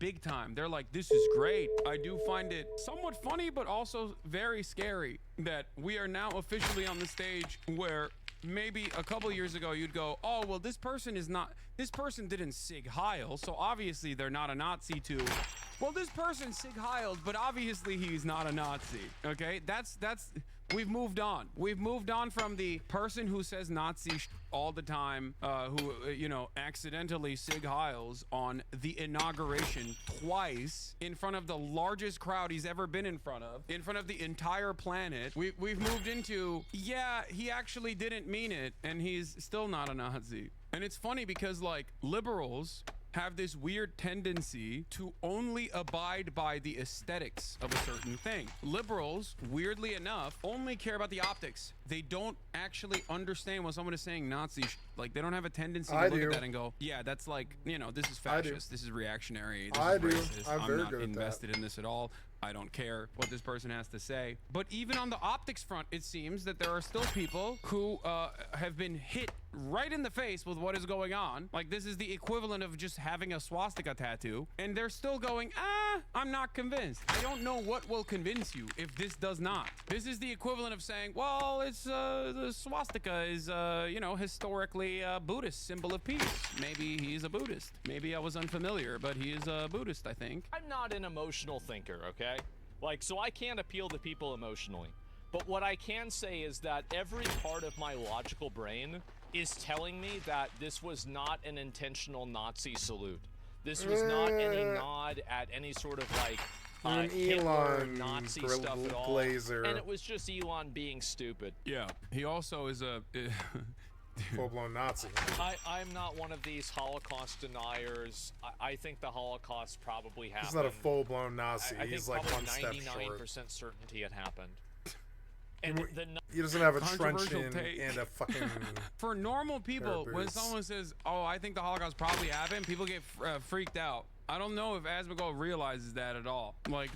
big time. They're like, this is great. I do find it somewhat funny, but also very scary that we are now officially on the stage where maybe a couple years ago you'd go, oh, well, this person didn't Sig Heil, so obviously they're not a Nazi too. Well, this person Sig Heiled, but obviously he's not a Nazi. Okay, we've moved on. We've moved on from the person who says Nazi all the time, who, you know, accidentally Sig Heils on the inauguration twice in front of the largest crowd he's ever been in front of the entire planet. We've moved into, yeah, he actually didn't mean it, and he's still not a Nazi. And it's funny because, like, liberals have this weird tendency to only abide by the aesthetics of a certain thing. Liberals, weirdly enough, only care about the optics. They don't actually understand when someone is saying Nazi like, they don't have a tendency to look at that and go, yeah, that's like, you know, this is fascist, this is reactionary, this is racist, I'm not invested in this at all. I don't care what this person has to say. But even on the optics front, it seems that there are still people who have been hit right in the face with what is going on. Like, this is the equivalent of just having a swastika tattoo, and they're still going, I'm not convinced. I don't know what will convince you if this does not. This is the equivalent of saying, well, it's the swastika is, you know, historically a Buddhist symbol of peace. Maybe he's a Buddhist. Maybe I was unfamiliar, but he is a Buddhist, I think. I'm not an emotional thinker, okay? Like, so I can't appeal to people emotionally. But what I can say is that every part of my logical brain is telling me that this was not an intentional Nazi salute. This was not any nod at any sort of, like, Hitler, Nazi stuff at all. And it was just Elon being stupid. Yeah, he also is a... full-blown Nazi. I'm not one of these Holocaust deniers. I think the Holocaust probably happened. He's not a full-blown Nazi. He's like one step short. 99% certainty it happened. And he doesn't have a truncheon and a fucking... For normal people, when someone says, oh, I think the Holocaust probably happened, people get freaked out. I don't know if Asmogul realizes that at all. Like,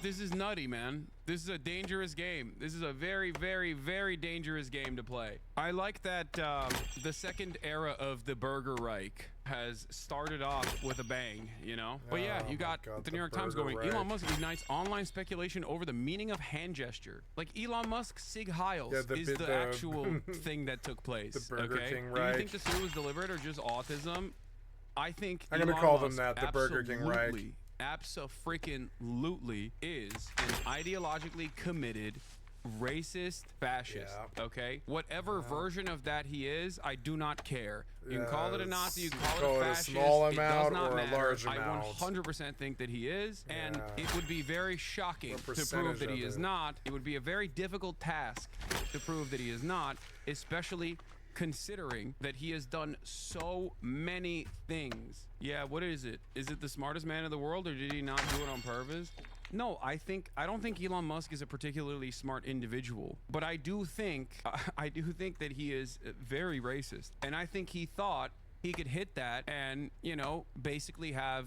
this is nutty, man. This is a dangerous game. This is a very, very, very dangerous game to play. I like that the second era of the Burger Reich has started off with a bang, you know? But yeah, you got the New York Times going, Elon Musk ignites online speculation over the meaning of hand gesture. Like, Elon Musk Sig Heils is the actual thing that took place. The Burger King Reich. Do you think the suit was deliberate or just autism? I think I'm gonna call them that, the Burger King Reich. Absolutely is an ideologically committed racist fascist. Yeah. Okay, whatever version of that he is, I do not care. You can call it a Nazi, you can call it a fascist, a small amount it does not or matter. a large amount. I 100% think that he is, and it would be very shocking to prove that he is not. It would be a very difficult task to prove that he is not, especially considering that he has done so many things. Yeah, what is it? Is it the smartest man in the world, or did he not do it on purpose? No, I don't think Elon Musk is a particularly smart individual, but I do think that he is very racist, and I think he thought he could hit that and, you know, basically have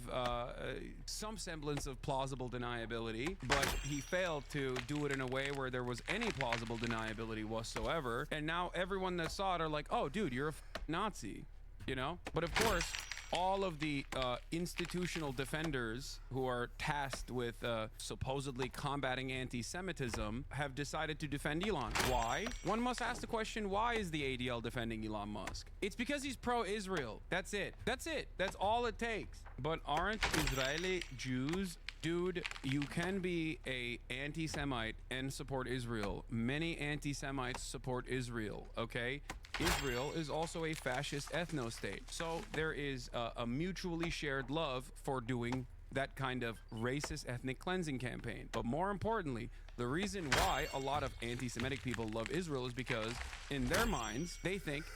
some semblance of plausible deniability, but he failed to do it in a way where there was any plausible deniability whatsoever. And now everyone that saw it are like, oh, dude, you're a Nazi, you know? But of course, all of the institutional defenders who are tasked with supposedly combating anti-Semitism have decided to defend Elon. Why? One must ask the question, why is the ADL defending Elon Musk? It's because he's pro-Israel. That's it. That's it. That's all it takes. But aren't Israeli Jews... Dude, you can be a anti-Semite and support Israel. Many anti-Semites support Israel, okay? Israel is also a fascist ethno-state. So there is a mutually shared love for doing that kind of racist ethnic cleansing campaign. But more importantly, the reason why a lot of anti-Semitic people love Israel is because in their minds, they think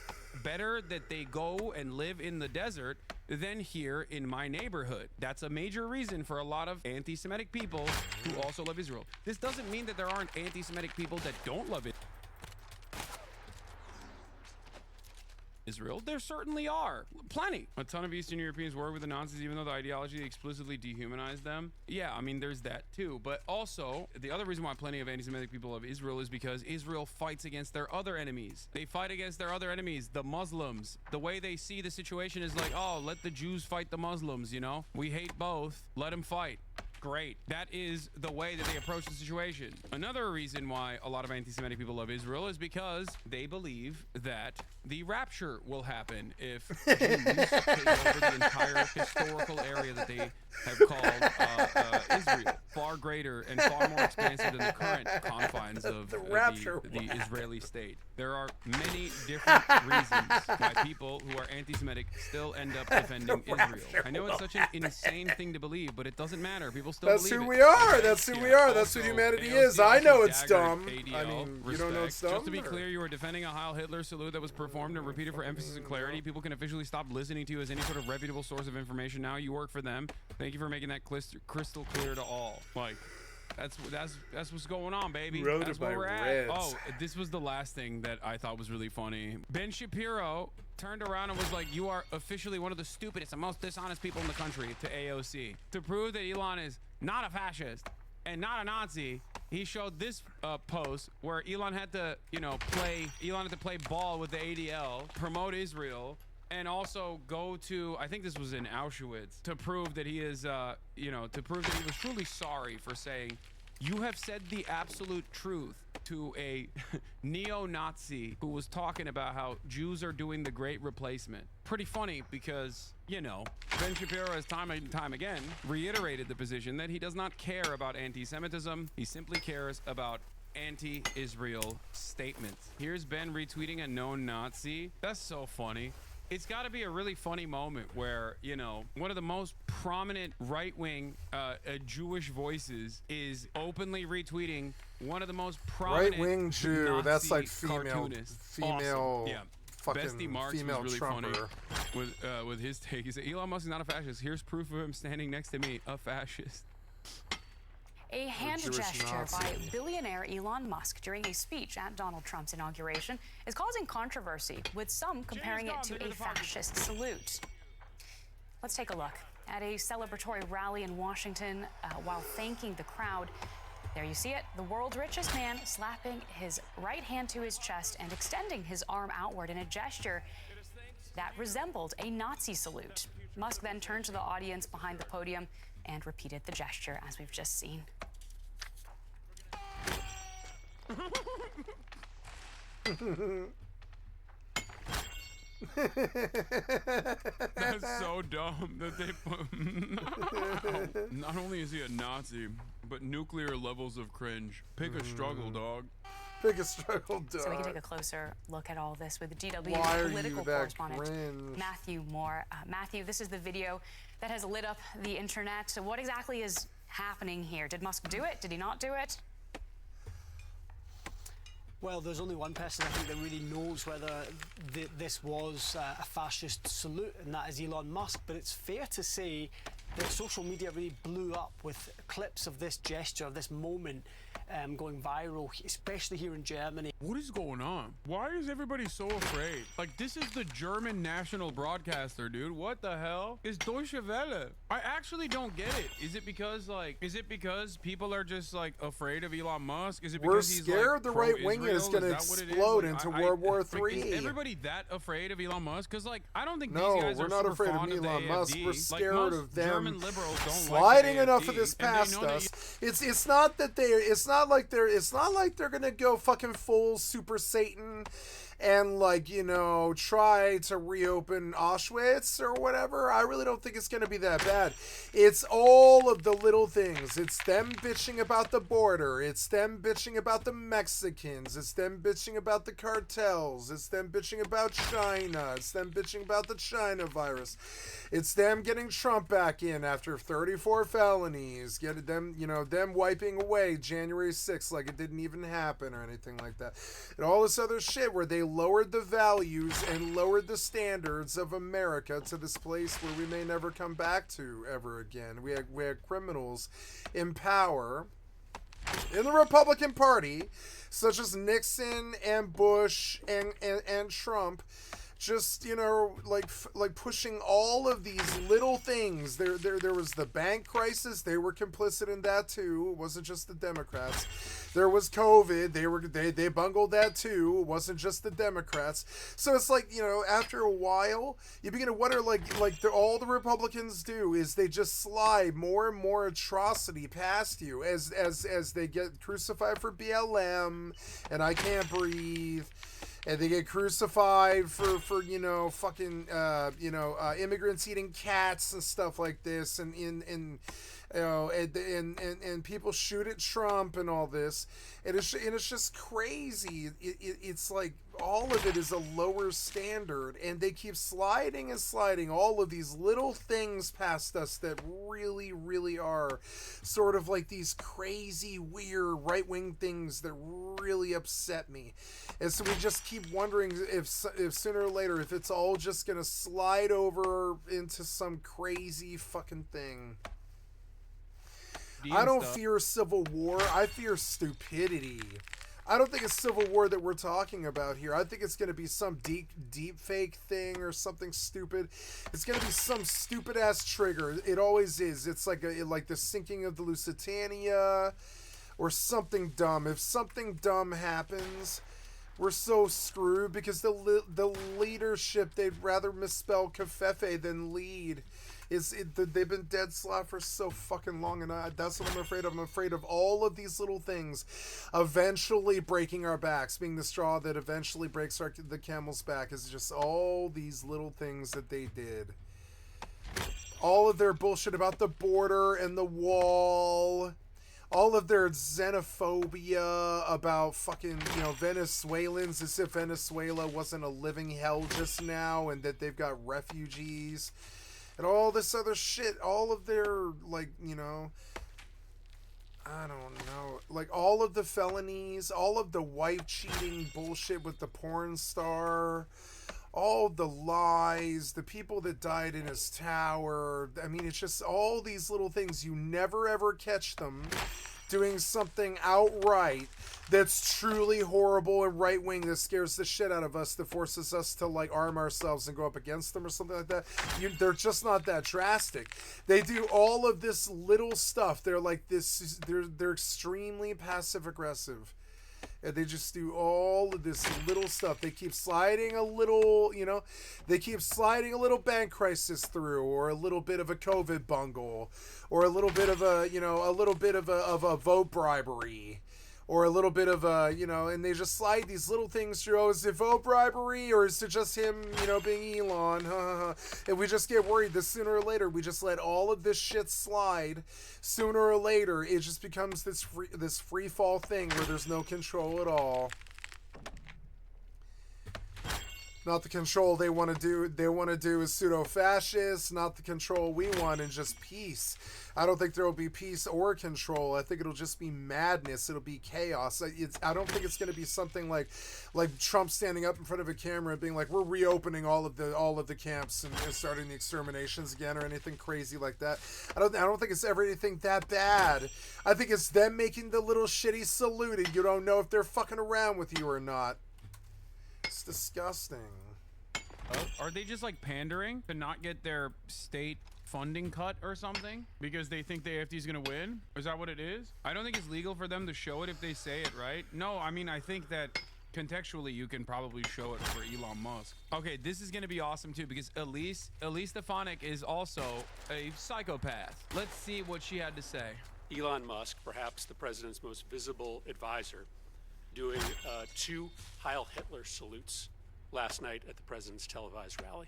better that they go and live in the desert than here in my neighborhood. That's a major reason for a lot of anti-Semitic people who also love Israel. This doesn't mean that there aren't anti-Semitic people that don't love it. Israel? There certainly are. Plenty. A ton of Eastern Europeans work with the Nazis, even though the ideology explicitly dehumanized them. Yeah, I mean, there's that too. But also, the other reason why plenty of anti-Semitic people love Israel is because Israel fights against their other enemies. They fight against their other enemies, the Muslims. The way they see the situation is like, oh, let the Jews fight the Muslims, you know? We hate both. Let them fight. Great. That is the way that they approach the situation. Another reason why a lot of anti-Semitic people love Israel is because they believe that the rapture will happen if Jews take over the entire historical area that they have called Israel. Far greater and far more expansive than the current confines of the Israeli state. There are many different reasons why people who are anti-Semitic still end up defending Israel. I know it's such an insane thing to believe, but it doesn't matter. People still believe it. That's who we are. That's who we are. That's who humanity is. I know it's dumb. I mean, you don't know it's dumb? Just to be clear, you are defending a Heil Hitler salute that was performed and repeated for emphasis and clarity. People can officially stop listening to you as any sort of reputable source of information now. You work for them. Thank you for making that crystal clear to all. Like, that's what's going on, baby. That's where we're at. Oh, this was the last thing that I thought was really funny. Ben Shapiro turned around and was like, you are officially one of the stupidest and most dishonest people in the country to AOC. To prove that Elon is not a fascist and not a Nazi, he showed this post where Elon had to, play ball with the ADL, promote Israel, and also go to, I think this was in Auschwitz, to prove that he is, to prove that he was truly sorry for saying, you have said the absolute truth to a neo-Nazi who was talking about how Jews are doing the great replacement. Pretty funny because, Ben Shapiro has time and time again reiterated the position that he does not care about anti-Semitism. He simply cares about anti-Israel statements. Here's Ben retweeting a known Nazi. That's so funny. It's got to be a really funny moment where, one of the most prominent right-wing Jewish voices is openly retweeting one of the most prominent right-wing Jew. Nazi That's like female, awesome. Yeah. Fucking Bestie Marks female was really Trumper. funny with his take. He said, Elon Musk is not a fascist. Here's proof of him standing next to me, a fascist. A hand gesture by billionaire Elon Musk during a speech at Donald Trump's inauguration is causing controversy, with some comparing it to a fascist salute. Let's take a look at a celebratory rally in Washington while thanking the crowd. There you see it, the world's richest man slapping his right hand to his chest and extending his arm outward in a gesture that resembled a Nazi salute. Musk then turned to the audience behind the podium and repeated the gesture, as we've just seen. That's so dumb that they put... Not only is he a Nazi, but nuclear levels of cringe. Pick a struggle, dog. Pick a struggle, dog. So we can take a closer look at all this with GW political correspondent Matthew Moore. Matthew, this is the video that has lit up the internet. So what exactly is happening here? Did Musk do it? Did he not do it? Well, there's only one person I think that really knows whether this was a fascist salute, and that is Elon Musk. But it's fair to say that social media really blew up with clips of this gesture, this moment, going viral, especially here in Germany. What is going on? Why is everybody so afraid? Like, this is the German national broadcaster, dude. What the hell? It's Deutsche Welle. I actually don't get it. Is it because people are just like afraid of Elon Musk? Is it because he's scared like the right wing is going to explode into World War III? Is everybody that afraid of Elon Musk? Because like, I don't think these no, guys we're are not super afraid fond of Elon Musk. We're scared like, of them German liberals don't sliding like enough of this past us. It's not that it's not like they're gonna go fucking full Super Satan and try to reopen Auschwitz or whatever. I really don't think it's gonna be that bad. It's all of the little things. It's them bitching about the border. It's them bitching about the Mexicans. It's them bitching about the cartels. It's them bitching about China. It's them bitching about the China virus. It's them getting Trump back in after 34 felonies. Get them, them wiping away January 6th like it didn't even happen or anything like that. And all this other shit where they lowered the values and lowered the standards of America to this place where we may never come back to ever again. We had criminals in power in the Republican Party, such as Nixon and Bush and Trump, just, you know, like pushing all of these little things. There was the bank crisis. They were complicit in that too. It wasn't just the Democrats. There was COVID. They bungled that too. It wasn't just the Democrats. So it's like, you know, after a while, you begin to wonder, all the Republicans do is they just slide more and more atrocity past you as they get crucified for BLM and I Can't Breathe. And they get crucified for you know, fucking immigrants eating cats and stuff like this, and you know, and people shoot at Trump and all this, and it's just crazy. It's like all of it is a lower standard, and they keep sliding and sliding all of these little things past us that really, really are sort of like these crazy, weird right-wing things that really upset me. And so we just keep wondering if sooner or later, if it's all just gonna slide over into some crazy fucking thing. I don't fear civil war. I fear stupidity. I don't think it's civil war that we're talking about here. I think it's going to be some deep fake thing or something stupid. It's going to be some stupid ass trigger. It always is. It's like the sinking of the Lusitania or something dumb. If something dumb happens, we're so screwed because the leadership, they'd rather misspell Covfefe than lead. They've been dead slot for so fucking long, and that's what I'm afraid of. I'm afraid of all of these little things eventually breaking our backs, being the straw that eventually breaks the camel's back. Is just all these little things that they did. All of their bullshit about the border and the wall. All of their xenophobia about fucking, you know, Venezuelans, as if Venezuela wasn't a living hell just now and that they've got refugees. And all this other shit, all of their, like, you know, I don't know, like, all of the felonies, all of the wife cheating bullshit with the porn star, all the lies, the people that died in his tower. I mean, it's just all these little things. You never ever catch them doing something outright that's truly horrible and right-wing that scares the shit out of us, that forces us to, like, arm ourselves and go up against them or something like that. They're just not that drastic. They do all of this little stuff. They're like this, they're extremely passive-aggressive. And they just do all of this little stuff. They keep sliding a little, you know, they keep sliding a little bank crisis through, or a little bit of a COVID bungle, or a little bit of a, you know, a little bit of a vote bribery, or a little bit of a, you know, and they just slide these little things through. Oh, is it vote bribery, or is it just him, you know, being Elon? And we just get worried that sooner or later we just let all of this shit slide. Sooner or later, it just becomes this free fall thing where there's no control at all. Not the control they want to do. They want to do is pseudo-fascist. Not the control we want, and just peace. I don't think there will be peace or control. I think it'll just be madness. It'll be chaos. I don't think it's going to be something like Trump standing up in front of a camera and being like, "We're reopening all of the camps and starting the exterminations again," or anything crazy like that. I don't think it's ever anything that bad. I think it's them making the little shitty salute, and you don't know if they're fucking around with you or not. It's disgusting. Are they just like pandering to not get their state funding cut or something because they think the AFD is gonna win? Is that what it is? I don't think it's legal for them to show it if they say it, right? No, I mean, I think that contextually you can probably show it for Elon Musk. Okay, this is gonna be awesome too, because Elise Stefanik is also a psychopath. Let's see what she had to say. Elon Musk, perhaps the president's most visible advisor, doing 2 Heil Hitler salutes last night at the president's televised rally.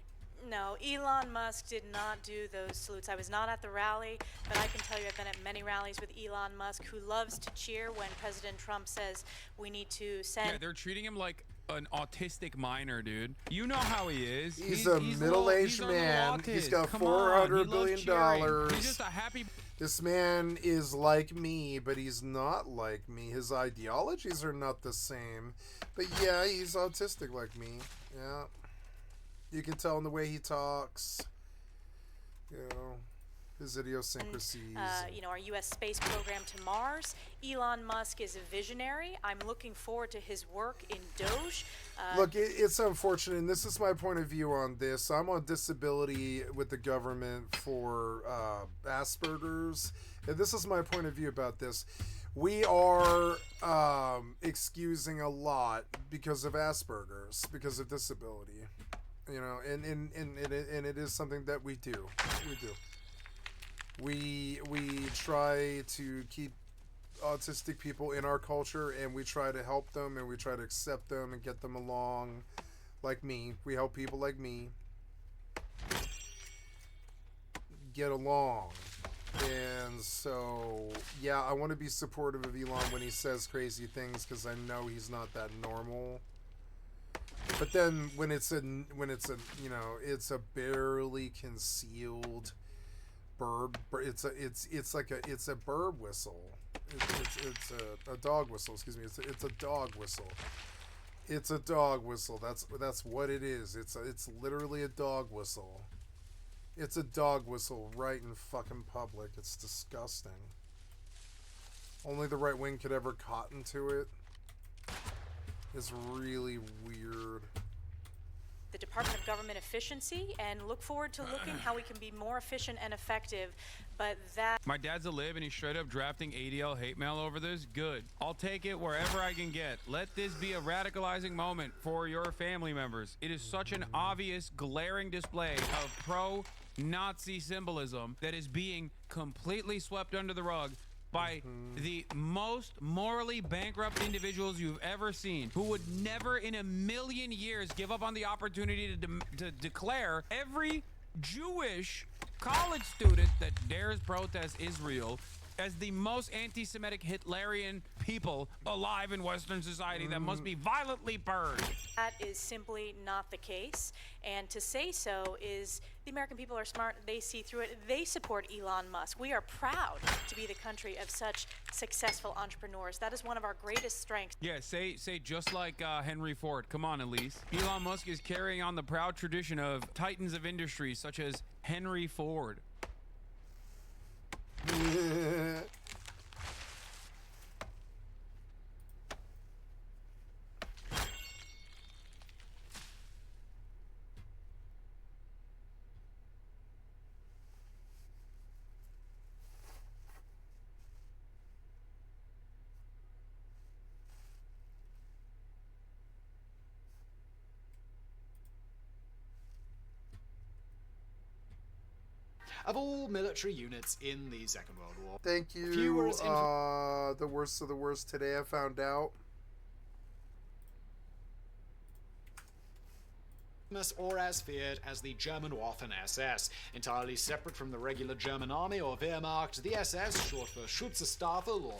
No, Elon Musk did not do those salutes. I was not at the rally, but I can tell you I've been at many rallies with Elon Musk, who loves to cheer when President Trump says we need to send... Yeah, they're treating him like an autistic minor, dude. You know how he is. He's a middle-aged man. He's got $400 billion. He's just a happy... This man is like me, but he's not like me. His ideologies are not the same. But yeah, he's autistic like me. Yeah. You can tell in the way he talks. You know. His idiosyncrasies. You know, our U.S. space program to Mars. Elon Musk is a visionary. I'm looking forward to his work in Doge. Look, it's unfortunate, and this is my point of view on this. I'm on disability with the government for Asperger's, and this is my point of view about this. We are excusing a lot because of Asperger's, because of disability, you know, and it is something that we do. We try to keep autistic people in our culture, and we try to help them, and we try to accept them and get them along, like me. We help people like me get along. And so, yeah, I want to be supportive of Elon when he says crazy things, because I know he's not that normal. But then when it's a you know, it's a barely concealed bird. It's a bird whistle. It's a dog whistle. Excuse me. It's a dog whistle. It's a dog whistle. That's what it is. It's literally a dog whistle. It's a dog whistle right in fucking public. It's disgusting. Only the right wing could ever cotton to it. It's really weird. The Department of Government Efficiency, and look forward to looking how we can be more efficient and effective. But that... My dad's a lib and he's straight up drafting ADL hate mail over this. Good. I'll take it wherever I can get. Let this be a radicalizing moment for your family members. It is such an obvious, glaring display of pro-Nazi symbolism that is being completely swept under the rug by the most morally bankrupt individuals you've ever seen, who would never in a million years give up on the opportunity to declare every Jewish college student that dares protest Israel as the most anti-Semitic Hitlerian people alive in Western society that must be violently burned. That is simply not the case. And to say so is the American people are smart. They see through it. They support Elon Musk. We are proud to be the country of such successful entrepreneurs. That is one of our greatest strengths. Yeah, say just like Henry Ford. Come on, Elise. Elon Musk is carrying on the proud tradition of titans of industry such as Henry Ford. Of all military units in the Second World War. Thank you. The worst of the worst today, I found out. Or as feared as the German Waffen-SS. Entirely separate from the regular German army or Wehrmacht, the SS, short for Schutzstaffel or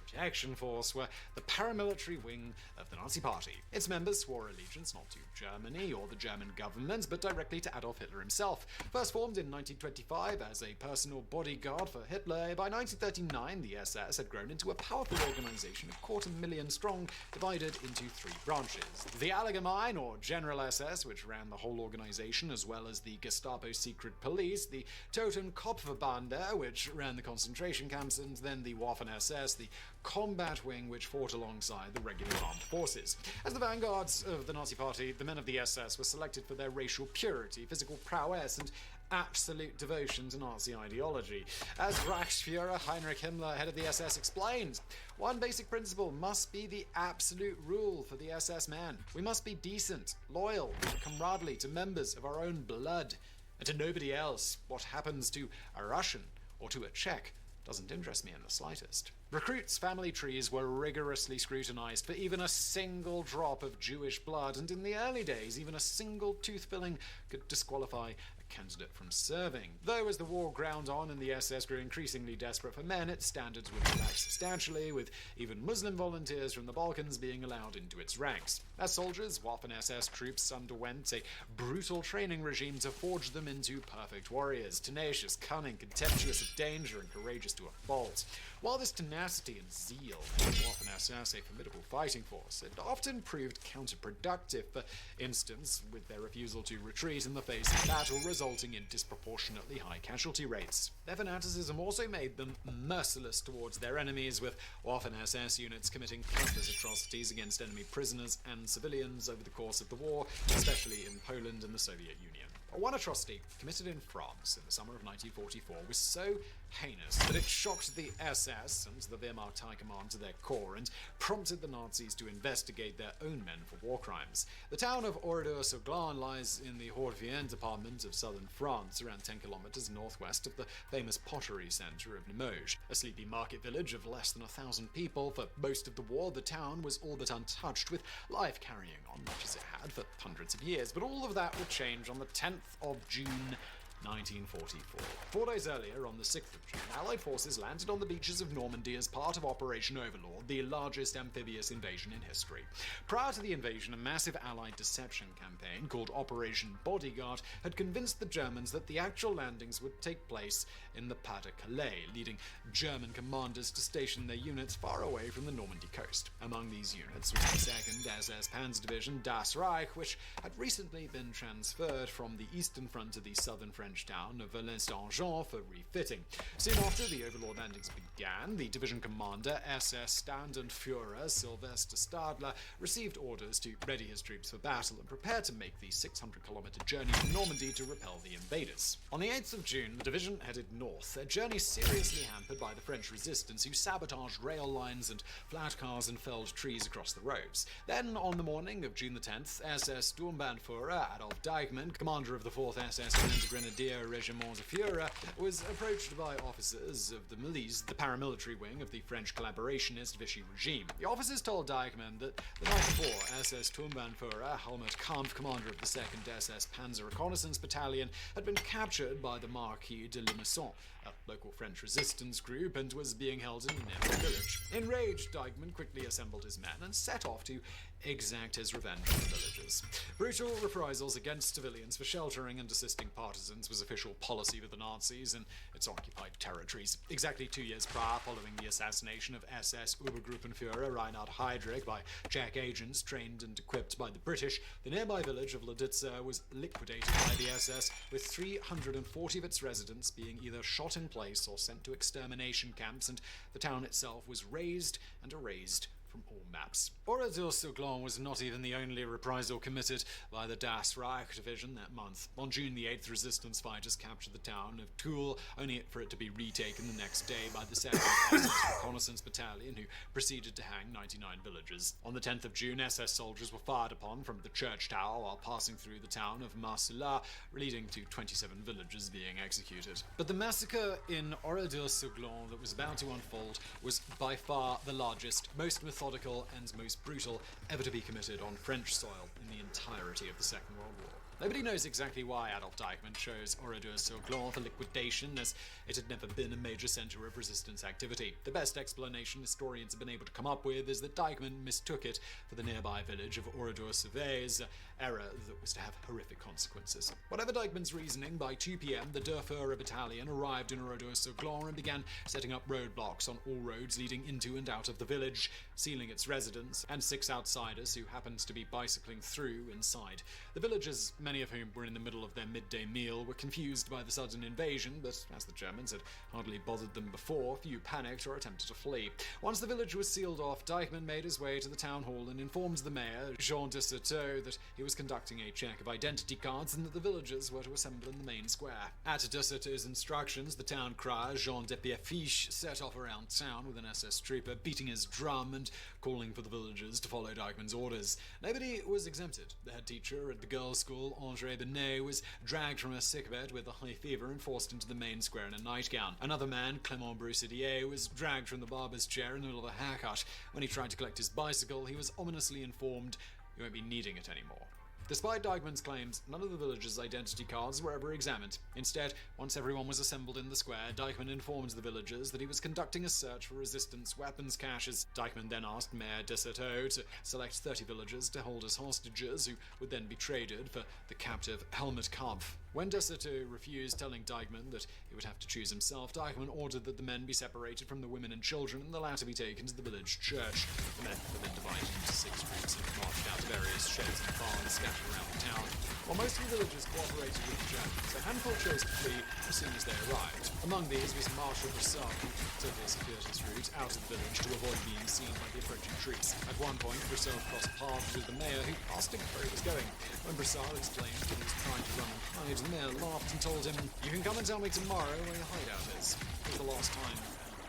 Protection Force, were the paramilitary wing of the Nazi Party. Its members swore allegiance not to Germany or the German government, but directly to Adolf Hitler himself. First formed in 1925 as a personal bodyguard for Hitler, by 1939 the SS had grown into a powerful organization, 250,000 strong, divided into three branches. The Allgemeine, or General SS, which ran the whole organization, as well as the Gestapo secret police, the Totenkopfbande, which ran the concentration camps, and then the Waffen-SS, the combat wing, which fought alongside the regular armed forces. As the vanguards of the Nazi Party, the men of the SS were selected for their racial purity, physical prowess, and absolute devotion to Nazi ideology. As Reichsfuhrer Heinrich Himmler, head of the SS, explained, one basic principle must be the absolute rule for the SS man. We must be decent, loyal, and comradely to members of our own blood, and to nobody else. What happens to a Russian or to a Czech doesn't interest me in the slightest. Recruits' family trees were rigorously scrutinized for even a single drop of Jewish blood, and in the early days, even a single tooth filling could disqualify a candidate from serving. Though as the war ground on and the SS grew increasingly desperate for men, its standards would relax substantially, with even Muslim volunteers from the Balkans being allowed into its ranks. As soldiers, Waffen-SS troops underwent a brutal training regime to forge them into perfect warriors, tenacious, cunning, contemptuous of danger, and courageous to a fault. While this tenacity and zeal made Waffen-SS a formidable fighting force, it often proved counterproductive. For instance, with their refusal to retreat in the face of battle, resulting in disproportionately high casualty rates. Their fanaticism also made them merciless towards their enemies, with Waffen-SS units committing countless atrocities against enemy prisoners and civilians over the course of the war, especially in Poland and the Soviet Union. One atrocity committed in France in the summer of 1944 was so heinous that it shocked the SS and the Wehrmacht High Command to their core and prompted the Nazis to investigate their own men for war crimes. The town of Oradour-sur-Glane lies in the Haute-Vienne department of southern France, around 10 kilometers northwest of the famous pottery center of Limoges. A sleepy market village of less than 1,000 people, for most of the war the town was all but untouched, with life carrying on much as it had for hundreds of years. But all of that would change on the 10th of June 1944. 4 days earlier, on the 6th of June, Allied forces landed on the beaches of Normandy as part of Operation Overlord, the largest amphibious invasion in history. Prior to the invasion, a massive Allied deception campaign called Operation Bodyguard had convinced the Germans that the actual landings would take place in the Pas-de-Calais, leading German commanders to station their units far away from the Normandy coast. Among these units was the 2nd SS Panzer Division Das Reich, which had recently been transferred from the eastern front to the southern French town of Valenciennes-d'Argens for refitting. Soon after the Overlord landings began, the division commander, SS Standenführer Sylvester Stadler, received orders to ready his troops for battle and prepare to make the 600-kilometer journey from Normandy to repel the invaders. On the 8th of June, the division headed north, their journey seriously hampered by the French resistance, who sabotaged rail lines and flat cars and felled trees across the roads. Then, on the morning of June the 10th, SS Sturmbannführer Adolf Deichmann, commander of the 4th SS Panzergrenadier Regiment de Führer, was approached by officers of the Milice, the paramilitary wing of the French collaborationist Vichy regime. The officers told Deichmann that the night before, SS Sturmbannführer Helmut Kampf, commander of the 2nd SS Panzer Reconnaissance Battalion, had been captured by the Marquis de Limaçon, a local French resistance group, and was being held in a nearby village. Enraged, Deichmann quickly assembled his men and set off to exact his revenge on the villagers. Brutal reprisals against civilians for sheltering and assisting partisans was official policy with the Nazis in its occupied territories. Exactly 2 years prior, following the assassination of SS Obergruppenführer Reinhard Heydrich by Czech agents trained and equipped by the British, the nearby village of Lidice was liquidated by the SS, with 340 of its residents being either shot in place or sent to extermination camps, and the town itself was razed and erased from all maps. Oradour-sur-Glane was not even the only reprisal committed by the Das Reich division that month. On June the 8th, resistance fighters captured the town of Toul, only for it to be retaken the next day by the 2nd SS Reconnaissance Battalion, who proceeded to hang 99 villagers. On the 10th of June, SS soldiers were fired upon from the church tower while passing through the town of Marcellat, leading to 27 villagers being executed. But the massacre in Oradour-sur-Glane that was about to unfold was by far the largest, most methodical and most brutal ever to be committed on French soil in the entirety of the Second World War. Nobody knows exactly why Adolf Deichmann chose Oradour-sur-Glane for liquidation, as it had never been a major center of resistance activity. The best explanation historians have been able to come up with is that Deichmann mistook it for the nearby village of Oradour-sur-Vez, an error that was to have horrific consequences. Whatever Deichmann's reasoning, by 2 p.m. the Der Führer battalion arrived in Oradour-sur-Glane and began setting up roadblocks on all roads leading into and out of the village, sealing its residents and 6 outsiders who happened to be bicycling through inside. The villagers, many of whom were in the middle of their midday meal, were confused by the sudden invasion, but as the Germans had hardly bothered them before, few panicked or attempted to flee. Once the village was sealed off, Deichmann made his way to the town hall and informed the mayor, Jean de Certeau, that he was conducting a check of identity cards and that the villagers were to assemble in the main square. At de Certeau's instructions, the town crier, Jean de Pierrefiche, set off around town with an SS trooper, beating his drum and calling for the villagers to follow Deichmann's orders. Nobody was exempted. The head teacher at the girls' school, André Benet, was dragged from her sickbed with a high fever and forced into the main square in a nightgown. Another man, Clément Broussardier, was dragged from the barber's chair in the middle of a haircut. When he tried to collect his bicycle, he was ominously informed, "You won't be needing it anymore." Despite Deichmann's claims, none of the villagers' identity cards were ever examined. Instead, once everyone was assembled in the square, Deichmann informed the villagers that he was conducting a search for resistance weapons caches. Deichmann then asked Mayor de Certeau to select 30 villagers to hold as hostages, who would then be traded for the captive Helmut Kampf. When Desoto refused, telling Deichmann that he would have to choose himself, Deichmann ordered that the men be separated from the women and children and the latter be taken to the village church. The men were then divided into 6 groups and marched out to various sheds and barns scattered around the town. While most of the villagers cooperated with the Germans, a handful chose to flee as soon as they arrived. Among these was Marshal Broussard, who took a circuitous route out of the village to avoid being seen by the approaching troops. At one point, Broussard crossed paths with the mayor, who asked him where he was going. When Broussard explained that he was trying to run and hide, the mayor laughed and told him, "You can come and tell me tomorrow where your hideout is." It was the last time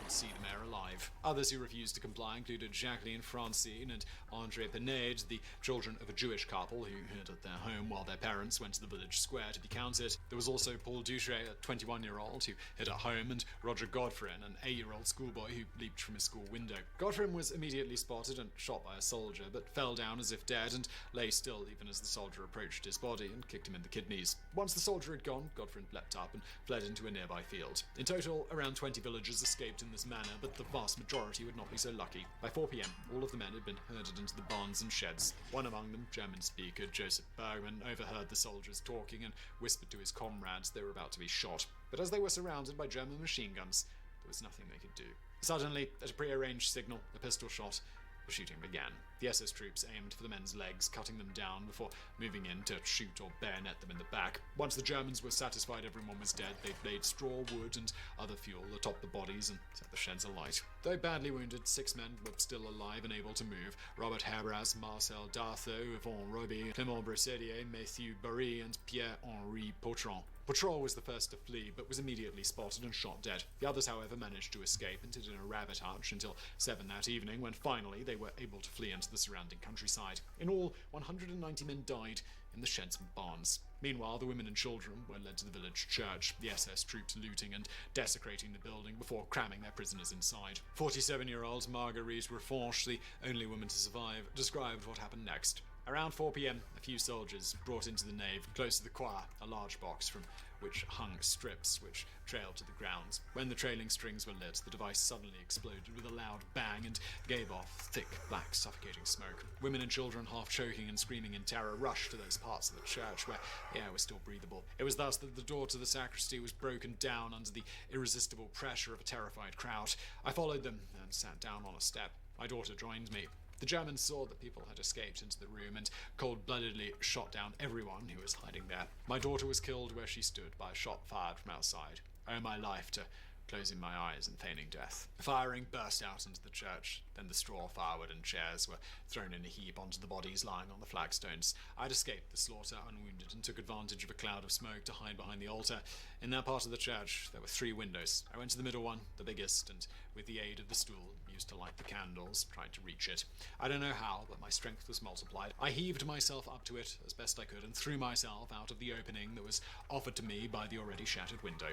would see the mayor alive. Others who refused to comply included Jacqueline Francine and André Pinade, the children of a Jewish couple who hid at their home while their parents went to the village square to be counted. There was also Paul Duchet, a 21-year-old who hid at home, and Roger Godfrin, an 8-year-old schoolboy who leaped from his school window. Godfrin was immediately spotted and shot by a soldier, but fell down as if dead and lay still even as the soldier approached his body and kicked him in the kidneys. Once the soldier had gone, Godfrin leapt up and fled into a nearby field. In total, around 20 villagers escaped in this manner, but the vast majority would not be so lucky. By 4 p.m., all of the men had been herded into the barns and sheds. One among them, German speaker Joseph Bergman, overheard the soldiers talking and whispered to his comrades they were about to be shot. But as they were surrounded by German machine guns, there was nothing they could do. Suddenly, at a prearranged signal, a pistol shot, the shooting began. The SS troops aimed for the men's legs, cutting them down before moving in to shoot or bayonet them in the back. Once the Germans were satisfied everyone was dead, they laid straw, wood, and other fuel atop the bodies and set the sheds alight. Though badly wounded, 6 men were still alive and able to move. Robert Habras, Marcel Dartho, Yvon Roby, Clément Bressedier, Mathieu Barry, and Pierre-Henri Potron. Potron was the first to flee, but was immediately spotted and shot dead. The others, however, managed to escape and hid in a rabbit hutch until 7 that evening, when finally they were able to flee into the surrounding countryside. In all, 190 men died in the sheds and barns. Meanwhile, the women and children were led to the village church, the SS troops looting and desecrating the building before cramming their prisoners inside. 47-year-old Marguerite Refonche, the only woman to survive, described what happened next. Around 4 p.m, a few soldiers brought into the nave, close to the choir, a large box from which hung strips which trailed to the ground. When the trailing strings were lit, the device suddenly exploded with a loud bang and gave off thick, black, suffocating smoke. Women and children, half choking and screaming in terror, rushed to those parts of the church where the air was still breathable. It was thus that the door to the sacristy was broken down under the irresistible pressure of a terrified crowd. I followed them and sat down on a step. My daughter joined me. The Germans saw that people had escaped into the room and cold-bloodedly shot down everyone who was hiding there. My daughter was killed where she stood by a shot fired from outside. I owe my life to closing my eyes and feigning death. Firing burst out into the church. Then the straw, firewood, and chairs were thrown in a heap onto the bodies lying on the flagstones. I'd escaped the slaughter unwounded and took advantage of a cloud of smoke to hide behind the altar. In that part of the church, there were 3 windows. I went to the middle one, the biggest, and with the aid of the stool, used to light the candles, tried to reach it. I don't know how, but my strength was multiplied. I heaved myself up to it as best I could and threw myself out of the opening that was offered to me by the already shattered window.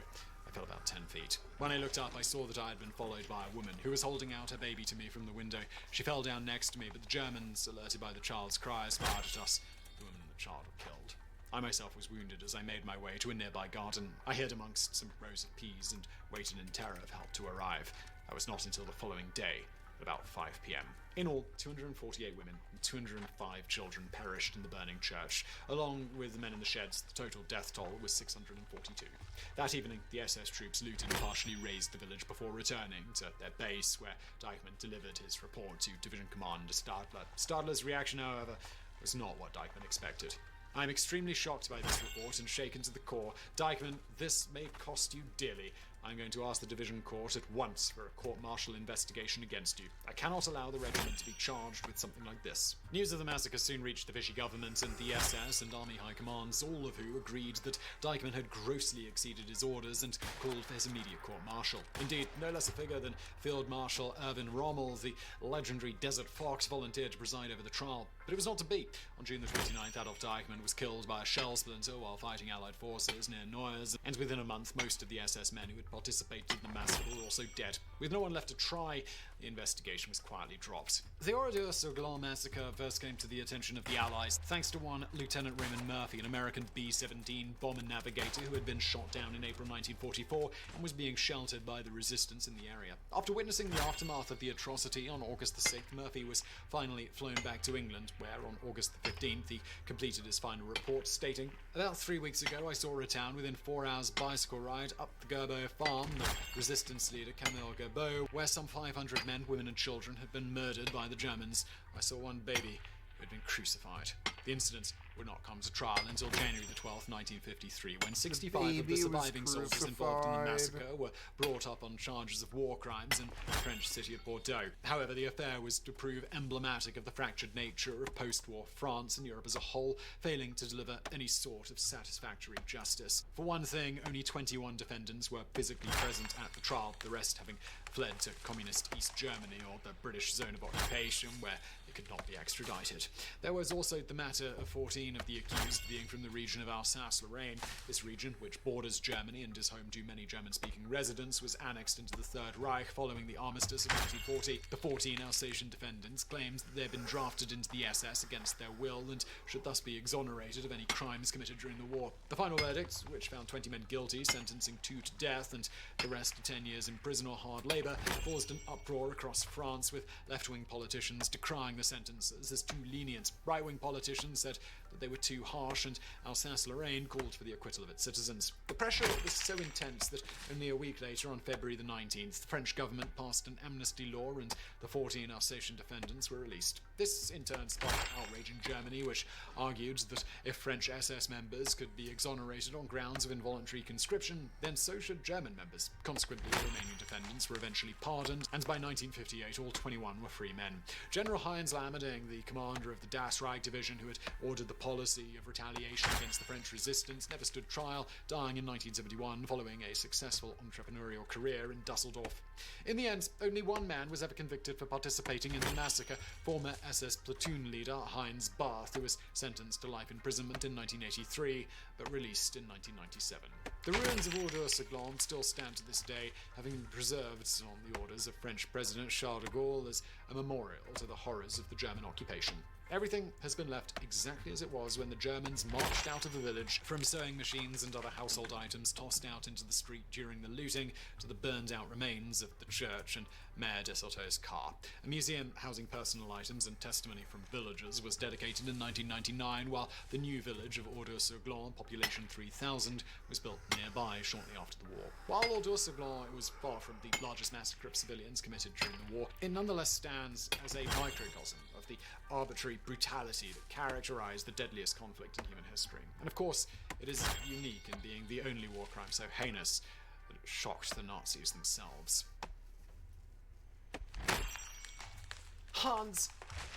I fell about 10 feet. When I looked up, I saw that I had been followed by a woman who was holding out her baby to me from the window. She fell down next to me, but the Germans, alerted by the child's cries, fired at us. The woman and the child were killed. I myself was wounded as I made my way to a nearby garden. I hid amongst some rows of peas and waited in terror for help to arrive. That was not until the following day, at about 5 p.m. In all, 248 women and 205 children perished in the burning church. Along with the men in the sheds, the total death toll was 642. That evening, the SS troops looted and partially razed the village before returning to their base, where Deichmann delivered his report to Division Commander Stadler. Stadler's reaction, however, was not what Deichmann expected. I'm extremely shocked by this report and shaken to the core. Deichmann, this may cost you dearly. I'm going to ask the Division Court at once for a court-martial investigation against you. I cannot allow the regiment to be charged with something like this. News of the massacre soon reached the Vichy government and the SS and Army high commands, all of who agreed that Deichmann had grossly exceeded his orders and called for his immediate court-martial. Indeed, no less a figure than Field Marshal Erwin Rommel, the legendary Desert Fox, volunteered to preside over the trial. But it was not to be. On June the 29th, Adolf Deichmann was killed by a shell splinter while fighting Allied forces near Neuers, and within a month, most of the SS men who had participated in the massacre were also dead. With no one left to try, the investigation was quietly dropped. The Oradour-sur-Glane massacre first came to the attention of the Allies thanks to one Lieutenant Raymond Murphy, an American B-17 bomber navigator who had been shot down in April 1944 and was being sheltered by the resistance in the area. After witnessing the aftermath of the atrocity on August the 6th, Murphy was finally flown back to England, where on August the 15th he completed his final report, stating, "About 3 weeks ago I saw a town within 4 hours bicycle ride up the Gerbeau farm, the resistance leader Camille Gerbeau, where some 500 men, women and children had been murdered by the Germans. I saw one baby who had been crucified." The incident would not come to trial until January the 12th, 1953, when 65 of the surviving soldiers involved in the massacre were brought up on charges of war crimes in the French city of Bordeaux. However, the affair was to prove emblematic of the fractured nature of post-war France and Europe as a whole, failing to deliver any sort of satisfactory justice. For one thing, only 21 defendants were physically present at the trial, the rest having fled to communist East Germany or the British zone of occupation, where they could not be extradited. There was also the matter of 14 of the accused being from the region of Alsace-Lorraine. This region, which borders Germany and is home to many German-speaking residents, was annexed into the Third Reich following the armistice of 1940. The 14 Alsatian defendants claimed that they had been drafted into the SS against their will and should thus be exonerated of any crimes committed during the war. The final verdict, which found 20 men guilty, sentencing 2 to death and the rest to 10 years in prison or hard labour, caused an uproar across France, with left-wing politicians decrying the sentences as too lenient. Right-wing politicians said that they were too harsh, and Alsace-Lorraine called for the acquittal of its citizens. The pressure was so intense that only a week later, on February the 19th, the French government passed an amnesty law and the 14 Alsatian defendants were released. This in turn sparked outrage in Germany, which argued that if French SS members could be exonerated on grounds of involuntary conscription, then so should German members. Consequently, the remaining defendants were eventually pardoned, and by 1958 all 21 were free men. General Heinz Lammerding, the commander of the Das Reich division who had ordered the policy of retaliation against the French resistance, never stood trial, dying in 1971 following a successful entrepreneurial career in Dusseldorf. In the end, only one man was ever convicted for participating in the massacre, former SS platoon leader Heinz Barth, who was sentenced to life imprisonment in 1983, but released in 1997. The ruins of Oradour-sur-Glane still stand to this day, having been preserved on the orders of French President Charles de Gaulle as a memorial to the horrors of the German occupation. Everything has been left exactly as it was when the Germans marched out of the village, from sewing machines and other household items tossed out into the street during the looting to the burned-out remains of the church and Maire Desauto's car. A museum housing personal items and testimony from villagers was dedicated in 1999, while the new village of Oradour-sur-Glane, population 3,000, was built nearby shortly after the war. While Oradour-sur-Glane was far from the largest massacre of civilians committed during the war, it nonetheless stands as a microcosm of the arbitrary brutality that characterized the deadliest conflict in human history. And of course, it is unique in being the only war crime so heinous that it shocked the Nazis themselves. Hans,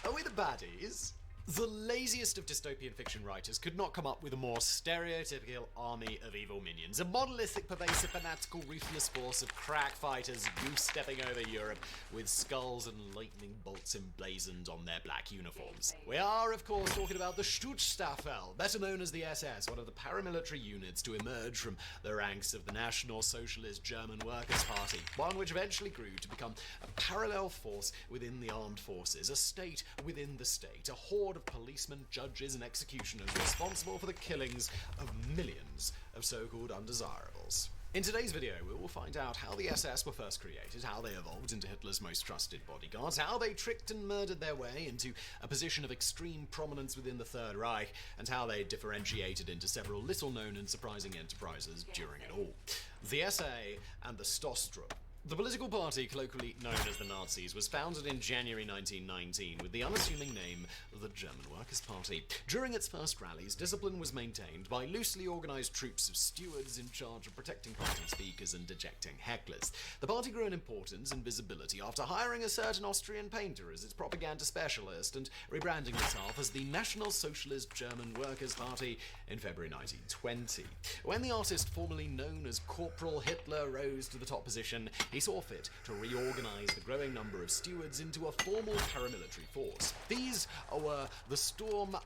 are we the baddies? The laziest of dystopian fiction writers could not come up with a more stereotypical army of evil minions. A monolithic, pervasive, fanatical, ruthless force of crack fighters goose-stepping over Europe with skulls and lightning bolts emblazoned on their black uniforms. We are, of course, talking about the Schutzstaffel, better known as the SS, one of the paramilitary units to emerge from the ranks of the National Socialist German Workers' Party, one which eventually grew to become a parallel force within the armed forces, a state within the state, a horde of policemen, judges, and executioners responsible for the killings of millions of so-called undesirables. In today's video, we will find out how the SS were first created, how they evolved into Hitler's most trusted bodyguards, how they tricked and murdered their way into a position of extreme prominence within the Third Reich, and how they differentiated into several little-known and surprising enterprises during it all. The SA and the Stosstrup. The political party, colloquially known as the Nazis, was founded in January 1919 with the unassuming name of the German Workers' Party. During its first rallies, discipline was maintained by loosely organised troops of stewards in charge of protecting party speakers and dejecting hecklers. The party grew in importance and visibility after hiring a certain Austrian painter as its propaganda specialist and rebranding itself as the National Socialist German Workers' Party in February 1920. When the artist formerly known as Corporal Hitler rose to the top position, he saw fit to reorganize the growing number of stewards into a formal paramilitary force. These were the Sturmabteilung,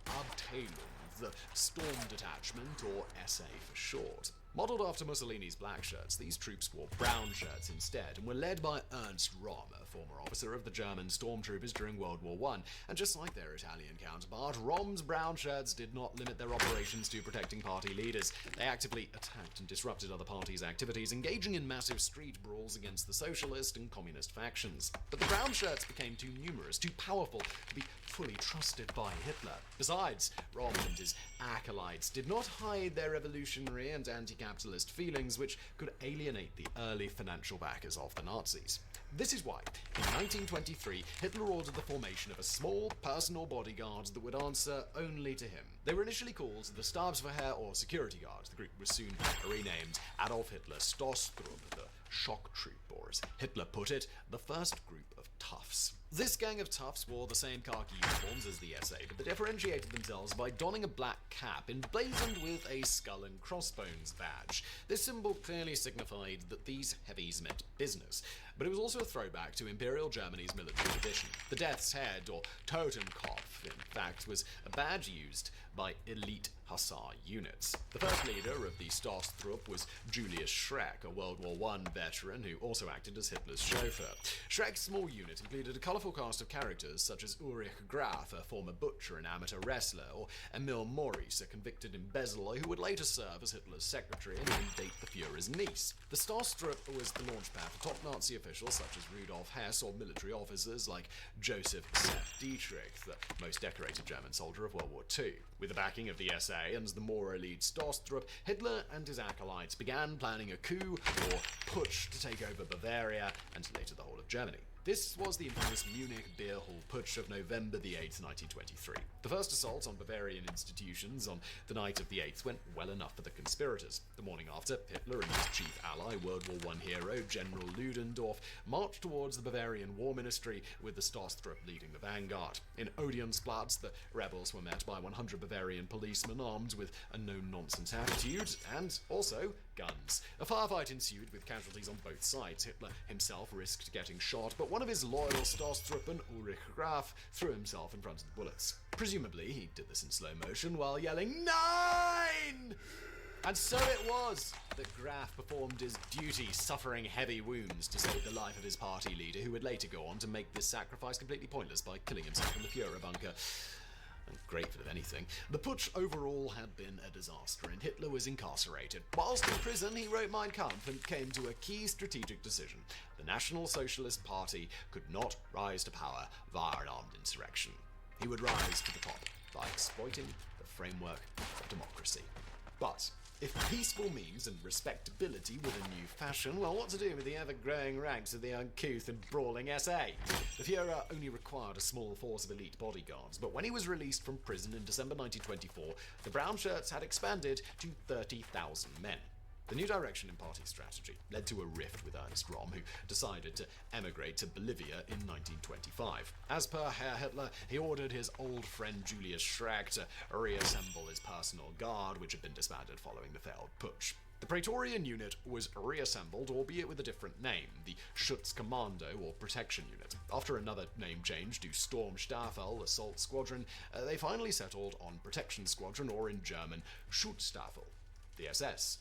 the Storm Detachment, or SA for short. Modeled after Mussolini's black shirts, these troops wore brown shirts instead and were led by Ernst Röhm, a former officer of the German stormtroopers during World War I. And just like their Italian counterpart, Röhm's brown shirts did not limit their operations to protecting party leaders. They actively attacked and disrupted other parties' activities, engaging in massive street brawls against the socialist and communist factions. But the brown shirts became too numerous, too powerful to be fully trusted by Hitler. Besides, Röhm and his acolytes did not hide their revolutionary and anti-capitalist feelings, which could alienate the early financial backers of the Nazis. This is why, in 1923, Hitler ordered the formation of a small personal bodyguard that would answer only to him. They were initially called the Stabsverheer or Security Guard. The group was soon renamed Adolf Hitler Stoßtrupp, the Shock Troop, or as Hitler put it, the first group of toughs. This gang of toughs wore the same khaki uniforms as the SA, but they differentiated themselves by donning a black cap emblazoned with a skull and crossbones badge. This symbol clearly signified that these heavies meant business, but it was also a throwback to Imperial Germany's military tradition. The Death's Head, or Totenkopf, in fact, was a badge used by elite Hussar units. The first leader of the Stoßtrupp was Julius Schreck, a World War I veteran who also acted as Hitler's chauffeur. Schreck's small unit included a colourful cast of characters such as Ulrich Graf, a former butcher and amateur wrestler, or Emil Maurice, a convicted embezzler who would later serve as Hitler's secretary and then date the Führer's niece. The Stoßtrupp was the launchpad for top Nazi officials such as Rudolf Hess, or military officers like Joseph Sepp Dietrich, the most decorated German soldier of World War II. With the backing of the SA and the more elite Stoßtrupp, Hitler and his acolytes began planning a coup or putsch to take over Bavaria and later the whole of Germany. This was the infamous Munich Beer Hall Putsch of November the 8th, 1923. The first assault on Bavarian institutions on the night of the 8th went well enough for the conspirators. The morning after, Hitler and his chief ally, World War I hero General Ludendorff, marched towards the Bavarian War Ministry with the Stoßtrupp leading the vanguard. In Odeonsplatz, the rebels were met by 100 Bavarian policemen armed with a no-nonsense attitude and also guns. A firefight ensued with casualties on both sides. Hitler himself risked getting shot, but one of his loyal Stoßtruppen, Ulrich Graf, threw himself in front of the bullets. Presumably, he did this in slow motion while yelling, "9!" And so it was that Graf performed his duty, suffering heavy wounds to save the life of his party leader, who would later go on to make this sacrifice completely pointless by killing himself in the Führer bunker. Grateful if anything. The putsch overall had been a disaster, and Hitler was incarcerated. Whilst in prison, he wrote Mein Kampf and came to a key strategic decision. The National Socialist Party could not rise to power via an armed insurrection. He would rise to the top by exploiting the framework of democracy. But if peaceful means and respectability were the new fashion, well, what to do with the ever-growing ranks of the uncouth and brawling SA? The Führer only required a small force of elite bodyguards, but when he was released from prison in December 1924, the brown shirts had expanded to 30,000 men. The new direction in party strategy led to a rift with Ernst Röhm, who decided to emigrate to Bolivia in 1925. As per Herr Hitler, he ordered his old friend Julius Schreck to reassemble his personal guard, which had been disbanded following the failed putsch. The Praetorian unit was reassembled, albeit with a different name, the Schutzkommando, or Protection Unit. After another name change to Sturmstaffel, Assault Squadron, they finally settled on Protection Squadron, or in German, Schutzstaffel. The SS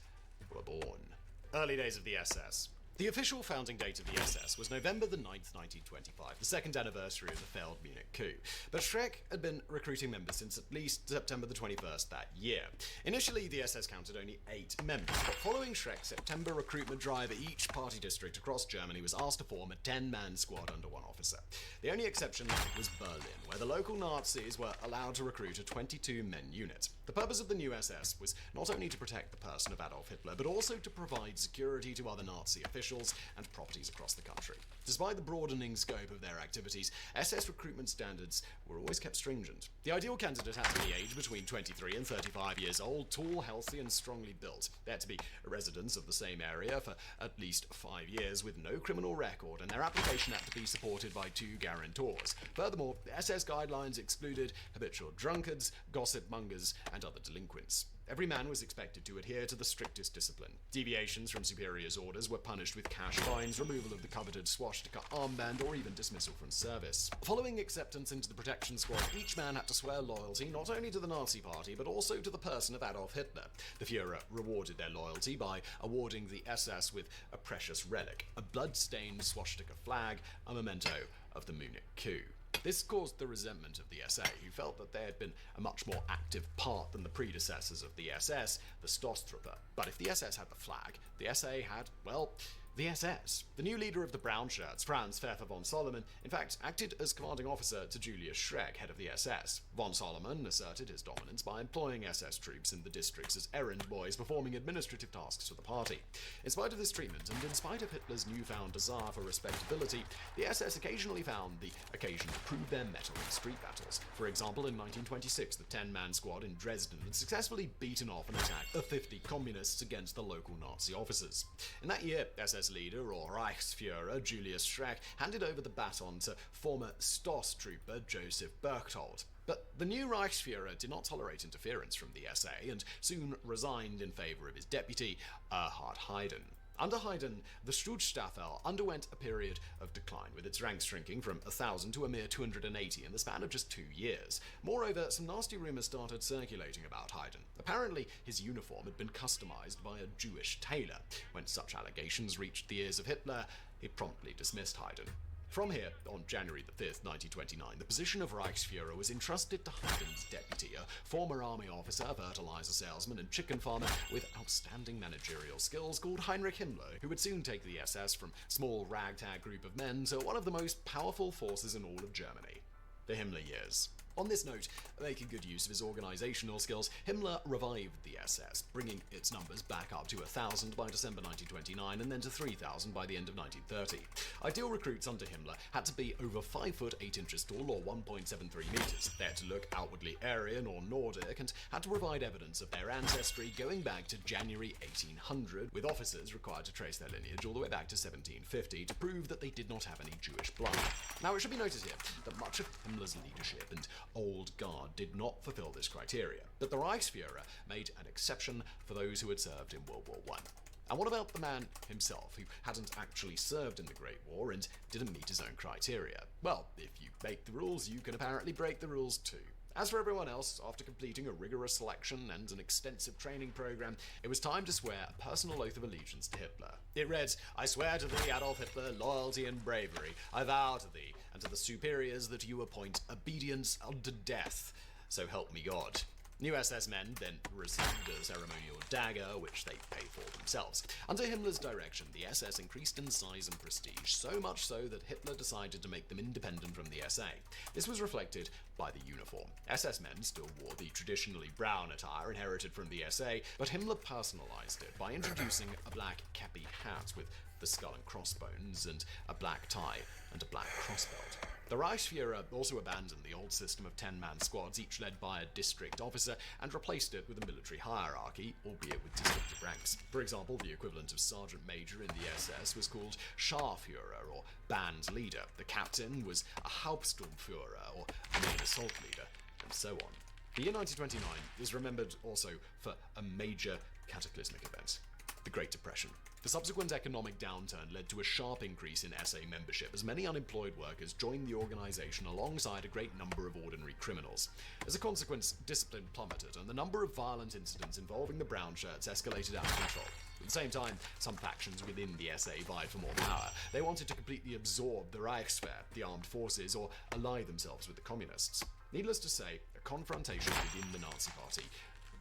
were born. Early days of the SS. The official founding date of the SS was November the 9th, 1925, the second anniversary of the failed Munich coup. But Schreck had been recruiting members since at least September the 21st that year. Initially, the SS counted only 8 members, but following Schreck's September recruitment drive, each party district across Germany was asked to form a 10-man squad under one officer. The only exception was Berlin, where the local Nazis were allowed to recruit a 22-men unit. The purpose of the new SS was not only to protect the person of Adolf Hitler, but also to provide security to other Nazi officials and properties across the country. Despite the broadening scope of their activities, SS recruitment standards were always kept stringent. The ideal candidate had to be aged between 23 and 35 years old, tall, healthy, and strongly built. They had to be residents of the same area for at least 5 years with no criminal record, and their application had to be supported by 2 guarantors. Furthermore, the SS guidelines excluded habitual drunkards, gossip mongers, and other delinquents. Every man was expected to adhere to the strictest discipline. Deviations from superiors' orders were punished with cash fines, removal of the coveted swastika armband, or even dismissal from service. Following acceptance into the protection squad, each man had to swear loyalty not only to the Nazi Party, but also to the person of Adolf Hitler. The Führer rewarded their loyalty by awarding the SS with a precious relic, a blood-stained swastika flag, a memento of the Munich coup. This caused the resentment of the SA, who felt that they had been a much more active part than the predecessors of the SS, the Stoßtruppe. But if the SS had the flag, the SA had, well, the SS. The new leader of the Brown Shirts, Franz Pfeffer von Solomon, in fact, acted as commanding officer to Julius Schreck, head of the SS. Von Solomon asserted his dominance by employing SS troops in the districts as errand boys performing administrative tasks for the party. In spite of this treatment, and in spite of Hitler's newfound desire for respectability, the SS occasionally found the occasion to prove their mettle in street battles. For example, in 1926, the 10-man squad in Dresden had successfully beaten off an attack of 50 communists against the local Nazi officers. In that year, SS leader, or Reichsführer, Julius Schreck, handed over the baton to former Stoss trooper Joseph Berchtold. But the new Reichsführer did not tolerate interference from the SA and soon resigned in favor of his deputy, Erhard Haydn. Under Haydn, the Schutzstaffel underwent a period of decline, with its ranks shrinking from 1,000 to a mere 280 in the span of just 2 years. Moreover, some nasty rumours started circulating about Haydn. Apparently, his uniform had been customised by a Jewish tailor. When such allegations reached the ears of Hitler, he promptly dismissed Haydn. From here, on January the 5th, 1929, the position of Reichsführer was entrusted to Haydn's deputy, a former army officer, fertilizer salesman, and chicken farmer with outstanding managerial skills called Heinrich Himmler, who would soon take the SS from small ragtag group of men to one of the most powerful forces in all of Germany. The Himmler years. On this note, making good use of his organisational skills, Himmler revived the SS, bringing its numbers back up to 1,000 by December 1929 and then to 3,000 by the end of 1930. Ideal recruits under Himmler had to be over 5 foot 8 inches tall or 1.73 metres. They had to look outwardly Aryan or Nordic and had to provide evidence of their ancestry going back to January 1800, with officers required to trace their lineage all the way back to 1750 to prove that they did not have any Jewish blood. Now, it should be noted here that much of Himmler's leadership and Old Guard did not fulfill this criteria, but the Reichsführer made an exception for those who had served in World War I. And what about the man himself, who hadn't actually served in the Great War and didn't meet his own criteria? Well, if you make the rules, you can apparently break the rules too. As for everyone else, after completing a rigorous selection and an extensive training program, it was time to swear a personal oath of allegiance to Hitler. It read, "I swear to thee, Adolf Hitler, loyalty and bravery. I vow to thee, and to the superiors that you appoint, obedience unto death. So help me God." New SS men then received a ceremonial dagger, which they paid for themselves. Under Himmler's direction, the SS increased in size and prestige, so much so that Hitler decided to make them independent from the SA. This was reflected by the uniform. SS men still wore the traditionally brown attire inherited from the SA, but Himmler personalized it by introducing a black kepi hat with the skull and crossbones, and a black tie and a black crossbelt. The Reichsführer also abandoned the old system of 10-man squads, each led by a district officer, and replaced it with a military hierarchy, albeit with distinctive ranks. For example, the equivalent of sergeant major in the SS was called Scharführer, or band leader. The captain was a Hauptsturmführer, or main assault leader, and so on. The year 1929 is remembered also for a major cataclysmic event: the Great Depression. The subsequent economic downturn led to a sharp increase in SA membership, as many unemployed workers joined the organisation alongside a great number of ordinary criminals. As a consequence, discipline plummeted, and the number of violent incidents involving the brown shirts escalated out of control. At the same time, some factions within the SA vied for more power. They wanted to completely absorb the Reichswehr, the armed forces, or ally themselves with the communists. Needless to say, a confrontation within the Nazi Party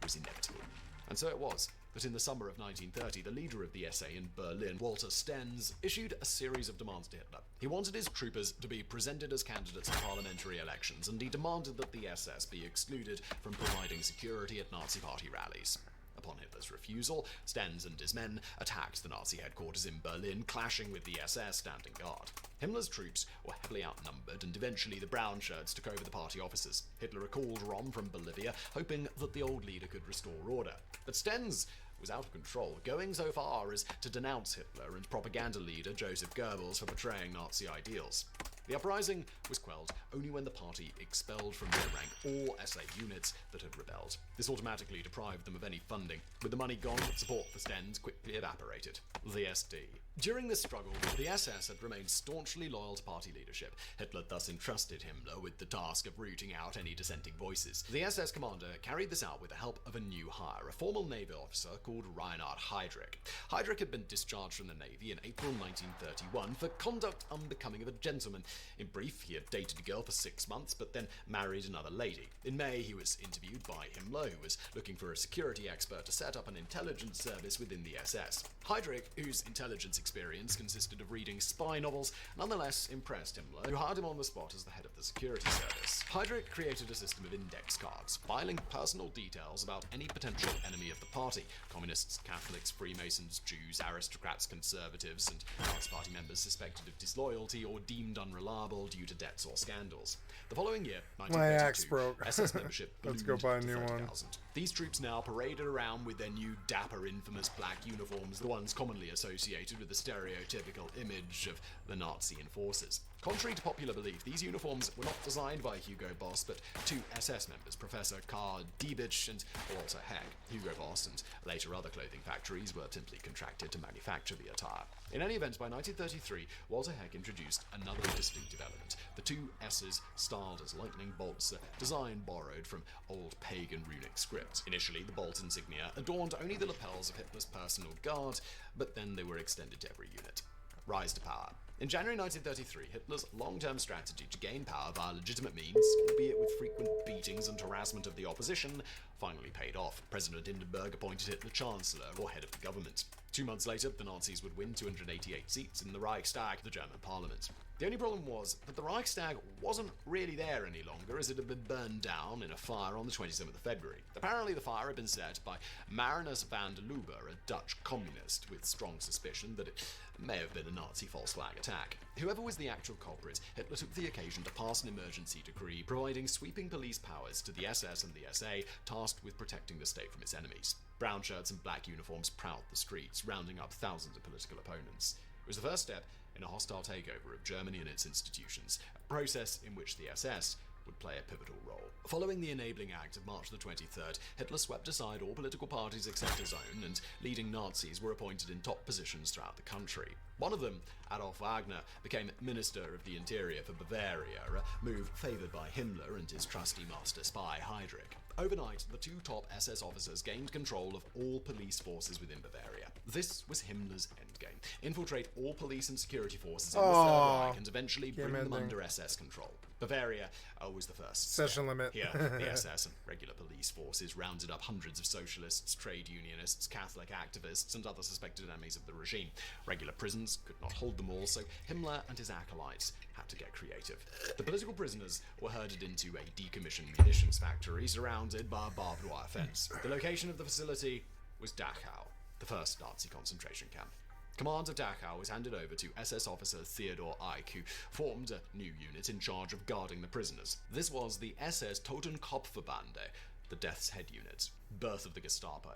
was inevitable. And so it was. But in the summer of 1930, the leader of the SA in Berlin, Walter Stenz, issued a series of demands to Hitler. He wanted his troopers to be presented as candidates in parliamentary elections, and he demanded that the SS be excluded from providing security at Nazi Party rallies. Upon Hitler's refusal, Stenz and his men attacked the Nazi headquarters in Berlin, clashing with the SS standing guard. Himmler's troops were heavily outnumbered, and eventually the brown shirts took over the party offices. Hitler recalled Rom from Bolivia, hoping that the old leader could restore order. But Stenz was out of control, going so far as to denounce Hitler and propaganda leader Joseph Goebbels for betraying Nazi ideals. The uprising was quelled only when the party expelled from their rank all SA units that had rebelled. This automatically deprived them of any funding. With the money gone, support for Stens quickly evaporated. The SD. During this struggle, the SS had remained staunchly loyal to party leadership. Hitler thus entrusted Himmler with the task of rooting out any dissenting voices. The SS commander carried this out with the help of a new hire, a former Navy officer called Reinhard Heydrich. Heydrich had been discharged from the Navy in April 1931 for conduct unbecoming of a gentleman. In brief, he had dated a girl for 6 months, but then married another lady. In May, he was interviewed by Himmler, who was looking for a security expert to set up an intelligence service within the SS. Heydrich, whose intelligence experience consisted of reading spy novels, nonetheless impressed Himmler, who hired him on the spot as the head of the security service. Heydrich created a system of index cards, filing personal details about any potential enemy of the party: communists, Catholics, Freemasons, Jews, aristocrats, conservatives, and Nazi party members suspected of disloyalty or deemed unreliable due to debts or scandals. The following year, 1932, SS membership Let's go buy a new one. These troops now paraded around with their new dapper, infamous black uniforms, the ones commonly associated with the stereotypical image of the Nazi enforcers. Contrary to popular belief, these uniforms were not designed by Hugo Boss, but two SS members, Professor Karl Diebitsch and Walter Heck. Hugo Boss and later other clothing factories were simply contracted to manufacture the attire. In any event, by 1933, Walter Heck introduced another distinctive element. The two S's, styled as lightning bolts, a design borrowed from old pagan runic script. Initially, the bolt insignia adorned only the lapels of Hitler's personal guard, but then they were extended to every unit. Rise to power. In January 1933, Hitler's long-term strategy to gain power via legitimate means, albeit with frequent beatings and harassment of the opposition, finally paid off. President Hindenburg appointed Hitler Chancellor, or head of the government. 2 months later, the Nazis would win 288 seats in the Reichstag, the German parliament. The only problem was that the Reichstag wasn't really there any longer, as it had been burned down in a fire on the 27th of February. Apparently the fire had been set by Marinus van der Lubbe, a Dutch communist, with strong suspicion that it may have been a Nazi false flag attack. Whoever was the actual culprit, Hitler took the occasion to pass an emergency decree providing sweeping police powers to the SS and the SA, tasked with protecting the state from its enemies. Brown shirts and black uniforms prowled the streets, rounding up thousands of political opponents. It was the first step in a hostile takeover of Germany and its institutions, a process in which the SS would play a pivotal role. Following the Enabling Act of March the 23rd, Hitler swept aside all political parties except his own, and leading Nazis were appointed in top positions throughout the country. One of them, Adolf Wagner, became Minister of the Interior for Bavaria, a move favoured by Himmler and his trusty master spy Heydrich. Overnight, the two top SS officers gained control of all police forces within Bavaria. This was Himmler's endgame: infiltrate all police and security forces in the Third Reich and eventually bring them under SS control. Bavaria was the first session limit. Here, the SS and regular police forces rounded up hundreds of socialists, trade unionists, Catholic activists, and other suspected enemies of the regime. Regular prisons could not hold them all, so Himmler and his acolytes had to get creative. The political prisoners were herded into a decommissioned munitions factory surrounded by a barbed wire fence. The location of the facility was Dachau, the first Nazi concentration camp. Command of Dachau was handed over to SS officer Theodor Eick, who formed a new unit in charge of guarding the prisoners. This was the SS Totenkopfverbande, the Death's Head unit, birth of the Gestapo.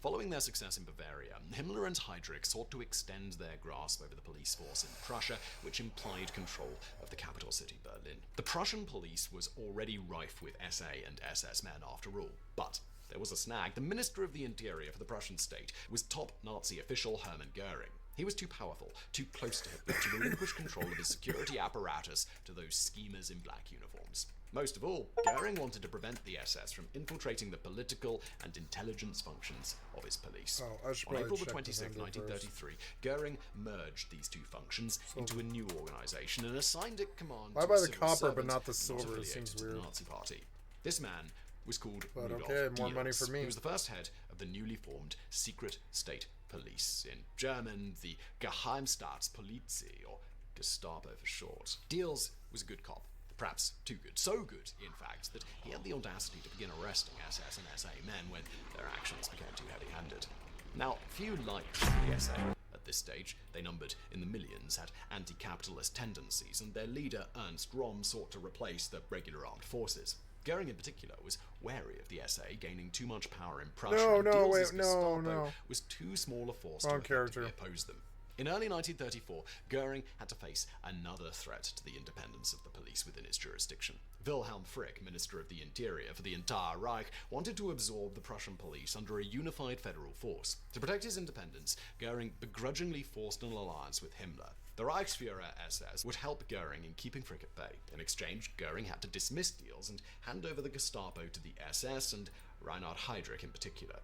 Following their success in Bavaria, Himmler and Heydrich sought to extend their grasp over the police force in Prussia, which implied control of the capital city, Berlin. The Prussian police was already rife with SA and SS men after all, but there was a snag. The Minister of the Interior for the Prussian state was top Nazi official Hermann Goering. He was too powerful, too close to Hitler to relinquish control of his security apparatus to those schemers in black uniforms. Most of all, Goering wanted to prevent the SS from infiltrating the political and intelligence functions of his police. On April the 26th, 1933, Goering merged these two functions into a new organization and assigned it command Why to buy a the civil copper servant but not the not silver? It affiliated seems to weird. the Nazi Party. This man was called But Rudolf okay, more Diels. money for me. He was the first head of the newly formed secret state police, in German the Geheimstaatspolizei, or Gestapo for short. Diels was a good cop, perhaps too good. So good, in fact, that he had the audacity to begin arresting SS and SA men when their actions became too heavy-handed. Now, few liked the SA. At this stage, they numbered in the millions, had anti-capitalist tendencies, and their leader, Ernst Röhm, sought to replace the regular armed forces. Goering, in particular, was wary of the SA gaining too much power in Prussia. No, Gestapo was too small a force to character. effectively oppose them. In early 1934, Goering had to face another threat to the independence of the police within his jurisdiction. Wilhelm Frick, Minister of the Interior for the entire Reich, wanted to absorb the Prussian police under a unified federal force. To protect his independence, Goering begrudgingly forced an alliance with Himmler. The Reichsfuhrer SS would help Goering in keeping Frick at bay. In exchange, Goering had to dismiss deals and hand over the Gestapo to the SS and Reinhard Heydrich in particular.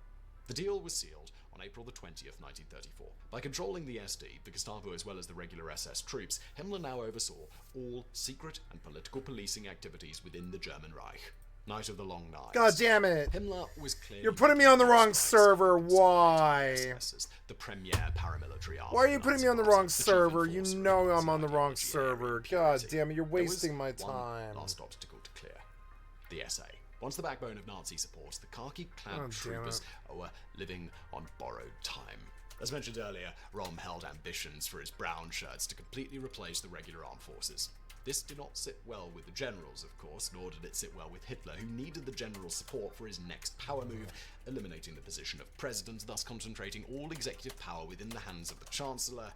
The deal was sealed on April the 20th, 1934. By controlling the SD, the Gestapo as well as the regular SS troops, Himmler now oversaw all secret and political policing activities within the German Reich. Night of the Long Knives. God damn it. Himmler was clearly... You're putting me on the wrong server. Why? The premier paramilitary arm. Why are you putting me on the wrong server? You know I'm on the wrong server. God damn it, you're wasting my time. Last obstacle to clear. The SA. Once the backbone of Nazi support, the khaki-clad troopers were living on borrowed time. As mentioned earlier, Rom held ambitions for his brown shirts to completely replace the regular armed forces. This did not sit well with the generals, of course, nor did it sit well with Hitler, who needed the general support for his next power move, eliminating the position of president, thus concentrating all executive power within the hands of the Chancellor,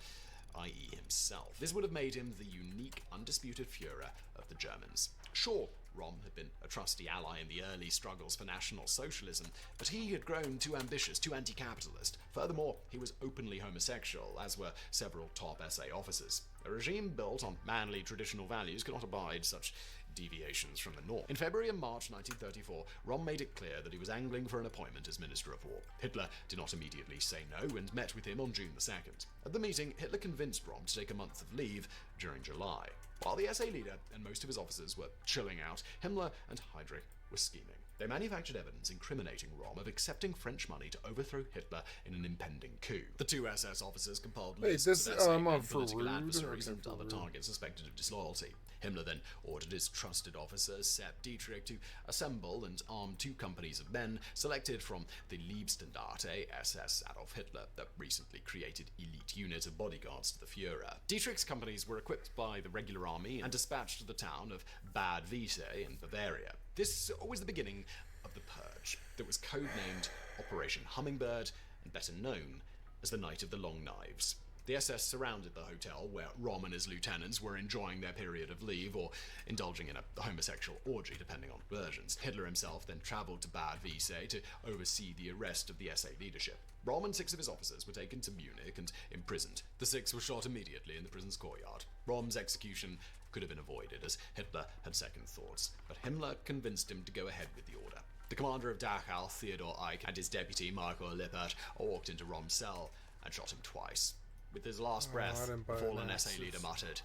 i.e. himself. This would have made him the unique, undisputed Führer of the Germans. Sure, Rom had been a trusty ally in the early struggles for National Socialism, but he had grown too ambitious, too anti-capitalist. Furthermore, he was openly homosexual, as were several top SA officers. A regime built on manly traditional values could not abide such deviations from the norm. In February and March 1934, Rom made it clear that he was angling for an appointment as Minister of War. Hitler did not immediately say no and met with him on June the 2nd. At the meeting, Hitler convinced Rom to take a month of leave during July. While the SA leader and most of his officers were chilling out, Himmler and Heydrich were scheming. They manufactured evidence incriminating Rom of accepting French money to overthrow Hitler in an impending coup. The two SS officers compiled lists of SA and political adversaries and other targets suspected of disloyalty. Himmler then ordered his trusted officer, Sepp Dietrich, to assemble and arm 2 companies of men selected from the Leibstandarte SS Adolf Hitler, the recently created elite unit of bodyguards to the Führer. Dietrich's companies were equipped by the regular army and dispatched to the town of Bad Wiese in Bavaria. This was the beginning of the Purge that was codenamed Operation Hummingbird and better known as the Night of the Long Knives. The SS surrounded the hotel where Rom and his lieutenants were enjoying their period of leave or indulging in a homosexual orgy, depending on versions. Hitler himself then travelled to Bad Wiese to oversee the arrest of the SA leadership. Rom and 6 of his officers were taken to Munich and imprisoned. The 6 were shot immediately in the prison's courtyard. Rom's execution could have been avoided, as Hitler had second thoughts, but Himmler convinced him to go ahead with the order. The commander of Dachau, Theodor Eick, and his deputy, Marco Lippert, walked into Rom's cell and shot him twice. With his last breath, the fallen SA leader muttered,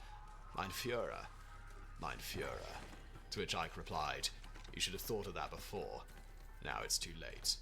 "Mein Führer, mein Führer," to which Eick replied, "You should have thought of that before. Now it's too late."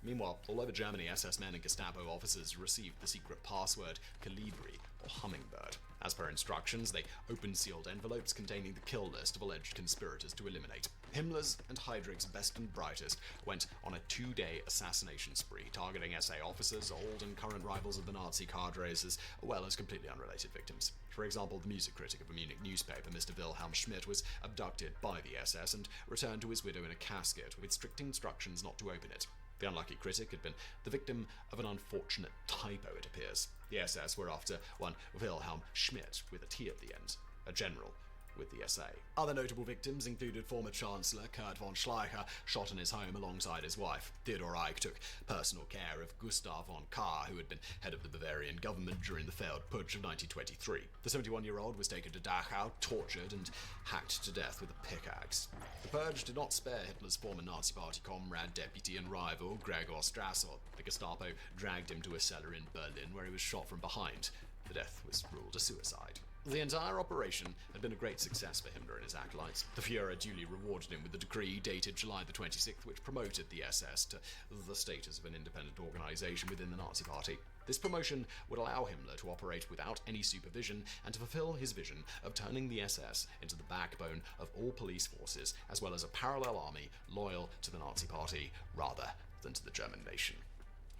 Meanwhile, all over Germany, SS men and Gestapo officers received the secret password Colibri, or Hummingbird. As per instructions, they opened sealed envelopes containing the kill list of alleged conspirators to eliminate. Himmler's and Heydrich's best and brightest went on a 2-day assassination spree, targeting SA officers, old and current rivals of the Nazi cadres, as well as completely unrelated victims. For example, the music critic of a Munich newspaper, Mr. Wilhelm Schmidt, was abducted by the SS and returned to his widow in a casket with strict instructions not to open it. The unlucky critic had been the victim of an unfortunate typo, it appears. The SS were after one Wilhelm Schmidt with a T at the end, a general with the SA. Other notable victims included former Chancellor Kurt von Schleicher, shot in his home alongside his wife. Theodor Eick took personal care of Gustav von Kahr, who had been head of the Bavarian government during the failed putsch of 1923. The 71-year-old was taken to Dachau, tortured, and hacked to death with a pickaxe. The purge did not spare Hitler's former Nazi Party comrade, deputy, and rival, Gregor Strasser. The Gestapo dragged him to a cellar in Berlin, where he was shot from behind. The death was ruled a suicide. The entire operation had been a great success for Himmler and his acolytes. The Führer duly rewarded him with a decree dated July the 26th, which promoted the SS to the status of an independent organisation within the Nazi Party. This promotion would allow Himmler to operate without any supervision and to fulfill his vision of turning the SS into the backbone of all police forces, as well as a parallel army loyal to the Nazi Party rather than to the German nation.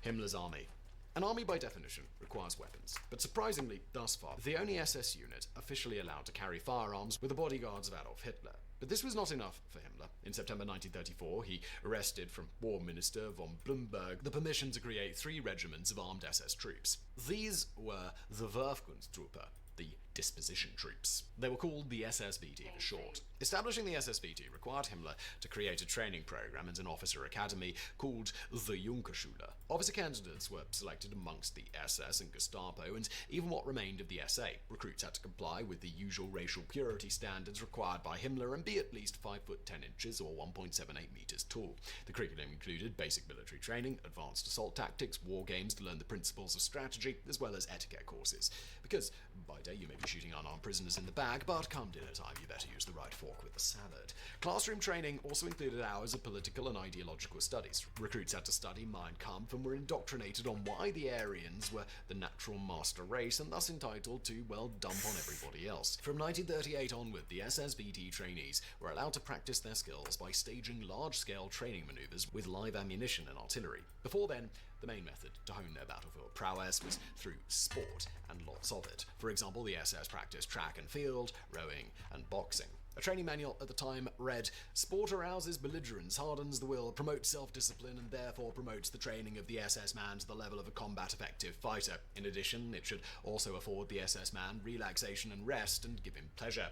Himmler's army An army, by definition, requires weapons, but surprisingly, thus far, the only SS unit officially allowed to carry firearms were the bodyguards of Adolf Hitler. But this was not enough for Himmler. In September 1934, he wrested from War Minister von Blumberg the permission to create 3 regiments of armed SS troops. These were the Werfkunsttruppe, the disposition troops. They were called the SSVT for short. Establishing the SSVT required Himmler to create a training program and an officer academy called the Junkerschule. Officer candidates were selected amongst the SS and Gestapo, and even what remained of the SA. Recruits had to comply with the usual racial purity standards required by Himmler and be at least 5 foot 10 inches or 1.78 meters tall. The curriculum included basic military training, advanced assault tactics, war games to learn the principles of strategy, as well as etiquette courses. Because by day you may be shooting unarmed prisoners in the bag, but come dinner time you better use the right fork with the salad. Classroom training also included hours of political and ideological studies. Recruits had to study Mein Kampf and were indoctrinated on why the Aryans were the natural master race and thus entitled to, well, dump on everybody else. From 1938 onward, the SSVT trainees were allowed to practice their skills by staging large-scale training maneuvers with live ammunition and artillery. Before then, the main method to hone their battlefield prowess was through sport, and lots of it. For example, the SS practiced track and field, rowing, and boxing. A training manual at the time read, "Sport arouses belligerence, hardens the will, promotes self-discipline, and therefore promotes the training of the SS man to the level of a combat-effective fighter. In addition, it should also afford the SS man relaxation and rest and give him pleasure."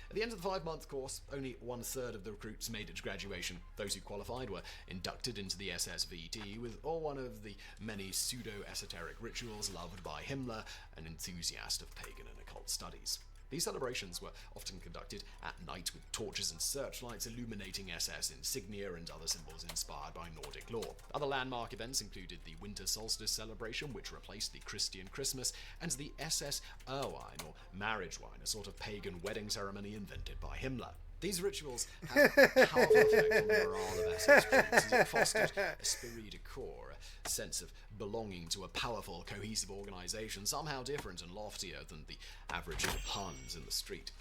At the end of the 5-month course, only 1/3 of the recruits made it to graduation. Those who qualified were inducted into the SSVT with one of the many pseudo-esoteric rituals loved by Himmler, an enthusiast of pagan and occult studies. These celebrations were often conducted at night with torches and searchlights illuminating SS insignia and other symbols inspired by Nordic lore. Other landmark events included the Winter Solstice celebration, which replaced the Christian Christmas, and the SS Irrwein, or marriage wine, a sort of pagan wedding ceremony invented by Himmler. These rituals had a powerful effect on the morale of SS troops as it fostered a esprit de corps, a sense of belonging to a powerful, cohesive organization, somehow different and loftier than the average Huns in the street.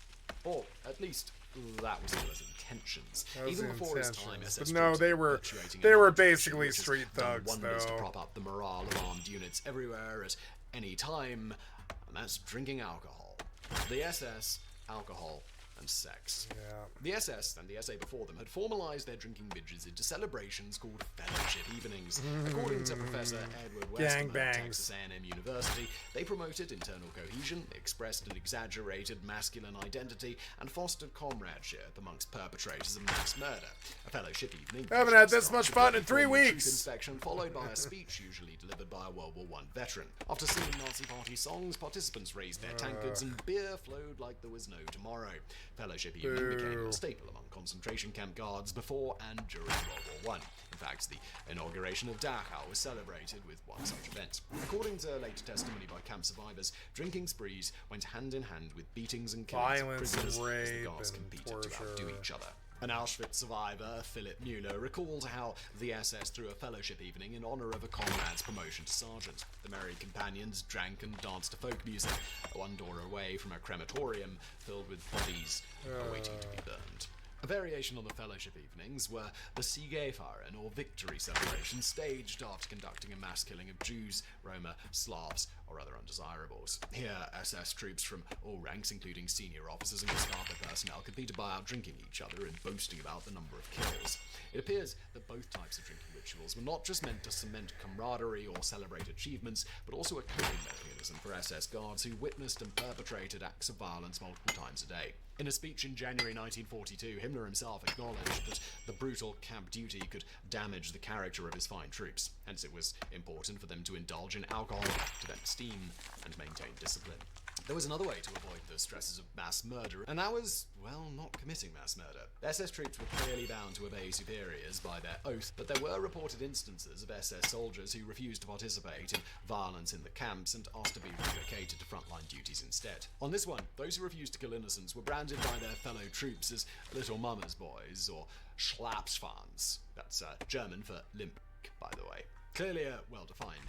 Or, at least, that was Hitler's intentions. Even before his time, SS but no, they were basically street thugs, wonders though. to prop up the morale of armed units everywhere at any time, and that's drinking alcohol. The SS, alcohol, and sex. Yeah. The SS and the SA before them had formalized their drinking binges into celebrations called fellowship evenings. According to Professor Edward Westerman at Texas A&M University, they promoted internal cohesion, expressed an exaggerated masculine identity, and fostered comradeship amongst perpetrators of mass murder. A fellowship evening. I haven't had this much fun in 3 weeks. Inspection followed by a speech usually delivered by a World War I veteran. After singing Nazi Party songs, participants raised their tankards and beer flowed like there was no tomorrow. Fellowship evening became a staple among concentration camp guards before and during World War I. In fact, the inauguration of Dachau was celebrated with one such event. According to later testimony by camp survivors, drinking sprees went hand in hand with beatings and killings of prisoners as the guards competed to outdo each other. An Auschwitz survivor, Philip Mueller, recalled how the SS threw a fellowship evening in honor of a comrade's promotion to sergeant. The merry companions drank and danced to folk music, one door away from a crematorium filled with bodies awaiting to be burned. A variation on the fellowship evenings were the Siegefahren, or victory celebrations, staged after conducting a mass killing of Jews, Roma, Slavs, or other undesirables. Here, SS troops from all ranks, including senior officers and Gestapo personnel, competed by out-drinking each other and boasting about the number of kills. It appears that both types of drinking rituals were not just meant to cement camaraderie or celebrate achievements, but also a coping mechanism for SS guards who witnessed and perpetrated acts of violence multiple times a day. In a speech in January 1942, Himmler himself acknowledged that the brutal camp duty could damage the character of his fine troops, hence it was important for them to indulge in alcohol to vent steam and maintain discipline. There was another way to avoid the stresses of mass murder, and that was, well, not committing mass murder. SS troops were clearly bound to obey superiors by their oath, but there were reported instances of SS soldiers who refused to participate in violence in the camps and asked to be relocated to frontline duties instead. On this one, those who refused to kill innocents were branded by their fellow troops as little mama's boys, or Schlapsfans. That's German for limp, by the way. Clearly a well-defined,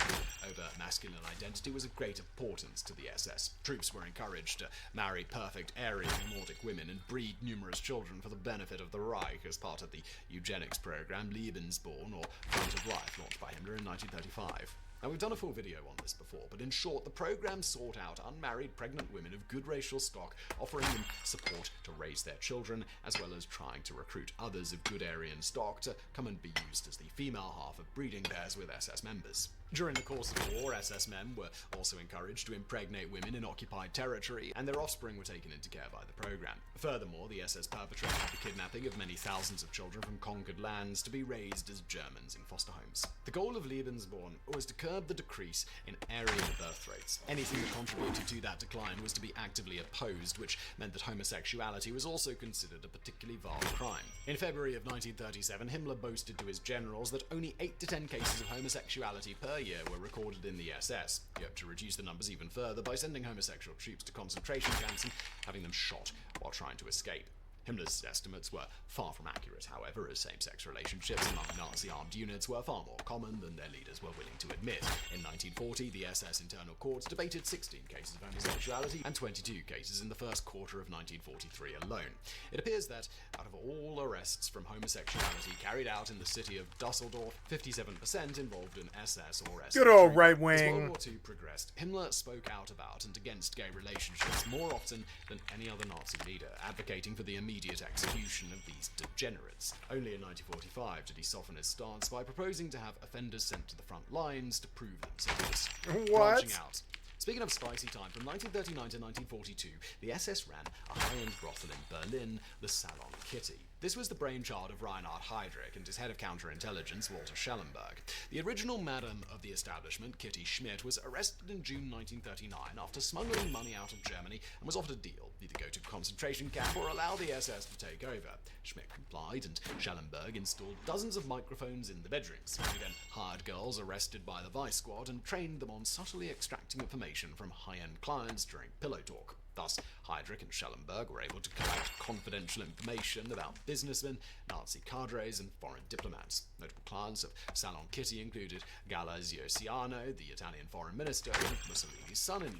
overt masculine identity was of great importance to the SS. Troops were encouraged to marry perfect Aryan Nordic women and breed numerous children for the benefit of the Reich as part of the eugenics program Lebensborn, or Front of Life, launched by Himmler in 1935. Now, we've done a full video on this before, but in short, the program sought out unmarried pregnant women of good racial stock, offering them support to raise their children, as well as trying to recruit others of good Aryan stock to come and be used as the female half of breeding pairs with SS members. During the course of the war, SS men were also encouraged to impregnate women in occupied territory, and their offspring were taken into care by the program. Furthermore, the SS perpetrated the kidnapping of many thousands of children from conquered lands to be raised as Germans in foster homes. The goal of Lebensborn was to curb the decrease in Aryan birth rates. Anything that contributed to that decline was to be actively opposed, which meant that homosexuality was also considered a particularly vile crime. In February of 1937, Himmler boasted to his generals that only 8 to 10 cases of homosexuality per year were recorded in the SS. He hoped to reduce the numbers even further by sending homosexual troops to concentration camps and having them shot while trying to escape. Himmler's estimates were far from accurate, however, as same-sex relationships among Nazi armed units were far more common than their leaders were willing to admit. In 1940, the SS internal courts debated 16 cases of homosexuality and 22 cases in the first quarter of 1943 alone. It appears that, out of all arrests from homosexuality carried out in the city of Dusseldorf, 57% involved an SS or SS. Good old right As wing. World War II progressed, Himmler spoke out about and against gay relationships more often than any other Nazi leader, advocating for the immediate execution of these degenerates. Only in 1945 did he soften his stance by proposing to have offenders sent to the front lines to prove themselves. What? Branching out. Speaking of spicy time, from 1939 to 1942, the SS ran a high-end brothel in Berlin, the Salon Kitty. This was the brainchild of Reinhard Heydrich and his head of counterintelligence, Walter Schellenberg. The original madam of the establishment, Kitty Schmidt, was arrested in June 1939 after smuggling money out of Germany and was offered a deal: either go to a concentration camp or allow the SS to take over. Schmidt complied, and Schellenberg installed dozens of microphones in the bedrooms. He then hired girls arrested by the Vice Squad and trained them on subtly extracting information from high-end clients during pillow talk. Thus, Heydrich and Schellenberg were able to collect confidential information about businessmen, Nazi cadres, and foreign diplomats. Notable clients of Salon Kitty included Galeazzo Ciano, the Italian foreign minister, and Mussolini's son-in-law.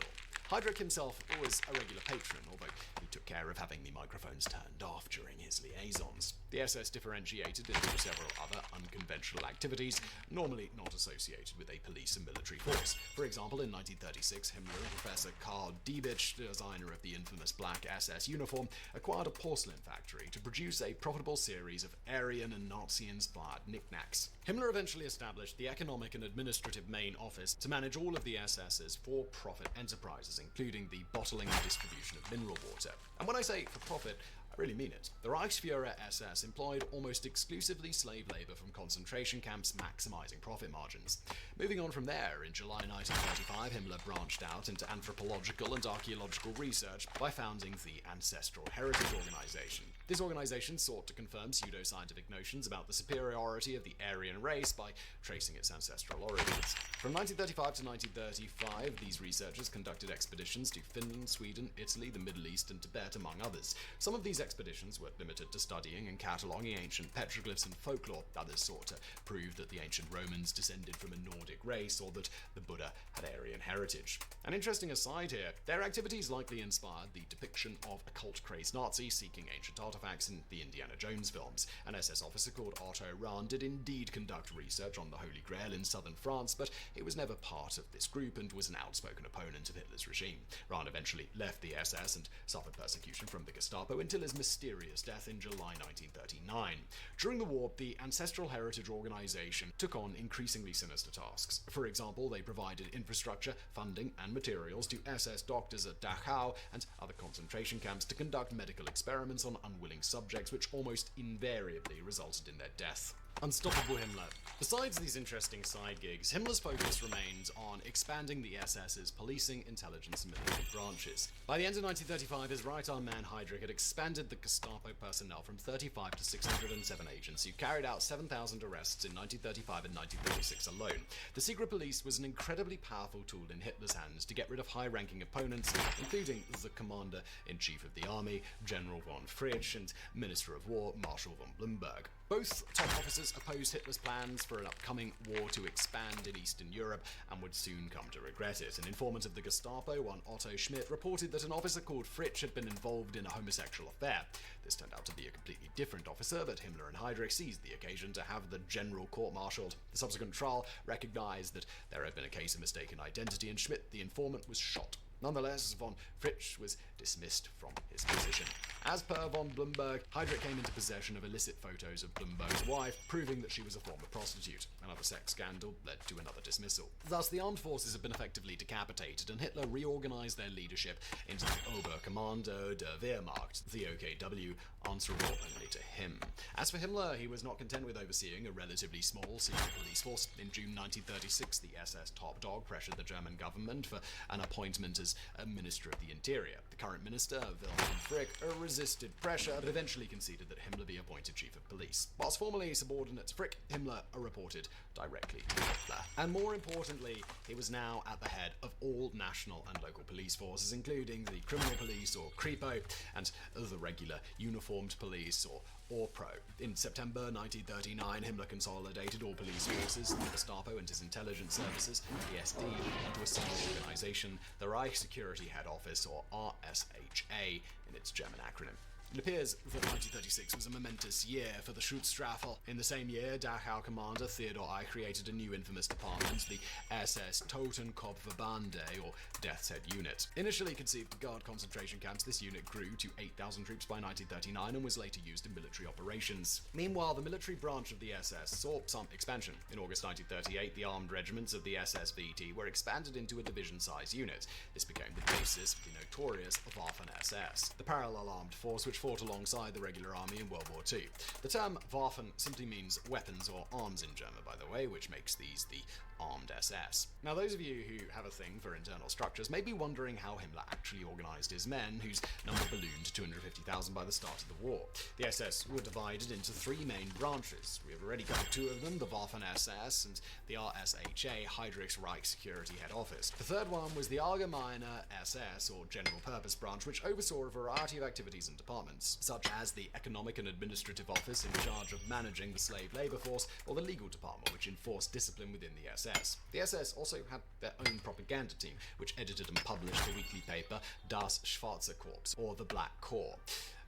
Heydrich himself was a regular patron, although he took care of having the microphones turned off during his liaisons. The SS differentiated into several other unconventional activities, normally not associated with a police and military force. For example, in 1936, Himmler and Professor Karl Diebitsch, designer of the infamous black SS uniform, acquired a porcelain factory to produce a profitable series of Aryan and Nazi-inspired knickknacks. Himmler eventually established the economic and administrative main office to manage all of the SS's for-profit enterprises, including the bottling and distribution of mineral water. And when I say for profit, I really mean it. The Reichsfuhrer SS employed almost exclusively slave labor from concentration camps, maximizing profit margins. Moving on from there, in July 1945, Himmler branched out into anthropological and archaeological research by founding the Ancestral Heritage Organization. This organization sought to confirm pseudoscientific notions about the superiority of the Aryan race by tracing its ancestral origins. From 1935 to 1935, these researchers conducted expeditions to Finland, Sweden, Italy, the Middle East, and Tibet, among others. Some of these expeditions were limited to studying and cataloguing ancient petroglyphs and folklore. Others sought to prove that the ancient Romans descended from a Nordic race, or that the Buddha had Aryan heritage. An interesting aside here, their activities likely inspired the depiction of a cult-crazed Nazi seeking ancient artifacts in the Indiana Jones films. An SS officer called Otto Rahn did indeed conduct research on the Holy Grail in southern France, but he was never part of this group and was an outspoken opponent of Hitler's regime. Rahn eventually left the SS and suffered persecution from the Gestapo until his mysterious death in July 1939. During the war, the Ancestral Heritage Organization took on increasingly sinister tasks. For example, they provided infrastructure, funding, and materials to SS doctors at Dachau and other concentration camps to conduct medical experiments on unwilling subjects, which almost invariably resulted in their death. Unstoppable Himmler. Besides these interesting side gigs, Himmler's focus remained on expanding the SS's policing, intelligence, and military branches. By the end of 1935, his right-arm man Heydrich had expanded the Gestapo personnel from 35 to 607 agents, who carried out 7,000 arrests in 1935 and 1936 alone. The secret police was an incredibly powerful tool in Hitler's hands to get rid of high-ranking opponents, including the Commander-in-Chief of the Army, General von Fritsch, and Minister of War, Marshal von Blumberg. Both top officers Germans opposed Hitler's plans for an upcoming war to expand in Eastern Europe and would soon come to regret it. An informant of the Gestapo, one Otto Schmidt, reported that an officer called Fritsch had been involved in a homosexual affair. This turned out to be a completely different officer, but Himmler and Heydrich seized the occasion to have the general court-martialed. The subsequent trial recognized that there had been a case of mistaken identity, and Schmidt, the informant, was shot. Nonetheless, von Fritsch was dismissed from his position. As per von Blumberg, Heydrich came into possession of illicit photos of Blumberg's wife, proving that she was a former prostitute. Another sex scandal led to another dismissal. Thus, the armed forces had been effectively decapitated, and Hitler reorganized their leadership into the Oberkommando der Wehrmacht, the OKW, answerable only to him. As for Himmler, he was not content with overseeing a relatively small secret police force. In June 1936, the SS top dog pressured the German government for an appointment as a Minister of the Interior. The current minister, Wilhelm Frick, resisted pressure, but eventually conceded that Himmler be appointed Chief of Police. Whilst formerly subordinate to Frick, Himmler reported directly to Hitler. And more importantly, he was now at the head of all national and local police forces, including the criminal police, or Kripo, and the regular uniformed police, or ORPRO. In September 1939, Himmler consolidated all police forces, the Gestapo and his intelligence services, the SD, into a single organization, the Reich Security Head Office, or RSHA, in its German acronym. It appears that 1936 was a momentous year for the Schutzstaffel. In the same year, Dachau commander Theodor Eich created a new infamous department, the SS Totenkopfverbande, or Death's Head Unit. Initially conceived to guard concentration camps, this unit grew to 8,000 troops by 1939 and was later used in military operations. Meanwhile, the military branch of the SS saw some expansion. In August 1938, the armed regiments of the SS-VT were expanded into a division-size unit. This became the basis of the notorious Waffen-SS, the parallel armed force which fought alongside the regular army in World War II. The term Waffen simply means weapons or arms in German, by the way, which makes these the armed SS. Now, those of you who have a thing for internal structures may be wondering how Himmler actually organized his men, whose number ballooned to 250,000 by the start of the war. The SS were divided into three main branches. We have already covered two of them, the Waffen-SS and the RSHA, Heydrich's Reich Security Head Office. The third one was the Allgemeine SS, or General Purpose Branch, which oversaw a variety of activities and departments, such as the Economic and Administrative Office in charge of managing the slave labor force, or the Legal Department, which enforced discipline within the SS. The SS also had their own propaganda team, which edited and published the weekly paper Das Schwarze Korps, or the Black Corps.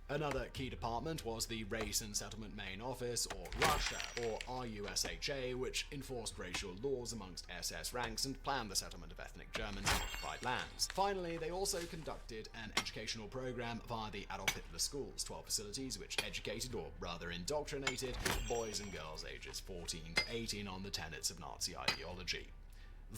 Another key department was the Race and Settlement Main Office, or Russia, or RUSHA, which enforced racial laws amongst SS ranks and planned the settlement of ethnic Germans in occupied lands. Finally, they also conducted an educational program via the Adolf Hitler schools, 12 facilities which educated, or rather indoctrinated, boys and girls ages 14 to 18 on the tenets of Nazi ideology.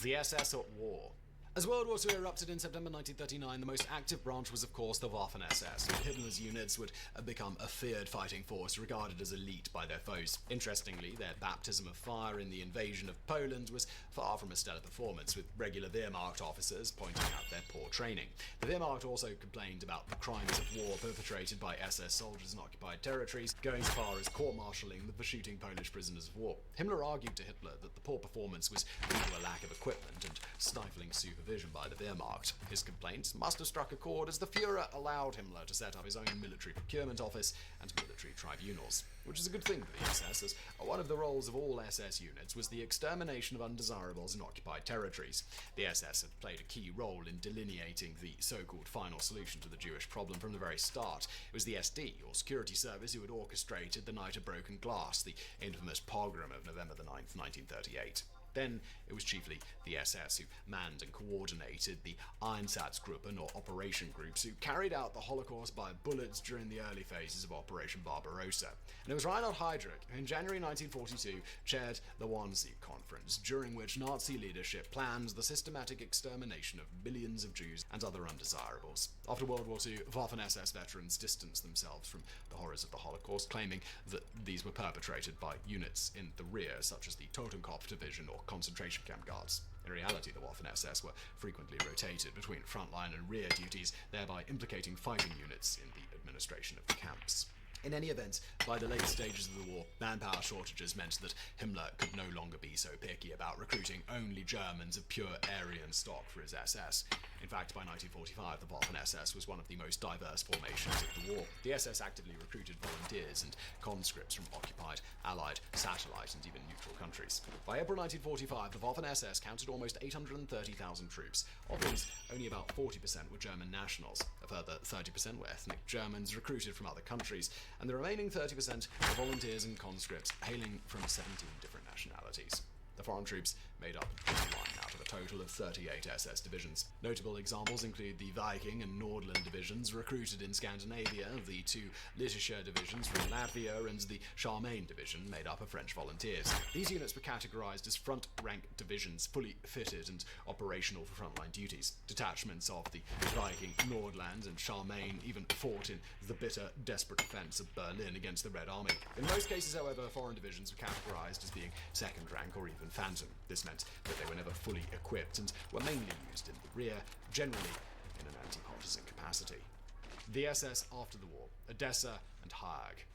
The SS at war. As World War II erupted in September 1939, the most active branch was, of course, the Waffen-SS. Hitler's units would become a feared fighting force, regarded as elite by their foes. Interestingly, their baptism of fire in the invasion of Poland was far from a stellar performance, with regular Wehrmacht officers pointing out their poor training. The Wehrmacht also complained about the crimes of war perpetrated by SS soldiers in occupied territories, going as far as court-martialing them for shooting Polish prisoners of war. Himmler argued to Hitler that the poor performance was due to a lack of equipment and stifling supervision by the Wehrmacht. His complaints must have struck a chord, as the Führer allowed Himmler to set up his own military procurement office and military tribunals, which is a good thing for the SS, as one of the roles of all SS units was the extermination of undesirables in occupied territories. The SS had played a key role in delineating the so-called final solution to the Jewish problem from the very start. It was the SD, or security service, who had orchestrated the Night of Broken Glass, the infamous pogrom of November the 9th, 1938. Then it was chiefly the SS who manned and coordinated the Einsatzgruppen, or operation groups, who carried out the Holocaust by bullets during the early phases of Operation Barbarossa. And it was Reinhard Heydrich who in January 1942 chaired the Wannsee Conference, during which Nazi leadership planned the systematic extermination of millions of Jews and other undesirables. After World War II, Waffen-SS veterans distanced themselves from the horrors of the Holocaust, claiming that these were perpetrated by units in the rear, such as the Totenkopf Division or concentration camp guards. In reality, the Waffen-SS were frequently rotated between frontline and rear duties, thereby implicating fighting units in the administration of the camps. In any event, by the late stages of the war, manpower shortages meant that Himmler could no longer be so picky about recruiting only Germans of pure Aryan stock for his SS. In fact, by 1945, the Waffen-SS was one of the most diverse formations of the war. The SS actively recruited volunteers and conscripts from occupied, allied, satellite, and even neutral countries. By April 1945, the Waffen-SS counted almost 830,000 troops. Of these, only about 40% were German nationals. A further 30% were ethnic Germans recruited from other countries, and the remaining 30% were volunteers and conscripts hailing from 17 different nationalities. The foreign troops made up 21 out of a total of 38 SS divisions. Notable examples include the Viking and Nordland divisions recruited in Scandinavia, the two Litischer divisions from Latvia, and the Charmaine division made up of French volunteers. These units were categorized as front-rank divisions, fully fitted and operational for frontline duties. Detachments of the Viking, Nordland, and Charmaine even fought in the bitter, desperate defense of Berlin against the Red Army. In most cases, however, foreign divisions were categorized as being second rank or even phantom. This meant that they were never fully equipped and were mainly used in the rear, generally in an anti-partisan capacity. The SS after the war, Odessa and Haag.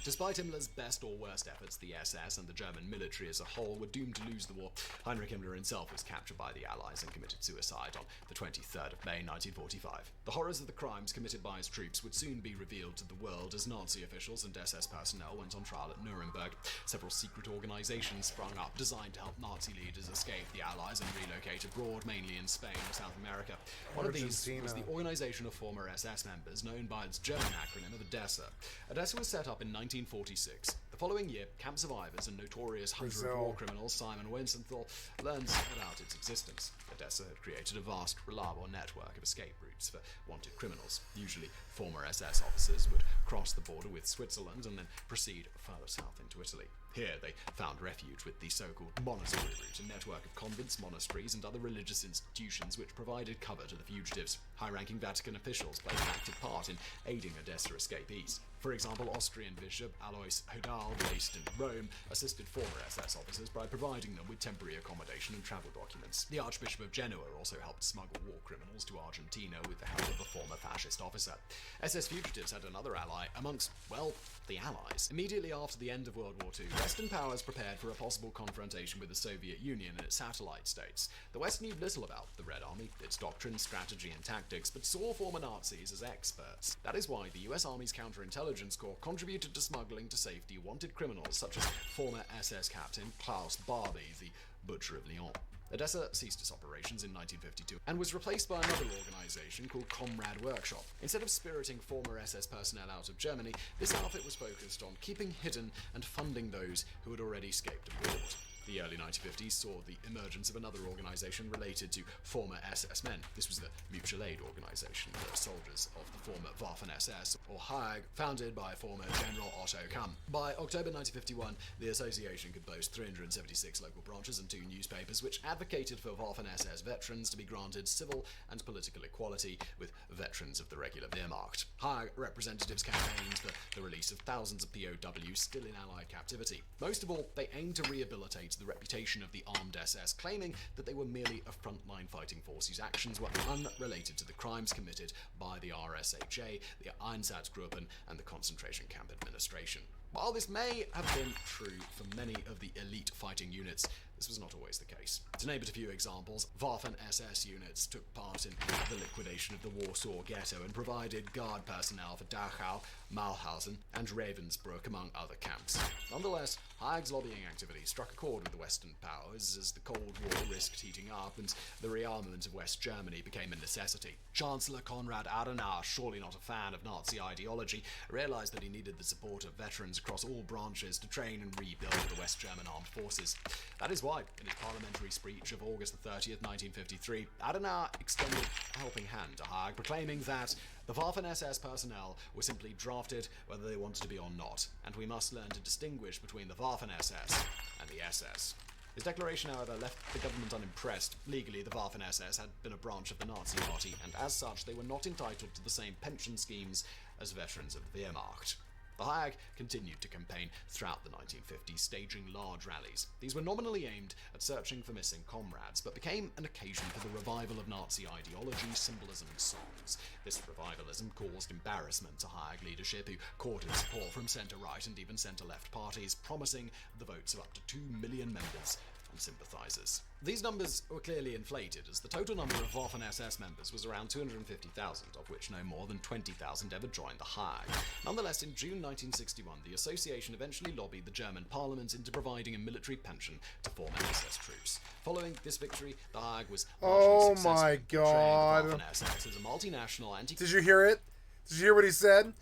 Despite Himmler's best or worst efforts, the SS and the German military as a whole were doomed to lose the war. Heinrich Himmler himself was captured by the Allies and committed suicide on the 23rd of May 1945. The horrors of the crimes committed by his troops would soon be revealed to the world as Nazi officials and SS personnel went on trial at Nuremberg. Several secret organizations sprung up designed to help Nazi leaders escape the Allies and relocate abroad, mainly in Spain or South America. One of these was the Organization of Former SS Members, known by its German acronym of Odessa. Odessa was set up in 1946. The following year, camp survivors and notorious hunter of war criminals Simon Wiesenthal learned about its existence. Odessa had created a vast, reliable network of escape routes for wanted criminals. Usually, former SS officers would cross the border with Switzerland and then proceed further south into Italy. Here, they found refuge with the so-called monastery route, a network of convents, monasteries, and other religious institutions which provided cover to the fugitives. High-ranking Vatican officials played an active part in aiding Odessa escapees. For example, Austrian Bishop Alois Hodal, based in Rome, assisted former SS officers by providing them with temporary accommodation and travel documents. The Archbishop of Genoa also helped smuggle war criminals to Argentina with the help of a former fascist officer. SS fugitives had another ally amongst, well, the Allies. Immediately after the end of World War II, Western powers prepared for a possible confrontation with the Soviet Union and its satellite states. The West knew little about the Red Army, its doctrine, strategy, and tactics, but saw former Nazis as experts. That is why the US Army's counterintelligence corps contributed to smuggling to safety wanted criminals such as former SS captain Klaus Barbie, the Butcher of Lyon. Odessa ceased its operations in 1952 and was replaced by another organization called Comrade Workshop. Instead of spiriting former SS personnel out of Germany, this outfit was focused on keeping hidden and funding those who had already escaped abroad. The early 1950s saw the emergence of another organization related to former SS men. This was the Mutual Aid Organization, the soldiers of the former Waffen-SS, or Haag, founded by former General Otto Kamm. By October 1951, the association could boast 376 local branches and 2 newspapers, which advocated for Waffen-SS veterans to be granted civil and political equality with veterans of the regular Wehrmacht. Haag representatives campaigned for the release of thousands of POWs still in Allied captivity. Most of all, they aimed to rehabilitate the reputation of the armed SS, claiming that they were merely a frontline fighting force whose actions were unrelated to the crimes committed by the RSHA, the Einsatzgruppen, and the concentration camp administration. While this may have been true for many of the elite fighting units, this was not always the case. To name but a few examples, Waffen-SS units took part in the liquidation of the Warsaw Ghetto and provided guard personnel for Dachau, Malhausen, and Ravensbrück, among other camps. Nonetheless, Haag's lobbying activity struck a chord with the Western powers as the Cold War risked heating up and the rearmament of West Germany became a necessity. Chancellor Konrad Adenauer, surely not a fan of Nazi ideology, realized that he needed the support of veterans across all branches to train and rebuild the West German armed forces. That is why, in his parliamentary speech of August 30th, 1953, Adenauer extended a helping hand to Haag, proclaiming that the Waffen-SS personnel were simply drafted whether they wanted to be or not, and we must learn to distinguish between the Waffen-SS and the SS. His declaration, however, left the government unimpressed. Legally, the Waffen-SS had been a branch of the Nazi Party, and as such, they were not entitled to the same pension schemes as veterans of the Wehrmacht. The Haag continued to campaign throughout the 1950s, staging large rallies. These were nominally aimed at searching for missing comrades, but became an occasion for the revival of Nazi ideology, symbolism, and songs. This revivalism caused embarrassment to Haag leadership, who courted support from centre-right and even centre-left parties, promising the votes of up to 2 million members and sympathizers. These numbers were clearly inflated, as the total number of Waffen-SS members was around 250,000, of which no more than 20,000 ever joined the Hague. Nonetheless, in June 1961, the association eventually lobbied the German parliament into providing a military pension to former SS troops. Following this victory, the Hague was largely successful my in portraying God. Waffen-SS as a multinational anti- Did you hear it? Did you hear what he said?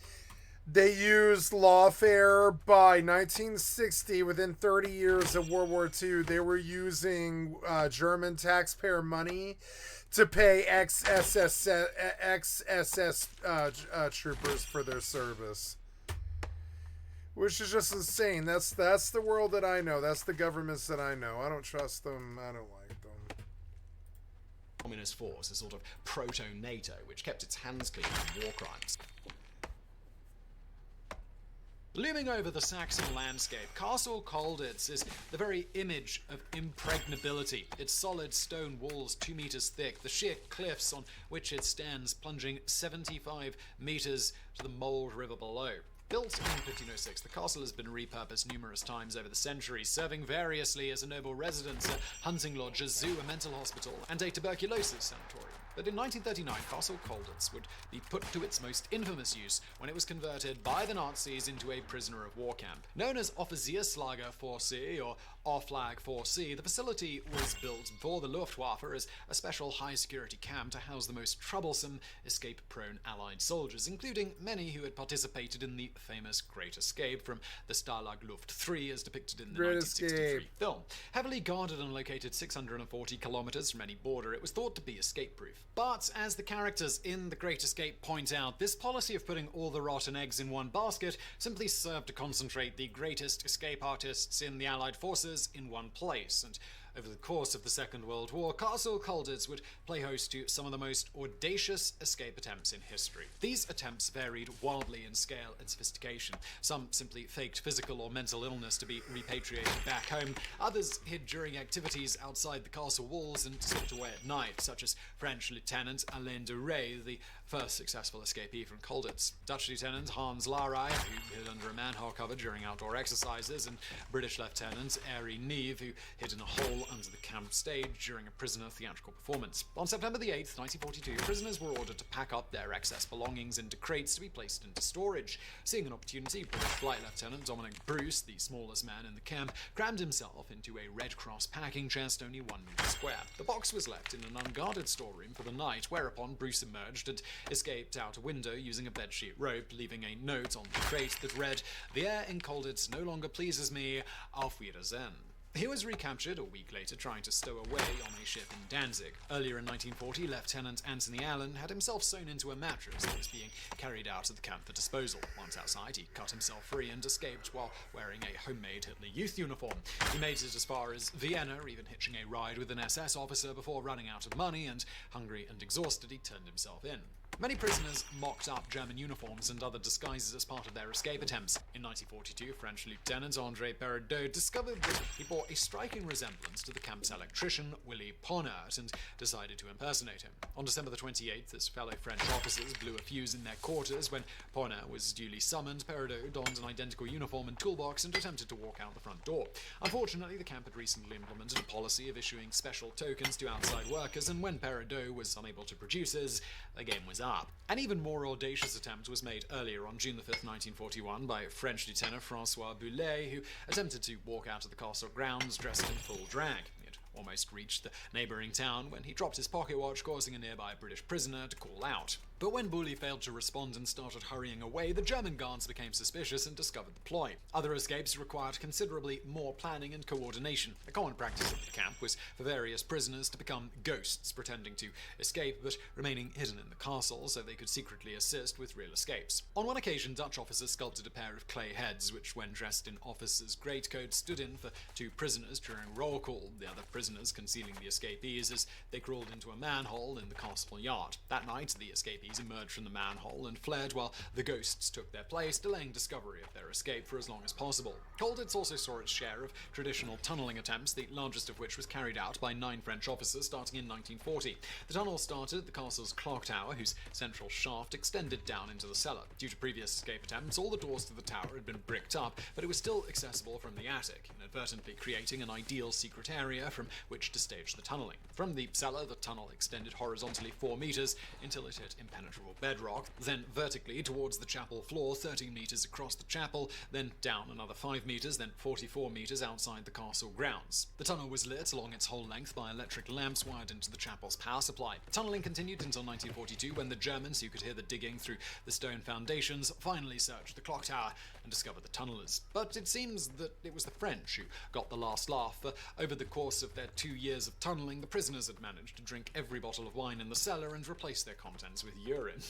They used lawfare by 1960. Within 30 years of World War II, they were using German taxpayer money to pay ex-SS troopers for their service. Which is just insane. That's the world that I know. That's the governments that I know. I don't trust them. I don't like them. Communist force, a sort of proto-NATO, which kept its hands clean from war crimes. Looming over the Saxon landscape, Castle Colditz is the very image of impregnability. Its solid stone walls 2 meters thick, the sheer cliffs on which it stands plunging 75 meters to the Mold River below. Built in 1506, the castle has been repurposed numerous times over the centuries, serving variously as a noble residence, a hunting lodge, a zoo, a mental hospital, and a tuberculosis sanatorium. But in 1939, Castle Colditz would be put to its most infamous use when it was converted by the Nazis into a prisoner of war camp. Known as Offizierslager 4C or Offlag 4C, the facility was built for the Luftwaffe as a special high-security camp to house the most troublesome, escape-prone Allied soldiers, including many who had participated in the famous Great Escape from the Stalag Luft 3 as depicted in the 1963 film. Heavily guarded and located 640 kilometers from any border, it was thought to be escape-proof. But, as the characters in The Great Escape point out, this policy of putting all the rotten eggs in one basket simply served to concentrate the greatest escape artists in the Allied forces in one place, and over the course of the Second World War, Castle Colditz would play host to some of the most audacious escape attempts in history. These attempts varied wildly in scale and sophistication. Some simply faked physical or mental illness to be repatriated back home. Others hid during activities outside the castle walls and slipped away at night, such as French Lieutenant Alain de Rey, the first successful escapee from Colditz, Dutch Lieutenant Hans Larai, who hid under a manhole cover during outdoor exercises, and British Lieutenant Airey Neve, who hid in a hole under the camp stage during a prisoner theatrical performance. On September the 8th, 1942, prisoners were ordered to pack up their excess belongings into crates to be placed into storage. Seeing an opportunity, British Flight Lieutenant Dominic Bruce, the smallest man in the camp, crammed himself into a Red Cross packing chest only 1 meter square. The box was left in an unguarded storeroom for the night, whereupon Bruce emerged and escaped out a window using a bedsheet rope, leaving a note on the crate that read, "The air in Colditz no longer pleases me, auf Wiedersehen." He was recaptured a week later, trying to stow away on a ship in Danzig. Earlier in 1940, Lieutenant Anthony Allen had himself sewn into a mattress that was being carried out of the camp for disposal. Once outside, he cut himself free and escaped while wearing a homemade Hitler Youth uniform. He made it as far as Vienna, even hitching a ride with an SS officer before running out of money, and hungry and exhausted, he turned himself in. Many prisoners mocked up German uniforms and other disguises as part of their escape attempts. In 1942, French Lieutenant André Perraudot discovered that he bore a striking resemblance to the camp's electrician, Willy Ponert, and decided to impersonate him. On December the 28th, his fellow French officers blew a fuse in their quarters. When Ponert was duly summoned, Perraudot donned an identical uniform and toolbox and attempted to walk out the front door. Unfortunately, the camp had recently implemented a policy of issuing special tokens to outside workers, and when Perraudot was unable to produce his, the game was up. An even more audacious attempt was made earlier on June the 5th, 1941 by French Lieutenant François Boulet, who attempted to walk out of the castle grounds dressed in full drag. He had almost reached the neighbouring town when he dropped his pocket watch, causing a nearby British prisoner to call out. But when Boulet failed to respond and started hurrying away, the German guards became suspicious and discovered the ploy. Other escapes required considerably more planning and coordination. A common practice at the camp was for various prisoners to become ghosts, pretending to escape but remaining hidden in the castle so they could secretly assist with real escapes. On one occasion, Dutch officers sculpted a pair of clay heads, which, when dressed in officers' greatcoats, stood in for 2 prisoners during roll call, the other prisoners concealing the escapees as they crawled into a manhole in the castle yard. That night, the escapees evacuees emerged from the manhole and fled while the ghosts took their place, delaying discovery of their escape for as long as possible. Colditz also saw its share of traditional tunneling attempts, the largest of which was carried out by 9 French officers starting in 1940. The tunnel started at the castle's clock tower, whose central shaft extended down into the cellar. Due to previous escape attempts, all the doors to the tower had been bricked up, but it was still accessible from the attic, inadvertently creating an ideal secret area from which to stage the tunneling. From the cellar, the tunnel extended horizontally 4 meters until it hit impenetrable bedrock, then vertically towards the chapel floor 13 meters across the chapel, then down another 5 meters, then 44 meters outside the castle grounds. The tunnel was lit along its whole length by electric lamps wired into the chapel's power supply. Tunneling continued until 1942, when the Germans, who could hear the digging through the stone foundations, finally searched the clock tower and discovered the tunnelers. But it seems that it was the French who got the last laugh, for over the course of their 2 years of tunneling, the prisoners had managed to drink every bottle of wine in the cellar and replace their contents with urine.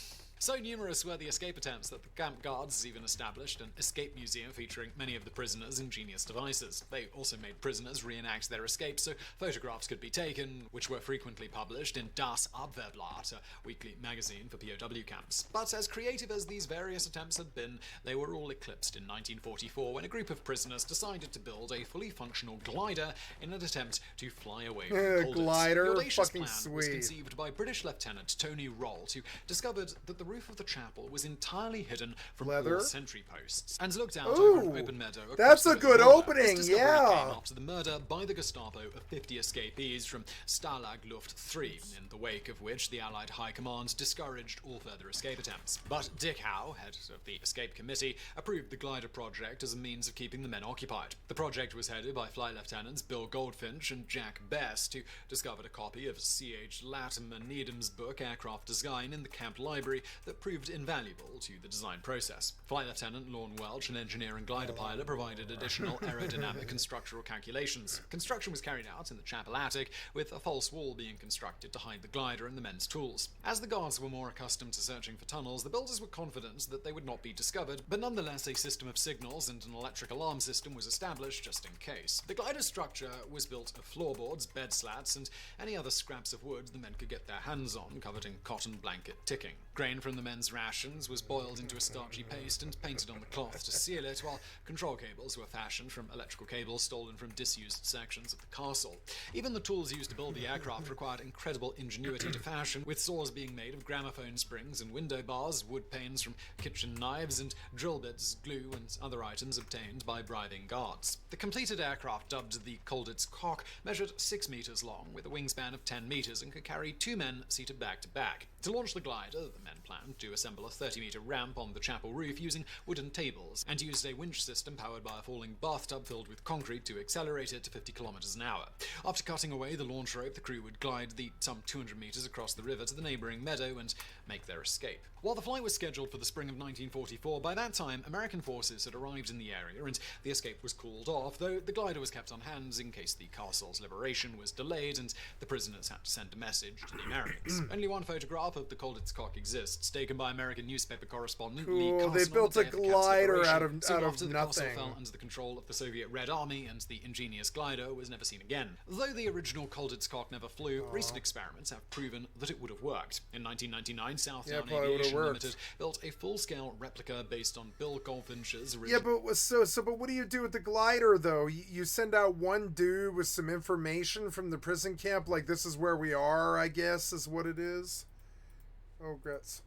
So numerous were the escape attempts that the camp guards even established an escape museum featuring many of the prisoners' ingenious devices. They also made prisoners reenact their escapes so photographs could be taken, which were frequently published in Das Abwehrblatt, a weekly magazine for POW camps. But as creative as these various attempts had been, they were all eclipsed in 1944 when a group of prisoners decided to build a fully functional glider in an attempt to fly away from Colditz. Glider, the audacious fucking plan sweet. was conceived by British Lieutenant Tony Rollt, who discovered that the roof of the chapel was entirely hidden from Leather? all sentry posts and looked out Ooh, over an open meadow. that's a good opening, This discovery came yeah. after the murder by the Gestapo of 50 escapees from Stalag Luft 3, in the wake of which the Allied High Command discouraged all further escape attempts. But Dick Howe, head of the escape committee, approved the glider project as a means of keeping the men occupied. The project was headed by Flight Lieutenants Bill Goldfinch and Jack Best, who discovered a copy of C.H. Latimer Needham's book Aircraft Design in the camp library that proved invaluable to the design process. Flight Lieutenant Lorne Welch, an engineer and glider pilot, provided additional aerodynamic and structural calculations. Construction was carried out in the chapel attic, with a false wall being constructed to hide the glider and the men's tools. As the guards were more accustomed to searching for tunnels, the builders were confident that they would not be discovered, but nonetheless a system of signals and an electric alarm system was established just in case. The glider structure was built of floorboards, bed slats, and any other scraps of wood the men could get their hands on, covered in cotton blanket ticking. Grain from the men's rations was boiled into a starchy paste and painted on the cloth to seal it, while control cables were fashioned from electrical cables stolen from disused sections of the castle. Even the tools used to build the aircraft required incredible ingenuity to fashion, with saws being made of gramophone springs and window bars, wood panes from kitchen knives, and drill bits, glue, and other items obtained by bribing guards. The completed aircraft, dubbed the Colditz Cock, measured 6 meters long, with a wingspan of 10 meters, and could carry 2 men seated back to back. To launch the glider, the men planned to assemble a 30-meter ramp on the chapel roof using wooden tables, and used a winch system powered by a falling bathtub filled with concrete to accelerate it to 50 kilometers an hour. After cutting away the launch rope, the crew would glide the some 200 meters across the river to the neighboring meadow and make their escape. While the flight was scheduled for the spring of 1944, by that time American forces had arrived in the area and the escape was called off, though the glider was kept on hand in case the castle's liberation was delayed and the prisoners had to send a message to the Americans. Only one photograph of the Colditz Cock exists, taken by American newspaper correspondent Lee Carson. They built a glider out of Soon after, the nothing. castle fell under the control of the Soviet Red Army, and the ingenious glider was never seen again. Though the original Colditz Cock never flew, recent experiments have proven that it would have worked. In 1999, Southdown Aviation Limited built a full-scale replica based on Bill Goldfinch's original. Yeah, but what do you do with the glider, though? You send out one dude with some information from the prison camp, like this is where we are, I guess, is what it is. Oh, guts.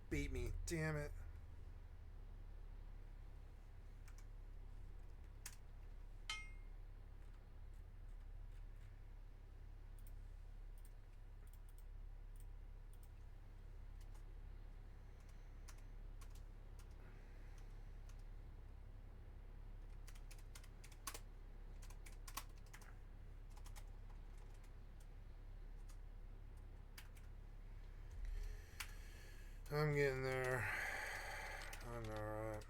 Beat me. Damn it. I'm getting there. I'm alright.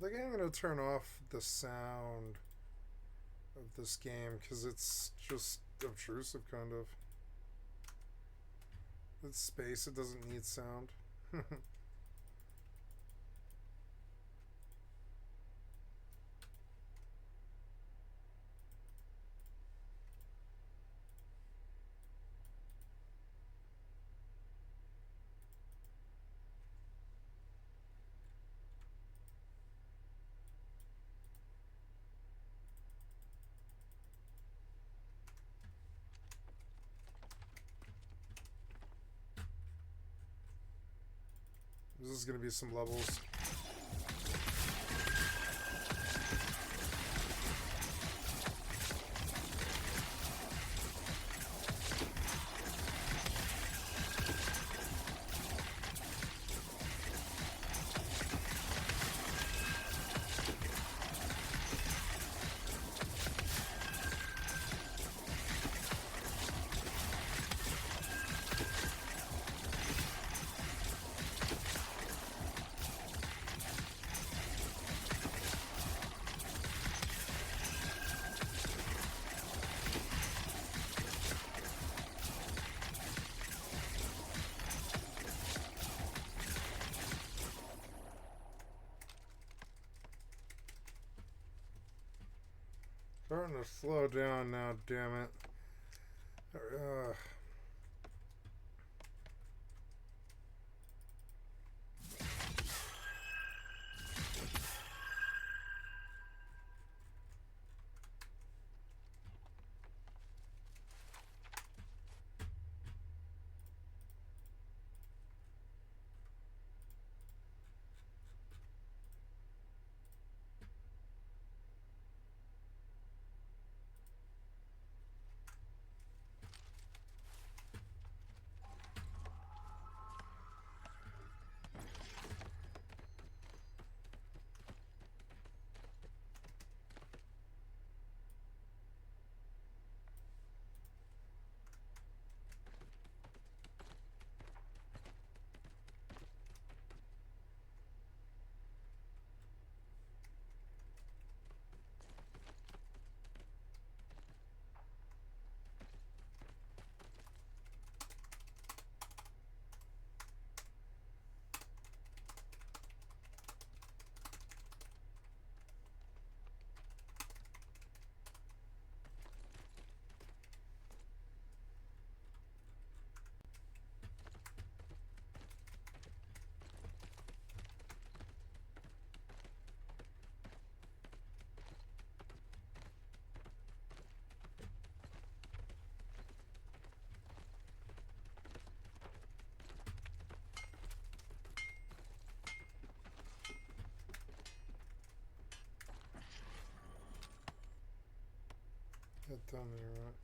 I think I'm going to turn off the sound of this game because it's just obtrusive, kind of. It's space, it doesn't need sound. This is going to be some levels. Starting to slow down now, damn it. Get down there, right?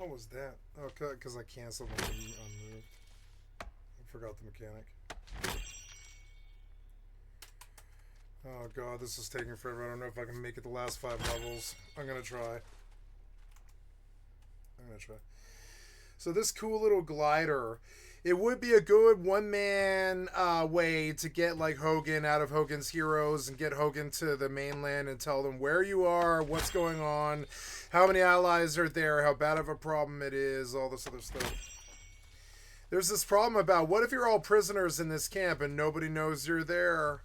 What was that? Oh, because I canceled when you unmoved. I forgot the mechanic. Oh god, this is taking forever. I don't know if I can make it the last 5 levels. I'm gonna try. So this cool little glider, it would be a good one-man way to get like Hogan out of Hogan's Heroes and get Hogan to the mainland and tell them where you are, what's going on, how many allies are there, how bad of a problem it is, all this other stuff. There's this problem about what if you're all prisoners in this camp and nobody knows you're there?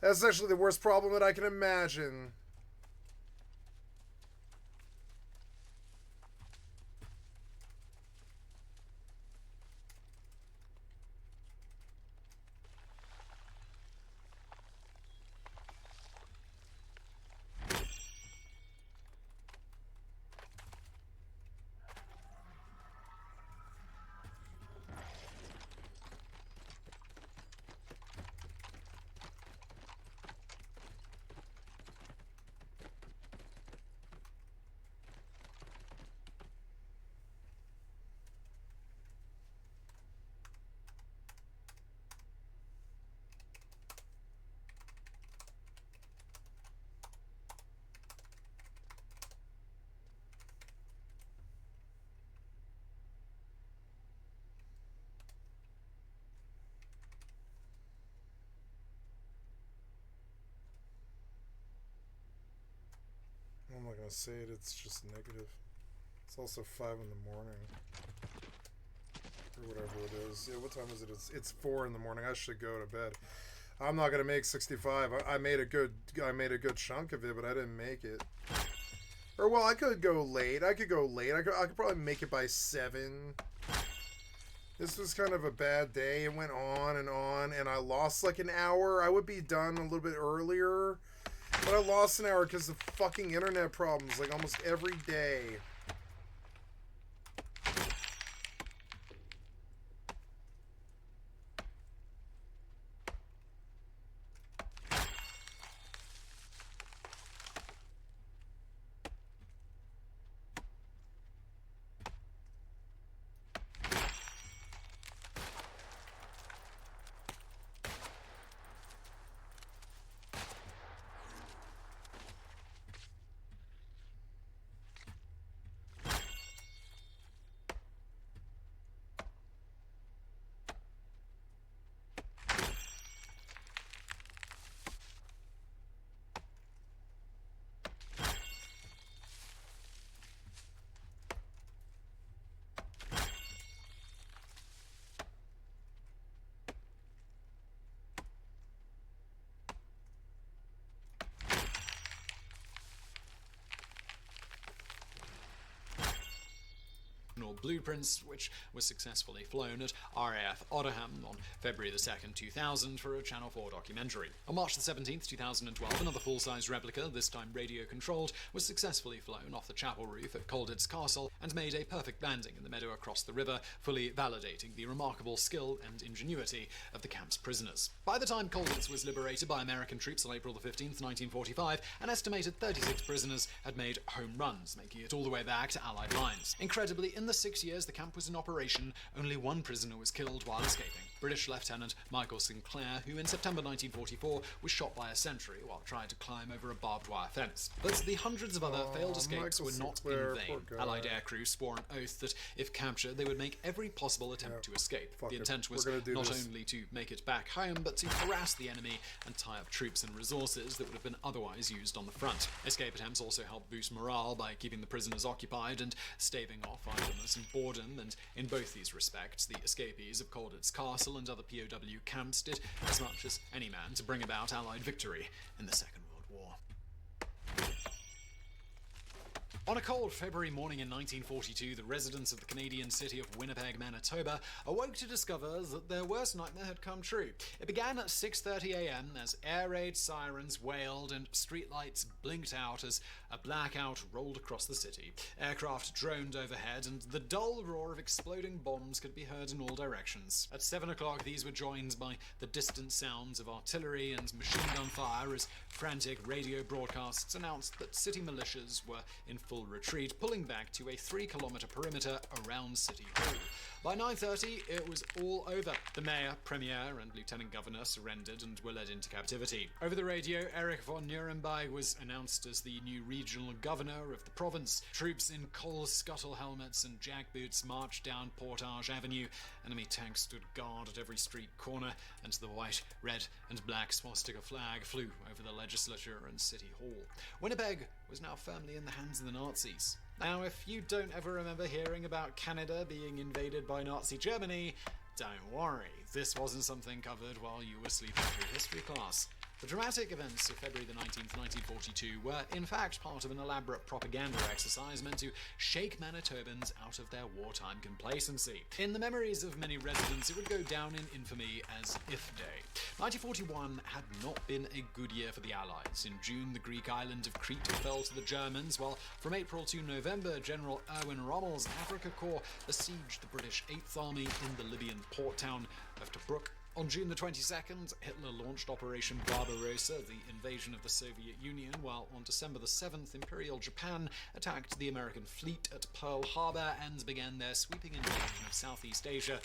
That's actually the worst problem that I can imagine. I'm not gonna say it, it's just negative. It's also 5 in the morning. Or whatever it is. Yeah, what time is it? It's 4 in the morning. I should go to bed. I'm not gonna make 65. I made a good chunk of it, but I didn't make it. Or well, I could go late. I could probably make it by 7. This was kind of a bad day. It went on, and I lost like an hour. I would be done a little bit earlier. But I lost an hour because of fucking internet problems, like almost every day. Blueprints, which was successfully flown at RAF Oddham on February the 2nd, 2000 for a Channel 4 documentary. On March the 17th, 2012, another full-size replica, this time radio-controlled, was successfully flown off the chapel roof at Colditz Castle and made a perfect landing in the meadow across the river, fully validating the remarkable skill and ingenuity of the camp's prisoners. By the time Colditz was liberated by American troops on April the 15th, 1945, an estimated 36 prisoners had made home runs, making it all the way back to Allied lines. Incredibly, in the 6 years the camp was in operation, only 1 prisoner was killed while escaping. British Lieutenant Michael Sinclair, who in September 1944 was shot by a sentry while trying to climb over a barbed wire fence. But the hundreds of other failed escapes were not in vain. Allied aircrew swore an oath that, if captured, they would make every possible attempt to escape. The intent was not only to make it back home, but to harass the enemy and tie up troops and resources that would have been otherwise used on the front. Escape attempts also helped boost morale by keeping the prisoners occupied and staving off idleness and boredom, and in both these respects, the escapees of Colditz Castle and other POW camps did as much as any man to bring about Allied victory in the Second World War. On a cold February morning in 1942, the residents of the Canadian city of Winnipeg, Manitoba, awoke to discover that their worst nightmare had come true. It began at 6:30 a.m. as air raid sirens wailed and streetlights blinked out as a blackout rolled across the city. Aircraft droned overhead, and the dull roar of exploding bombs could be heard in all directions. At 7 o'clock, these were joined by the distant sounds of artillery and machine gun fire as frantic radio broadcasts announced that city militias were in full retreat, pulling back to a 3-kilometer perimeter around City Hall. By 9:30, it was all over. The mayor, premier, and lieutenant governor surrendered and were led into captivity. Over the radio, Erich von Nuremberg was announced as the new regional governor of the province. Troops in coal scuttle helmets and jackboots marched down Portage Avenue. Enemy tanks stood guard at every street corner, and the white, red, and black swastika flag flew over the legislature and City Hall. Winnipeg was now firmly in the hands of the Nazis. Now, if you don't ever remember hearing about Canada being invaded by Nazi Germany, don't worry, this wasn't something covered while you were sleeping through history class. The dramatic events of February the 19th, 1942 were, in fact, part of an elaborate propaganda exercise meant to shake Manitobans out of their wartime complacency. In the memories of many residents, it would go down in infamy as If Day. 1941 had not been a good year for the Allies. In June, the Greek island of Crete fell to the Germans, while from April to November, General Erwin Rommel's Afrika Korps besieged the British 8th Army in the Libyan port town of Tobruk. On June the 22nd, Hitler launched Operation Barbarossa, the invasion of the Soviet Union, while on December the 7th, Imperial Japan attacked the American fleet at Pearl Harbor and began their sweeping invasion of Southeast Asia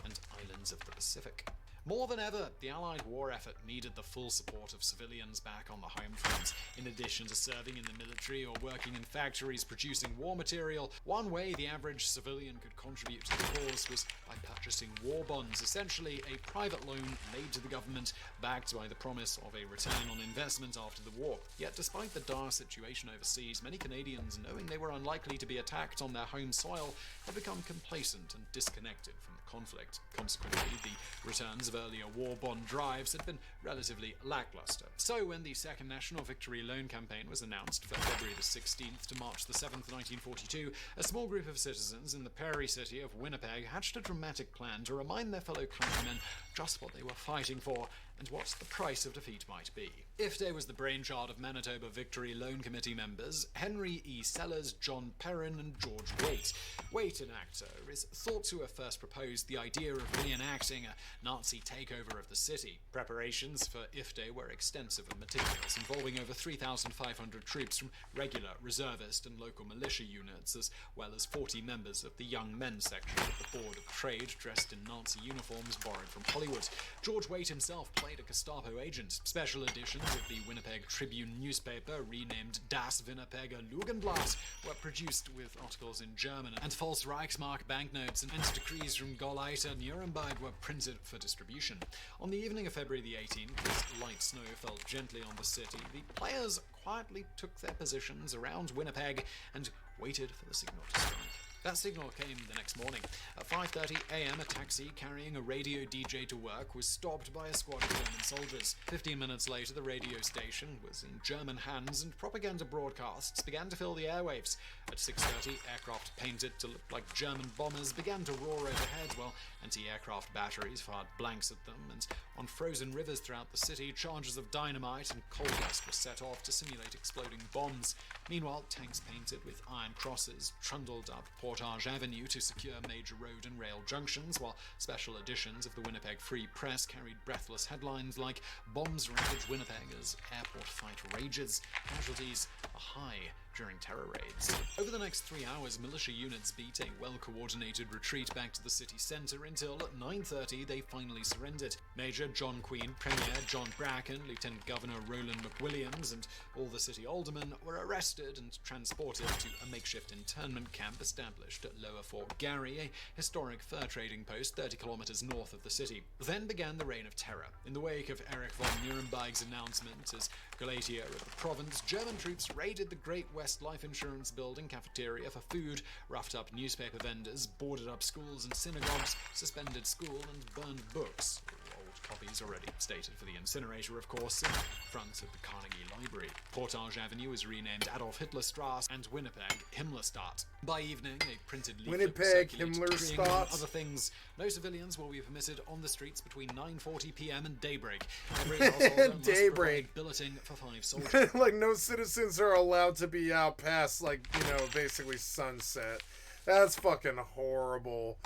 and islands of the Pacific. More than ever, the Allied war effort needed the full support of civilians back on the home front. In addition to serving in the military or working in factories producing war material, one way the average civilian could contribute to the cause was by purchasing war bonds, essentially a private loan made to the government, backed by the promise of a return on investment after the war. Yet despite the dire situation overseas, many Canadians, knowing they were unlikely to be attacked on their home soil, had become complacent and disconnected from the conflict. Consequently, the returns of earlier war bond drives had been relatively lackluster. So when the Second National Victory Loan Campaign was announced for February the 16th to March the 7th, 1942, a small group of citizens in the Prairie City of Winnipeg hatched a dramatic plan to remind their fellow countrymen just what they were fighting for and what the price of defeat might be. If Day was the brainchild of Manitoba Victory Loan Committee members Henry E. Sellers, John Perrin, and George Waite. Waite, an actor, is thought to have first proposed the idea of reenacting a Nazi takeover of the city. Preparations for If Day were extensive and meticulous, involving over 3,500 troops from regular, reservist, and local militia units, as well as 40 members of the Young Men section of the Board of Trade dressed in Nazi uniforms borrowed from Hollywood. George Waite himself played a Gestapo agent. Special editions of the Winnipeg Tribune newspaper, renamed Das Winnipeger Lugenblatt, were produced with articles in German, and false Reichsmark banknotes and decrees from Gauleiter Nuremberg were printed for distribution. On the evening of February the 18th, as light snow fell gently on the city, the players quietly took their positions around Winnipeg and waited for the signal to strike. That signal came the next morning. At 5:30 a.m., a taxi carrying a radio DJ to work was stopped by a squad of German soldiers. 15 minutes later, the radio station was in German hands and propaganda broadcasts began to fill the airwaves. At 6:30, aircraft painted to look like German bombers began to roar overhead while anti-aircraft batteries fired blanks at them, and on frozen rivers throughout the city, charges of dynamite and coal dust were set off to simulate exploding bombs. Meanwhile, tanks painted with iron crosses trundled up Portage Avenue to secure major road and rail junctions, while special editions of the Winnipeg Free Press carried breathless headlines like "Bombs ravage Winnipeg as airport fight rages, casualties are high during terror raids." Over the next 3 hours, militia units beat a well-coordinated retreat back to the city centre until at 9:30 they finally surrendered. Major John Queen, Premier John Bracken, Lieutenant Governor Roland McWilliams, and all the city aldermen were arrested and transported to a makeshift internment camp established at Lower Fort Garry, a historic fur trading post 30 kilometers north of the city. Then began the Reign of Terror. In the wake of Erich von Nuremberg's announcement as Gauleiter of the province, German troops raided the Great West Life Insurance Building cafeteria for food, roughed up newspaper vendors, boarded up schools and synagogues, suspended school, and burned books. Old copies already stated for the incinerator, of course, in front of the Carnegie Library. Portage Avenue was renamed Adolf Hitler Strasse and Winnipeg Himmlerstadt. By evening, a printed leaflet Winnipeg circulated decreeing, among Himmlerstadt. other things, no civilians will be permitted on the streets between 9:40 p.m. and daybreak. Every householder must Daybreak. provide billeting for 5 soldiers. Like, no citizens are allowed to be out past, like, basically sunset. That's fucking horrible.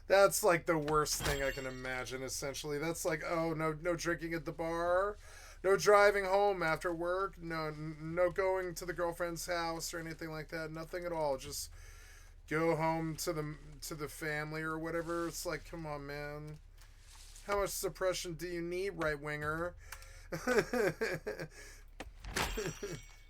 That's like the worst thing I can imagine, essentially. That's like, oh, no drinking at the bar. No driving home after work. No going to the girlfriend's house or anything like that. Nothing at all. Just go home to the family or whatever. It's like, come on, man. How much suppression do you need, right-winger?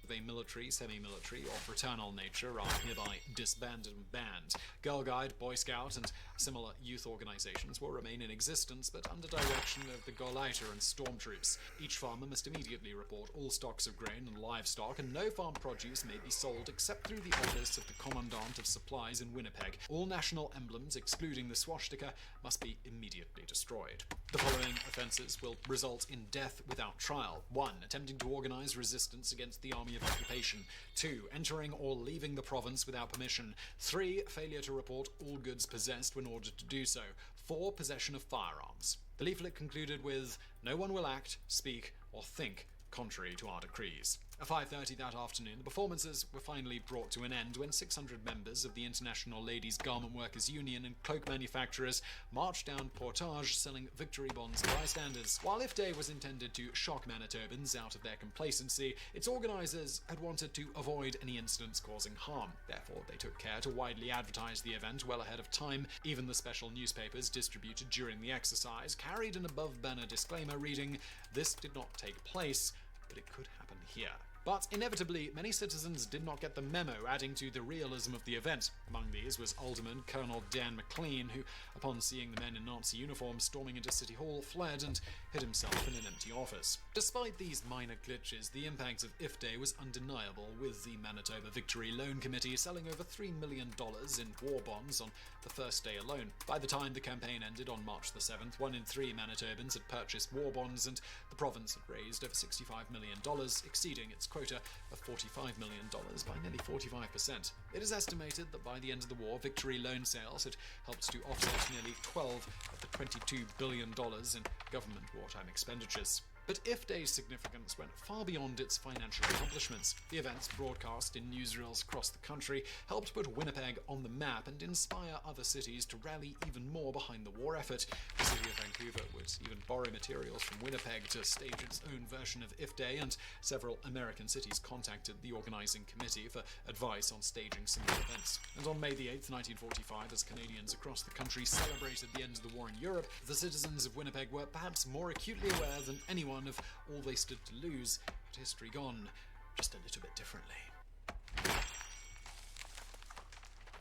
Of a military, semi-military, or fraternal nature are hereby disbanded and banned. Girl Guide, Boy Scout, and similar youth organizations will remain in existence, but under direction of the Gauleiter and storm troops. Each farmer must immediately report all stocks of grain and livestock, and no farm produce may be sold except through the office of the Commandant of Supplies in Winnipeg. All national emblems, excluding the swastika, must be immediately destroyed. The following offenses will result in death without trial. 1. Attempting to organize resistance against the army of occupation. 2. Entering or leaving the province without permission. 3. Failure to report all goods possessed when ordered to do so. 4. Possession of firearms. The leaflet concluded with, "No one will act, speak, or think contrary to our decrees." At 5:30 that afternoon, the performances were finally brought to an end when 600 members of the International Ladies Garment Workers Union and cloak manufacturers marched down Portage selling victory bonds to bystanders. While If Day was intended to shock Manitobans out of their complacency, its organizers had wanted to avoid any incidents causing harm. Therefore, they took care to widely advertise the event well ahead of time. Even the special newspapers distributed during the exercise carried an above-banner disclaimer reading, "This did not take place, but it could happen here." But inevitably, many citizens did not get the memo, adding to the realism of the event. Among these was Alderman Colonel Dan McLean, who, upon seeing the men in Nazi uniforms storming into City Hall, fled and hid himself in an empty office. Despite these minor glitches, the impact of If Day was undeniable, with the Manitoba Victory Loan Committee selling over $3 million in war bonds on the first day alone. By the time the campaign ended on March the 7th, 1 in 3 Manitobans had purchased war bonds, and the province had raised over $65 million, exceeding its quota of $45 million by nearly 45%. It is estimated that by the end of the war, victory loan sales had helped to offset nearly $12 of the $22 billion in government wartime expenditures. But If Day's significance went far beyond its financial accomplishments. The events, broadcast in newsreels across the country, helped put Winnipeg on the map and inspire other cities to rally even more behind the war effort. The city of Vancouver would even borrow materials from Winnipeg to stage its own version of If Day, and several American cities contacted the organizing committee for advice on staging similar events. And on May the 8th, 1945, as Canadians across the country celebrated the end of the war in Europe, the citizens of Winnipeg were perhaps more acutely aware than anyone of all they stood to lose, but history gone just a little bit differently.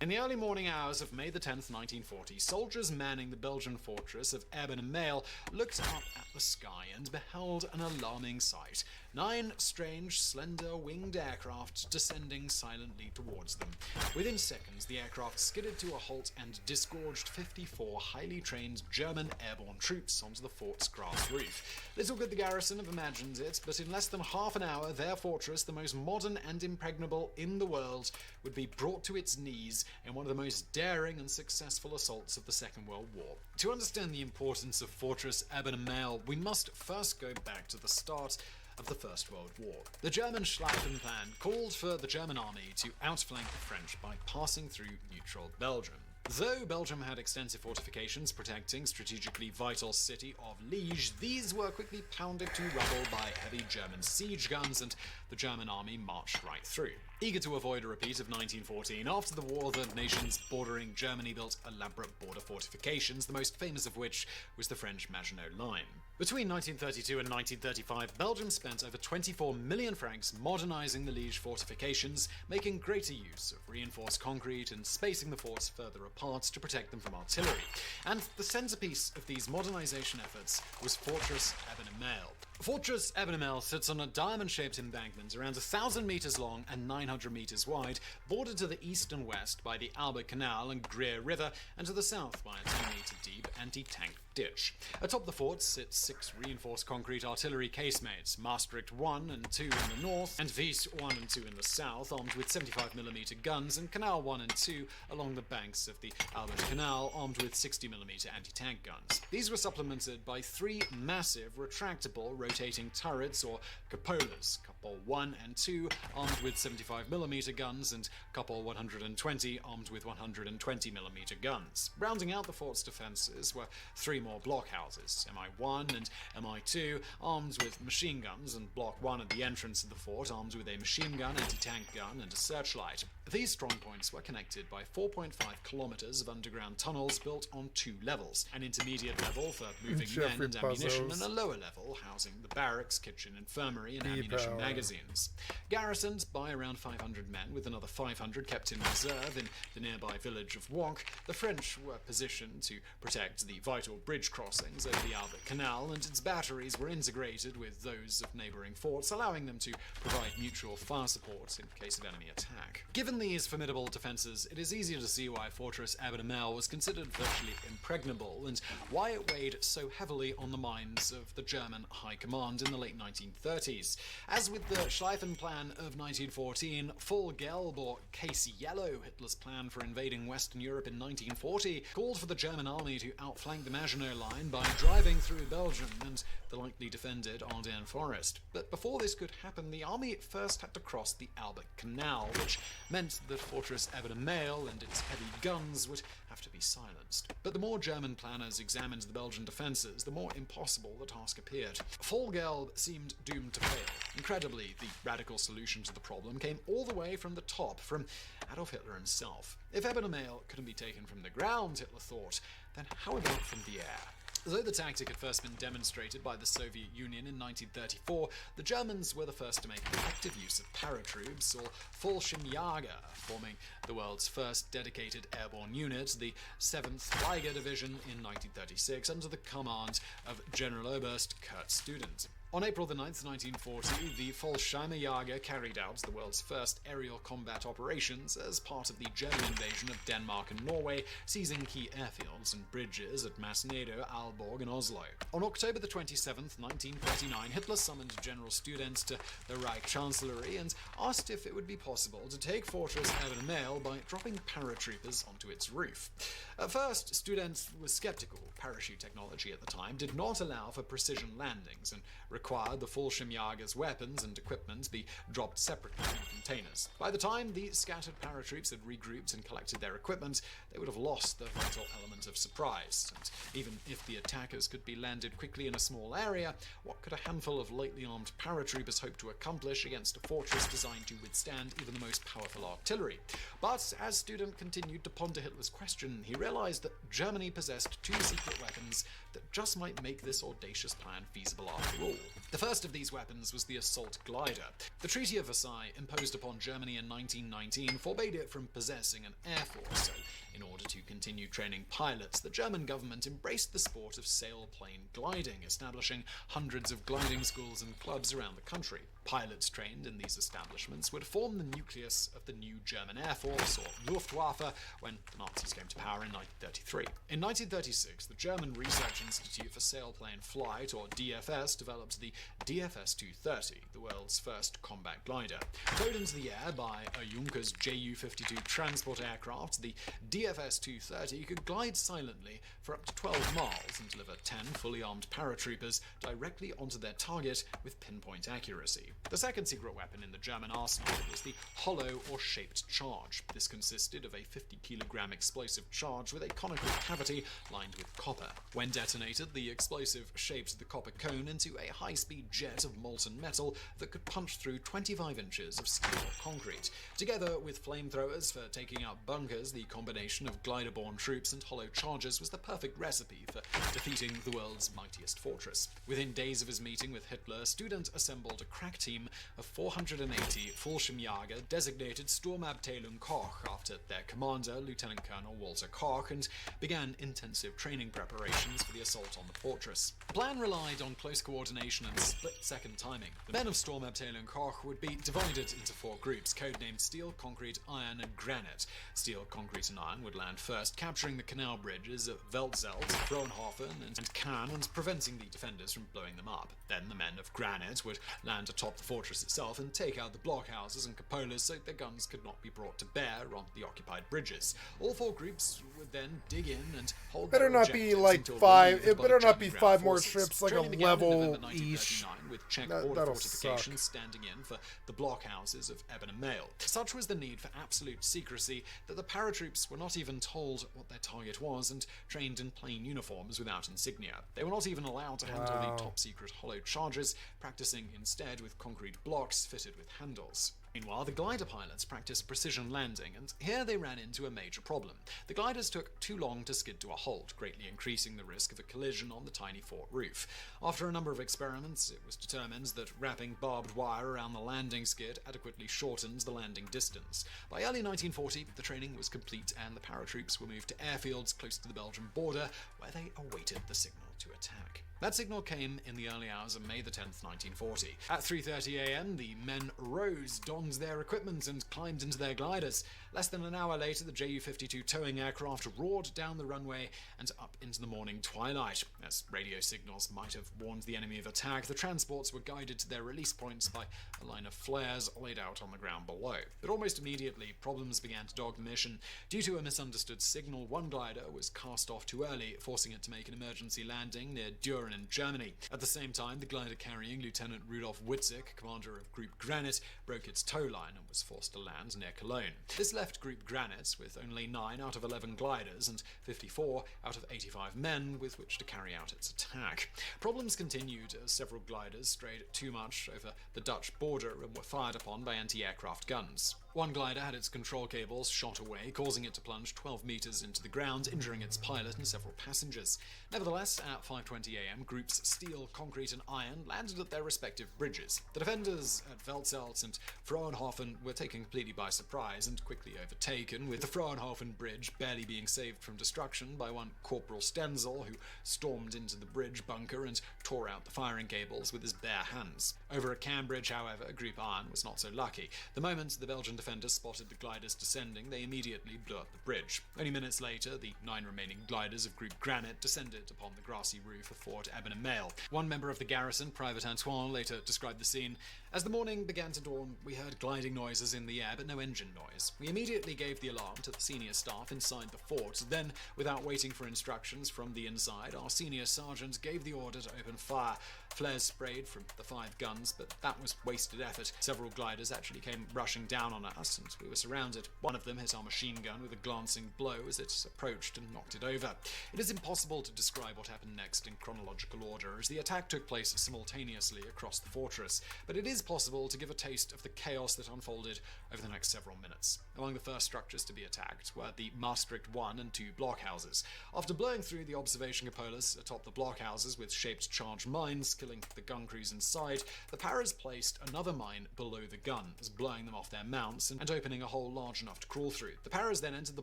In the early morning hours of May the 10th, 1940, soldiers manning the Belgian fortress of Eben-en-Mael looked up at the sky and beheld an alarming sight. 9 strange, slender, winged aircraft descending silently towards them. Within seconds, the aircraft skidded to a halt and disgorged 54 highly trained German airborne troops onto the fort's grass roof. Little could the garrison have imagined it, but in less than half an hour, their fortress, the most modern and impregnable in the world, would be brought to its knees in one of the most daring and successful assaults of the Second World War. To understand the importance of Fortress Eben-en-Mael, we must first go back to the start of the First World War. The German Schlieffen Plan called for the German army to outflank the French by passing through neutral Belgium. Though Belgium had extensive fortifications protecting strategically vital city of Liege, these were quickly pounded to rubble by heavy German siege guns, and the German army marched right through. Eager to avoid a repeat of 1914, after the war, the nations bordering Germany built elaborate border fortifications, the most famous of which was the French Maginot Line. Between 1932 and 1935, Belgium spent over 24 million francs modernizing the Liege fortifications, making greater use of reinforced concrete and spacing the forts further apart to protect them from artillery. And the centerpiece of these modernization efforts was Fortress Eben-en-Mael. Fortress Eben-en-Mael sits on a diamond-shaped embankment around 1,000 meters long and 900 meters wide, bordered to the east and west by the Albert Canal and Greer River, and to the south by a 10-meter deep anti-tank ditch. Atop the fort sit 6 reinforced concrete artillery casemates, Maastricht 1 and 2 in the north, and Wies 1 and 2 in the south, armed with 75mm guns, and Canal 1 and 2 along the banks of the Albert Canal, armed with 60mm anti-tank guns. These were supplemented by 3 massive, retractable, rotating turrets, or cupolas, Couple 1 and 2 armed with 75mm guns, and Couple 120 armed with 120mm guns. Rounding out the fort's defenses were 3 more blockhouses, MI1 and MI2, armed with machine guns, and Block 1 at the entrance of the fort armed with a machine gun, anti-tank gun, and a searchlight. These strongpoints were connected by 4.5 kilometers of underground tunnels built on 2 levels, an intermediate level for moving men and ammunition, and a lower level housing the barracks, kitchen, infirmary, and ammunition magazines. Garrisoned by around 500 men, with another 500 kept in reserve in the nearby village of Wonk, the French were positioned to protect the vital bridge crossings over the Albert Canal, and its batteries were integrated with those of neighboring forts, allowing them to provide mutual fire support in case of enemy attack. Given these formidable defenses, it is easier to see why Fortress Abed-Amel was considered virtually impregnable, and why it weighed so heavily on the minds of the German High Command in the late 1930s. As with the Schlieffen Plan of 1914, Full Gelb, or Case Yellow, Hitler's plan for invading Western Europe in 1940, called for the German army to outflank the Maginot Line by driving through Belgium and the lightly defended Ardennes Forest. But before this could happen, the army first had to cross the Albert Canal, which meant that Fortress Abed-Amel and its heavy guns would have to be silenced. But the more German planners examined the Belgian defences, the more impossible the task appeared. Full Gelb seemed doomed to fail. Incredibly, the radical solution to the problem came all the way from the top, from Adolf Hitler himself. If Abed-Amel couldn't be taken from the ground, Hitler thought, then how about from the air? Though the tactic had first been demonstrated by the Soviet Union in 1934, the Germans were the first to make effective use of paratroops, or Fallschirmjäger, forming the world's first dedicated airborne unit, the 7th Flieger Division, in 1936, under the command of General Oberst Kurt Student. On April the 9th, 1940, the Fallschirmjäger carried out the world's first aerial combat operations as part of the German invasion of Denmark and Norway, seizing key airfields and bridges at Masnedo, Aalborg, and Oslo. On October the 27th, 1939, Hitler summoned General Student to the Reich Chancellery and asked if it would be possible to take Fortress Abed-Amel by dropping paratroopers onto its roof. At first, Student was skeptical. Parachute technology at the time did not allow for precision landings and required the Fallschirmjäger's weapons and equipment be dropped separately in containers. By the time the scattered paratroops had regrouped and collected their equipment, they would have lost the vital element of surprise. And even if the attackers could be landed quickly in a small area, what could a handful of lightly armed paratroopers hope to accomplish against a fortress designed to withstand even the most powerful artillery? But as Student continued to ponder Hitler's question, he realized that Germany possessed 2 secret weapons that just might make this audacious plan feasible after all. The first of these weapons was the assault glider. The Treaty of Versailles, imposed upon Germany in 1919, forbade it from possessing an air force, so in order to continue training pilots, the German government embraced the sport of sailplane gliding, establishing hundreds of gliding schools and clubs around the country. Pilots trained in these establishments would form the nucleus of the new German Air Force, or Luftwaffe, when the Nazis came to power in 1933. In 1936, the German Research Institute for Sailplane Flight, or DFS, developed the DFS-230, the world's first combat glider. Towed into the air by a Junkers Ju-52 transport aircraft, the DFS-230 could glide silently for up to 12 miles and deliver 10 fully armed paratroopers directly onto their target with pinpoint accuracy. The second secret weapon in the German arsenal was the hollow or shaped charge. This consisted of a 50-kilogram explosive charge with a conical cavity lined with copper. When detonated, the explosive shaped the copper cone into a high-speed jet of molten metal that could punch through 25 inches of steel or concrete. Together with flamethrowers for taking out bunkers, the combination of glider-borne troops and hollow charges was the perfect recipe for defeating the world's mightiest fortress. Within days of his meeting with Hitler, Student assembled a crack team of 480 Fallschirmjäger designated Sturmabteilung Koch after their commander, Lieutenant Colonel Walter Koch, and began intensive training preparations for the assault on the fortress. The plan relied on close coordination and split-second timing. The men of Sturmabteilung Koch would be divided into 4 groups, codenamed Steel, Concrete, Iron, and Granite. Steel, Concrete, and Iron would land first, capturing the canal bridges of Veldzelt, Fraunhofen, and Cannes, and preventing the defenders from blowing them up. Then the men of Granite would land atop the fortress itself and take out the blockhouses and cupolas so their guns could not be brought to bear on the occupied bridges. All 4 groups would then dig in and hold Better their not be be like 5. It better not be 5 more trips, like a level each. With Czech border fortifications standing in for the blockhouses of Eben and Mael. Such was the need for absolute secrecy that the paratroops were not even told what their target was and trained in plain uniforms without insignia. They were not even allowed to handle the top-secret hollow charges, practicing instead with concrete blocks fitted with handles. Meanwhile, the glider pilots practiced precision landing, and here they ran into a major problem. The gliders took too long to skid to a halt, greatly increasing the risk of a collision on the tiny fort roof. After a number of experiments, it was determined that wrapping barbed wire around the landing skid adequately shortened the landing distance. By early 1940, the training was complete, and the paratroops were moved to airfields close to the Belgian border, where they awaited the signal to attack. That signal came in the early hours of May the 10th, 1940. At 3:30 a.m., the men rose, donned their equipment, and climbed into their gliders. Less than an hour later, the Ju-52 towing aircraft roared down the runway and up into the morning twilight. As radio signals might have warned the enemy of attack, the transports were guided to their release points by a line of flares laid out on the ground below. But almost immediately, problems began to dog the mission. Due to a misunderstood signal, one glider was cast off too early, forcing it to make an emergency landing near Düren in Germany. At the same time, the glider carrying Lieutenant Rudolf Witzig, commander of Group Granite, broke its tow line and was forced to land near Cologne. This left Group Granite with only 9 out of 11 gliders and 54 out of 85 men with which to carry out its attack. Problems continued as several gliders strayed too much over the Dutch border and were fired upon by anti-aircraft guns. One glider had its control cables shot away, causing it to plunge 12 meters into the ground, injuring its pilot and several passengers. Nevertheless, at 5:20 a.m., Groups Steel, Concrete and Iron landed at their respective bridges. The defenders at Velzelt and Frauenhofen were taken completely by surprise and quickly overtaken, with the Frauenhofen bridge barely being saved from destruction by one Corporal Stenzel, who stormed into the bridge bunker and tore out the firing cables with his bare hands. Over at Cambridge, however, Group Iron was not so lucky. The moment the Belgian defenders spotted the gliders descending, they immediately blew up the bridge. Only minutes later, the 9 remaining gliders of Group Granite descended upon the grassy roof of Fort Eben and Mael. One member of the garrison, Private Antoine, later described the scene. As the morning began to dawn, we heard gliding noises in the air, but no engine noise. We immediately gave the alarm to the senior staff inside the fort. Then, without waiting for instructions from the inside, our senior sergeant gave the order to open fire. Flares sprayed from the 5 guns, but that was wasted effort. Several gliders actually came rushing down on us, and we were surrounded. One of them hit our machine gun with a glancing blow as it approached and knocked it over. It is impossible to describe what happened next in chronological order, as the attack took place simultaneously across the fortress, but it is possible to give a taste of the chaos that unfolded over the next several minutes. Among the first structures to be attacked were the Maastricht 1 and 2 blockhouses. After blowing through the observation cupolas atop the blockhouses with shaped charge mines, killing the gun crews inside, the Paras placed another mine below the guns, blowing them off their mounts and opening a hole large enough to crawl through. The Paras then entered the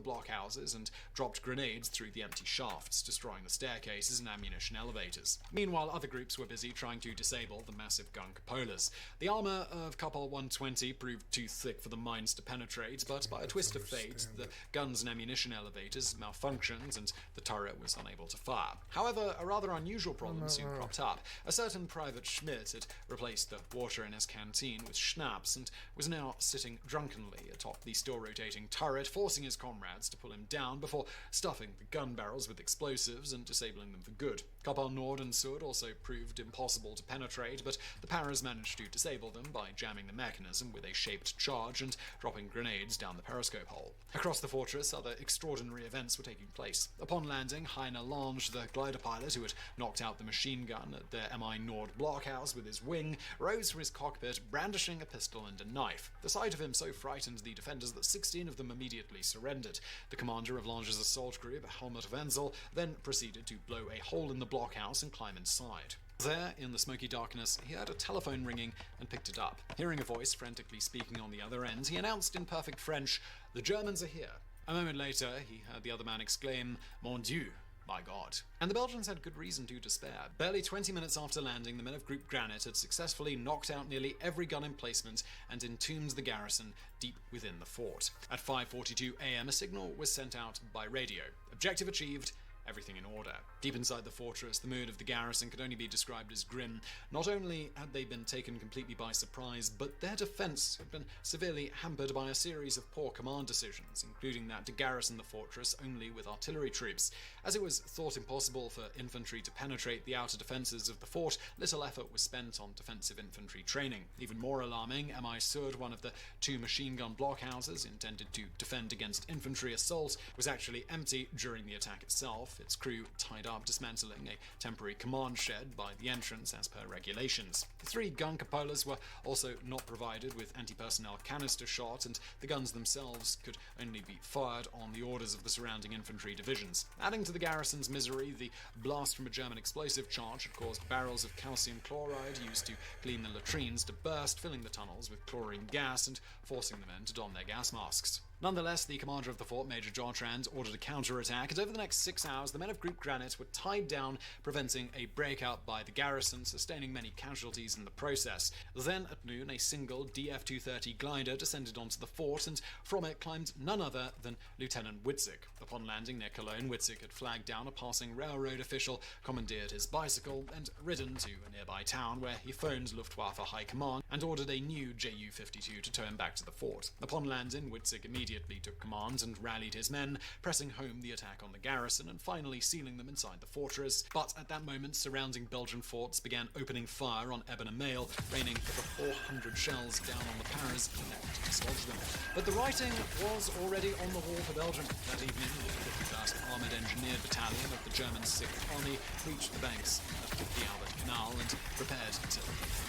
blockhouses and dropped grenades through the empty shafts, destroying the staircases and ammunition elevators. Meanwhile, other groups were busy trying to disable the massive gun cupolas. The armor of Couple 120 proved too thick for the mines to penetrate, but by a twist of fate, the guns and ammunition elevators malfunctioned and the turret was unable to fire. However, a rather unusual problem soon cropped up. A certain Private Schmidt had replaced the water in his canteen with schnapps and was now sitting drunkenly atop the still rotating turret, forcing his comrades to pull him down before stuffing the gun barrels with explosives and disabling them for good. Kapal Nord and Sud also proved impossible to penetrate, but the Paras managed to disable them by jamming the mechanism with a shaped charge and dropping grenades down the periscope hole. Across the fortress, other extraordinary events were taking place. Upon landing, Heiner Lange, the glider pilot who had knocked out the machine gun at the MI Nord blockhouse with his wing, rose from his cockpit, brandishing a pistol and a knife. The sight of him so frightened the defenders that 16 of them immediately surrendered. The commander of Lange's assault group, Helmut Wenzel, then proceeded to blow a hole in the blockhouse and climb inside. There, in the smoky darkness, he heard a telephone ringing and picked it up. Hearing a voice frantically speaking on the other end, he announced in perfect French, "The Germans are here." A moment later, he heard the other man exclaim, "Mon Dieu, my God." And the Belgians had good reason to despair. Barely 20 minutes after landing, the men of Group Granite had successfully knocked out nearly every gun emplacement and entombed the garrison deep within the fort. At 5:42 a.m., a signal was sent out by radio. Objective achieved. everything in order. Deep inside the fortress, the mood of the garrison could only be described as grim. Not only had they been taken completely by surprise, but their defense had been severely hampered by a series of poor command decisions, including that to garrison the fortress only with artillery troops. As it was thought impossible for infantry to penetrate the outer defenses of the fort, little effort was spent on defensive infantry training. Even more alarming, MI Sud, one of the 2 machine gun blockhouses intended to defend against infantry assault, was actually empty during the attack itself, its crew tied up dismantling a temporary command shed by the entrance as per regulations. The 3 gun cupolas were also not provided with anti-personnel canister shot, and the guns themselves could only be fired on the orders of the surrounding infantry divisions. Adding to the garrison's misery, the blast from a German explosive charge had caused barrels of calcium chloride used to clean the latrines to burst, filling the tunnels with chlorine gas and forcing the men to don their gas masks. Nonetheless, the commander of the fort, Major Jartrand, ordered a counterattack, and over the next 6 hours, the men of Group Granite were tied down, preventing a breakout by the garrison, sustaining many casualties in the process. Then, at noon, a single DF-230 glider descended onto the fort, and from it climbed none other than Lieutenant Witzig. Upon landing near Cologne, Witzig had flagged down a passing railroad official, commandeered his bicycle, and ridden to a nearby town, where he phoned Luftwaffe High Command and ordered a new Ju-52 to tow him back to the fort. Upon landing, Witzig immediately took command and rallied his men, pressing home the attack on the garrison and finally sealing them inside the fortress. But at that moment, surrounding Belgian forts began opening fire on Eben and Mael, raining over 400 shells down on the Paras in an effort to dislodge them. But the writing was already on the wall for Belgium. That evening, the 51st Armoured Engineered Battalion of the German 6th Army reached the banks of the Albert Canal and prepared to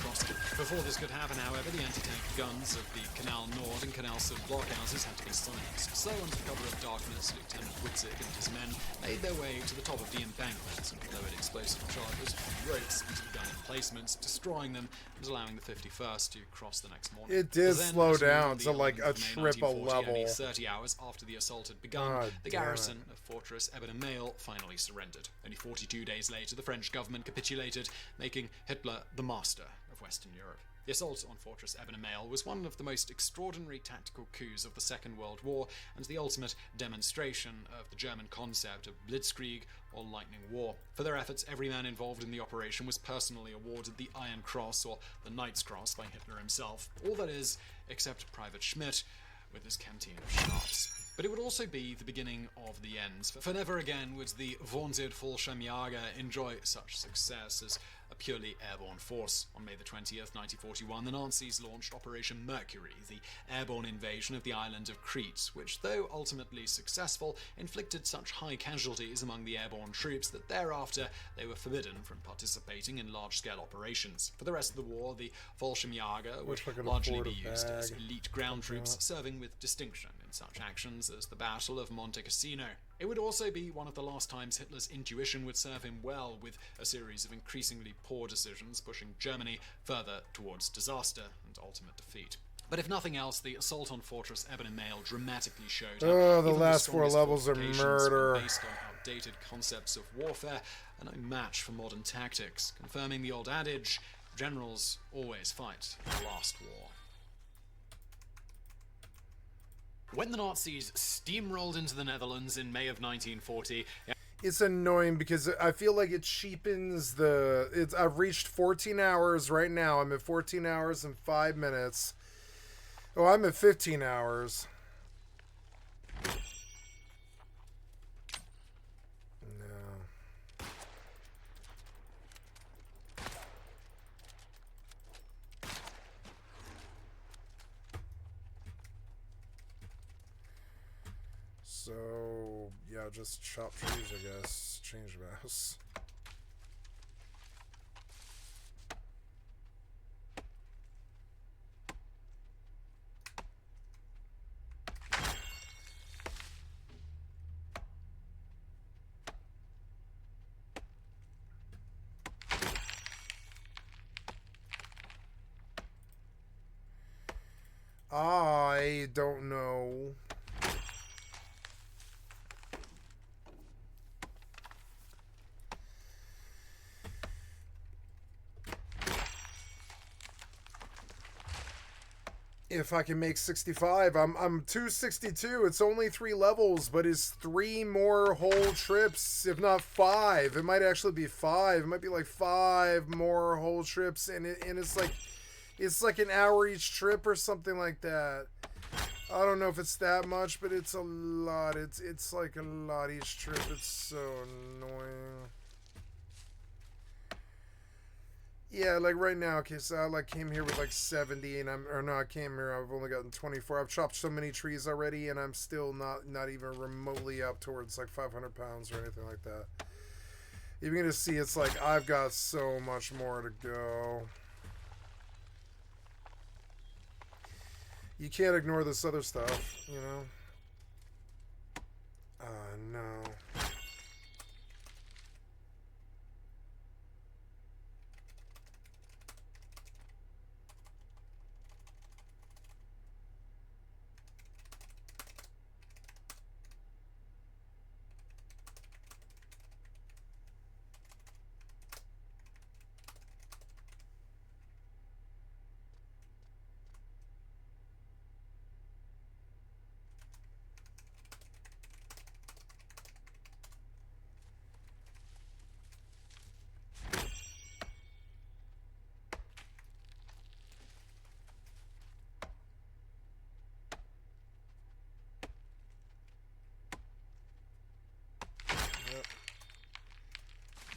cross it. Before this could happen, however, the anti-tank guns of the Canal Nord and Canal Sud blockhouses had to be silenced. So, under the cover of darkness, Lieutenant Witzig and his men made their way to the top of the embankment and lowered explosive charges from ropes into the gun emplacements, destroying them and allowing the 51st to cross the next morning. It did slow down to like a triple level. Only 30 hours after the assault had begun, the garrison of Fortress Eben and Mael finally surrendered. Only 42 days later, the French government capitulated, making Hitler the master of Western Europe. The assault on Fortress Eben and Mael was one of the most extraordinary tactical coups of the Second World War and the ultimate demonstration of the German concept of blitzkrieg or lightning war. For their efforts, every man involved in the operation was personally awarded the Iron Cross or the Knight's Cross by Hitler himself. All that is, except Private Schmidt with his canteen of schnapps. But it would also be the beginning of the end, for never again would the vaunted Fallschirmjäger enjoy such success as a purely airborne force. On May the 20th, 1941, the Nazis launched Operation Mercury, the airborne invasion of the island of Crete, which, though ultimately successful, inflicted such high casualties among the airborne troops that thereafter they were forbidden from participating in large-scale operations. For the rest of the war, the Fallschirmjäger would largely be used as elite ground troops, serving with distinction in such actions as the Battle of Monte Cassino. It would also be one of the last times Hitler's intuition would serve him well, with a series of increasingly poor decisions pushing Germany further towards disaster and ultimate defeat. But if nothing else, the assault on Fortress Eben and Mael dramatically showed how the last 4 levels are murder. Based on outdated concepts of warfare and no match for modern tactics, confirming the old adage, generals always fight the last war. When the Nazis steamrolled into the Netherlands in May of 1940... It's annoying because I feel like it cheapens the... I've reached 14 hours right now. I'm at 14 hours and 5 minutes. Oh, I'm at 15 hours. So, yeah, just chop trees, I guess. Change mouse. I don't know. if I can make 65. I'm 262. It's only 3 levels, but it's 3 more whole trips, if not 5. It might actually be 5. It might be like 5 more whole trips, and it's like an hour each trip or something like that. I don't know if it's that much, but it's a lot. It's like a lot each trip. It's so annoying. Yeah, like right now, okay, so I like came here with like 70, and I came here, I've only gotten 24. I've chopped so many trees already, and I'm still not even remotely up towards like 500 pounds or anything like that. You're gonna see, it's like I've got so much more to go. You can't ignore this other stuff, you know? No.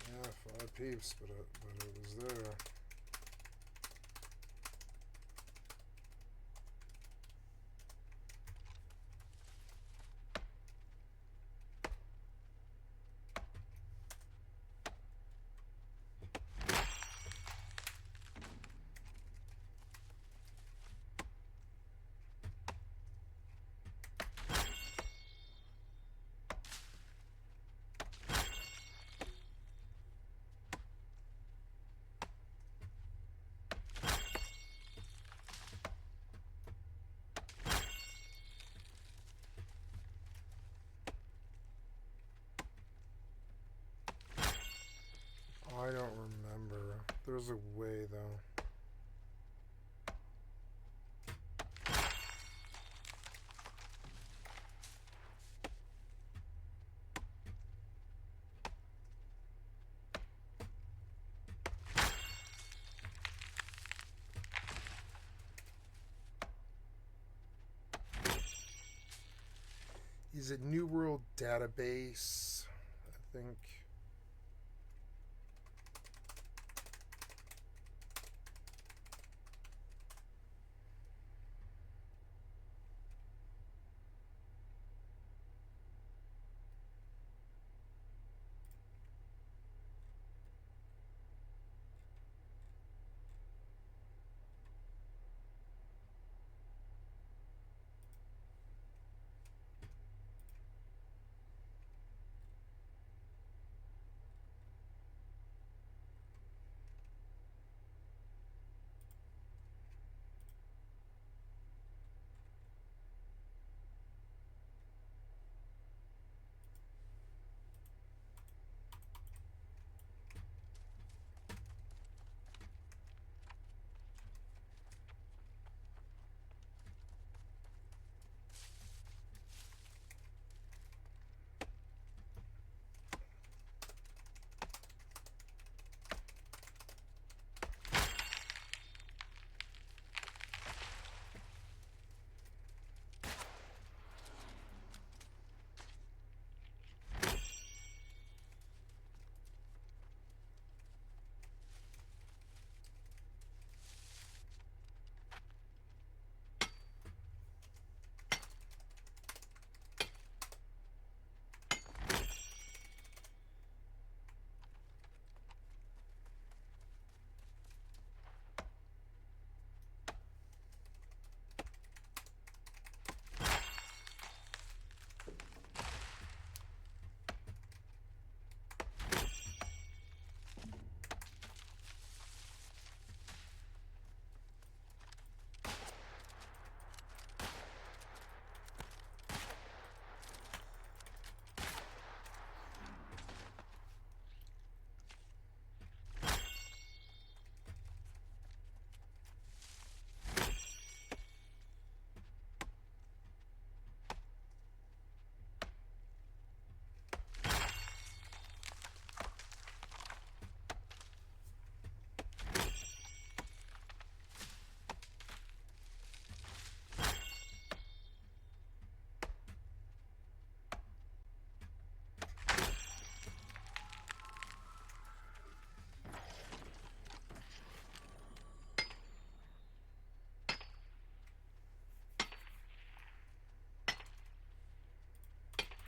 Yeah, 5 peeps, but it was there. I don't remember. There's a way, though. Is it New World Database? I think.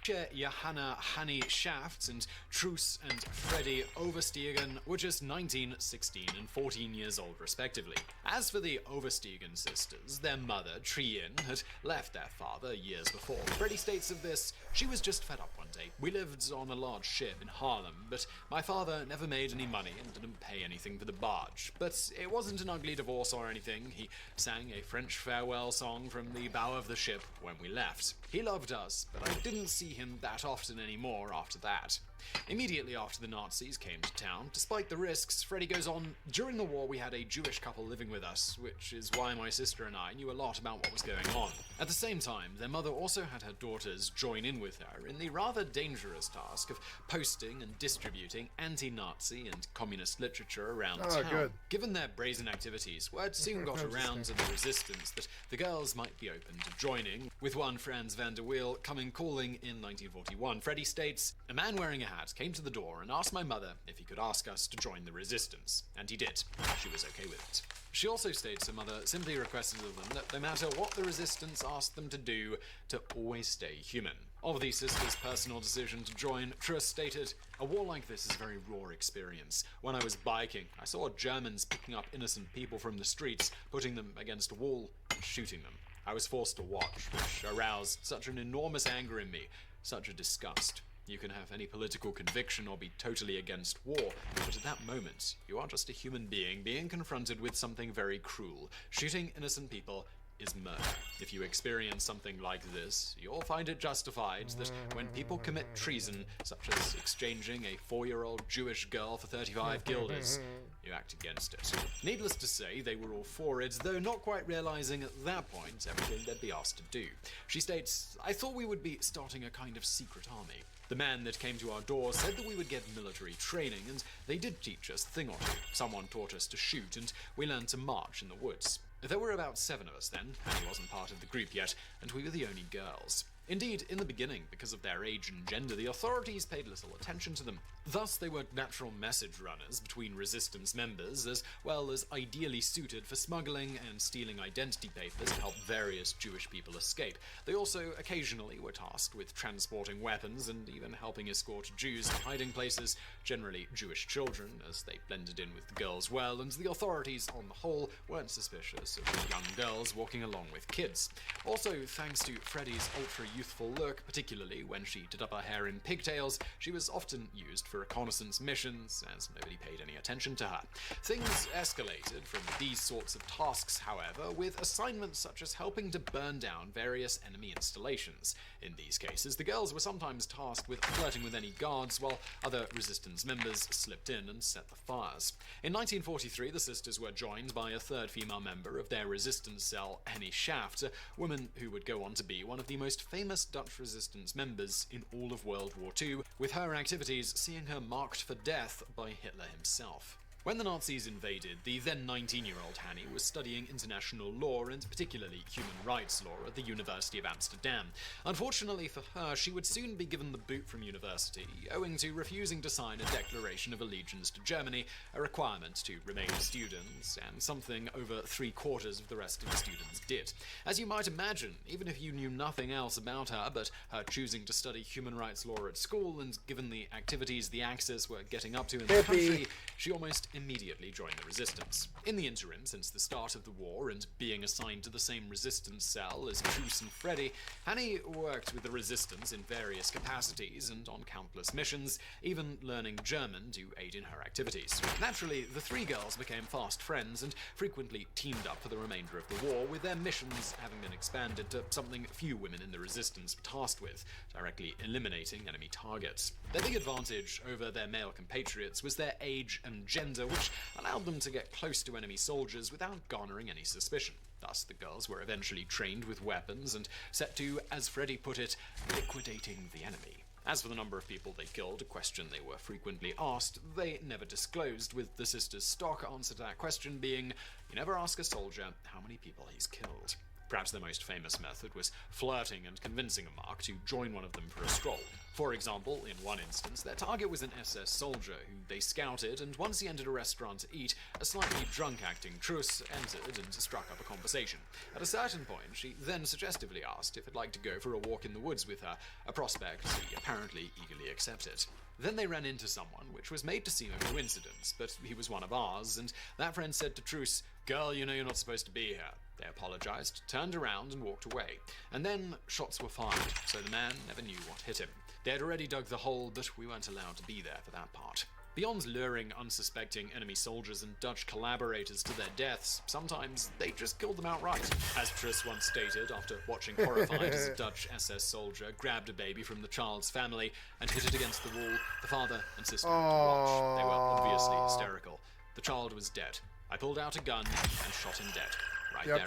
Johanna Hanny Schafts and Truus and Freddy Overstegen were just 19, 16, and 14 years old, respectively. As for the Overstegen sisters, their mother, Trien, had left their father years before. Freddy states of this, "She was just fed up one day. We lived on a large ship in Harlem, but my father never made any money and didn't pay anything for the barge. But it wasn't an ugly divorce or anything. He sang a French farewell song from the bow of the ship when we left. He loved us, but I didn't see him that often anymore after that." Immediately after the Nazis came to town, despite the risks, Freddy goes on, "During the war we had a Jewish couple living with us, which is why my sister and I knew a lot about what was going on. At the same time, their mother also had her daughters join in with her in the rather dangerous task of posting and distributing anti-Nazi and communist literature around town. Good. Given their brazen activities, word soon got around to the resistance that the girls might be open to joining, with one Franz van der Weel coming calling in 1941. Freddy states, "A man wearing a hat came to the door and asked my mother if he could ask us to join the resistance, and he did. She was okay with it." She also states her mother simply requested of them that no matter what the resistance asked them to do, to always stay human. Of the sisters' personal decision to join, Truss stated, "A war like this is a very raw experience. When I was biking, I saw Germans picking up innocent people from the streets, putting them against a wall, and shooting them. I was forced to watch, which aroused such an enormous anger in me, such a disgust. You can have any political conviction or be totally against war, but at that moment, you are just a human being confronted with something very cruel. Shooting innocent people is murder. If you experience something like this, you'll find it justified that when people commit treason, such as exchanging a 4-year-old Jewish girl for 35 guilders, you act against it." Needless to say, they were all for it, though not quite realizing at that point everything they'd be asked to do. She states, "I thought we would be starting a kind of secret army. The man that came to our door said that we would get military training, and they did teach us a thing or two. Someone taught us to shoot, and we learned to march in the woods. There were about 7 of us then, Annie wasn't part of the group yet, and we were the only girls. Indeed, in the beginning, because of their age and gender, the authorities paid little attention to them. Thus, they were natural message runners between resistance members, as well as ideally suited for smuggling and stealing identity papers to help various Jewish people escape. They also occasionally were tasked with transporting weapons and even helping escort Jews to hiding places, generally Jewish children, as they blended in with the girls well, and the authorities, on the whole, weren't suspicious of young girls walking along with kids. Also, thanks to Freddy's ultra-youthful look, particularly when she did up her hair in pigtails, she was often used for reconnaissance missions, as nobody paid any attention to her. Things escalated from these sorts of tasks, however, with assignments such as helping to burn down various enemy installations. In these cases, the girls were sometimes tasked with flirting with any guards, while other resistance members slipped in and set the fires. In 1943, the sisters were joined by a third female member of their resistance cell, Henny Schaft, a woman who would go on to be one of the most famous Dutch resistance members in all of World War II, with her activities seeing her marked for death by Hitler himself. When the Nazis invaded, the then 19-year-old Hanny was studying international law and particularly human rights law at the University of Amsterdam. Unfortunately for her, she would soon be given the boot from university, owing to refusing to sign a declaration of allegiance to Germany, a requirement to remain students, and something over 3/4 of the rest of the students did. As you might imagine, even if you knew nothing else about her but her choosing to study human rights law at school, and given the activities the Axis were getting up to in the country, she almost immediately joined the resistance. In the interim, since the start of the war, and being assigned to the same resistance cell as Truus and Freddy, Hanny worked with the resistance in various capacities and on countless missions, even learning German to aid in her activities. Naturally, the 3 girls became fast friends and frequently teamed up for the remainder of the war, with their missions having been expanded to something few women in the resistance were tasked with, directly eliminating enemy targets. Their big advantage over their male compatriots was their age and gender, which allowed them to get close to enemy soldiers without garnering any suspicion. Thus, the girls were eventually trained with weapons and set to, as Freddy put it, liquidating the enemy. As for the number of people they killed, a question they were frequently asked, they never disclosed, with the sisters' stock answer to that question being, "You never ask a soldier how many people he's killed." Perhaps their most famous method was flirting and convincing a mark to join one of them for a stroll. For example, in one instance, their target was an SS soldier who they scouted, and once he entered a restaurant to eat, a slightly drunk-acting Truss entered and struck up a conversation. At a certain point, she then suggestively asked if he'd like to go for a walk in the woods with her, a prospect he apparently eagerly accepted. Then they ran into someone, which was made to seem a coincidence, but he was one of ours, and that friend said to Truss, "Girl, you know you're not supposed to be here." They apologized, turned around, and walked away. And then shots were fired, so the man never knew what hit him. They had already dug the hole, but we weren't allowed to be there for that part. Beyond luring unsuspecting enemy soldiers and Dutch collaborators to their deaths, sometimes they just killed them outright. As Truss once stated, after watching horrified as a Dutch SS soldier grabbed a baby from the child's family and hit it against the wall, the father and sister went to watch. They were obviously hysterical. The child was dead. I pulled out a gun and shot him dead.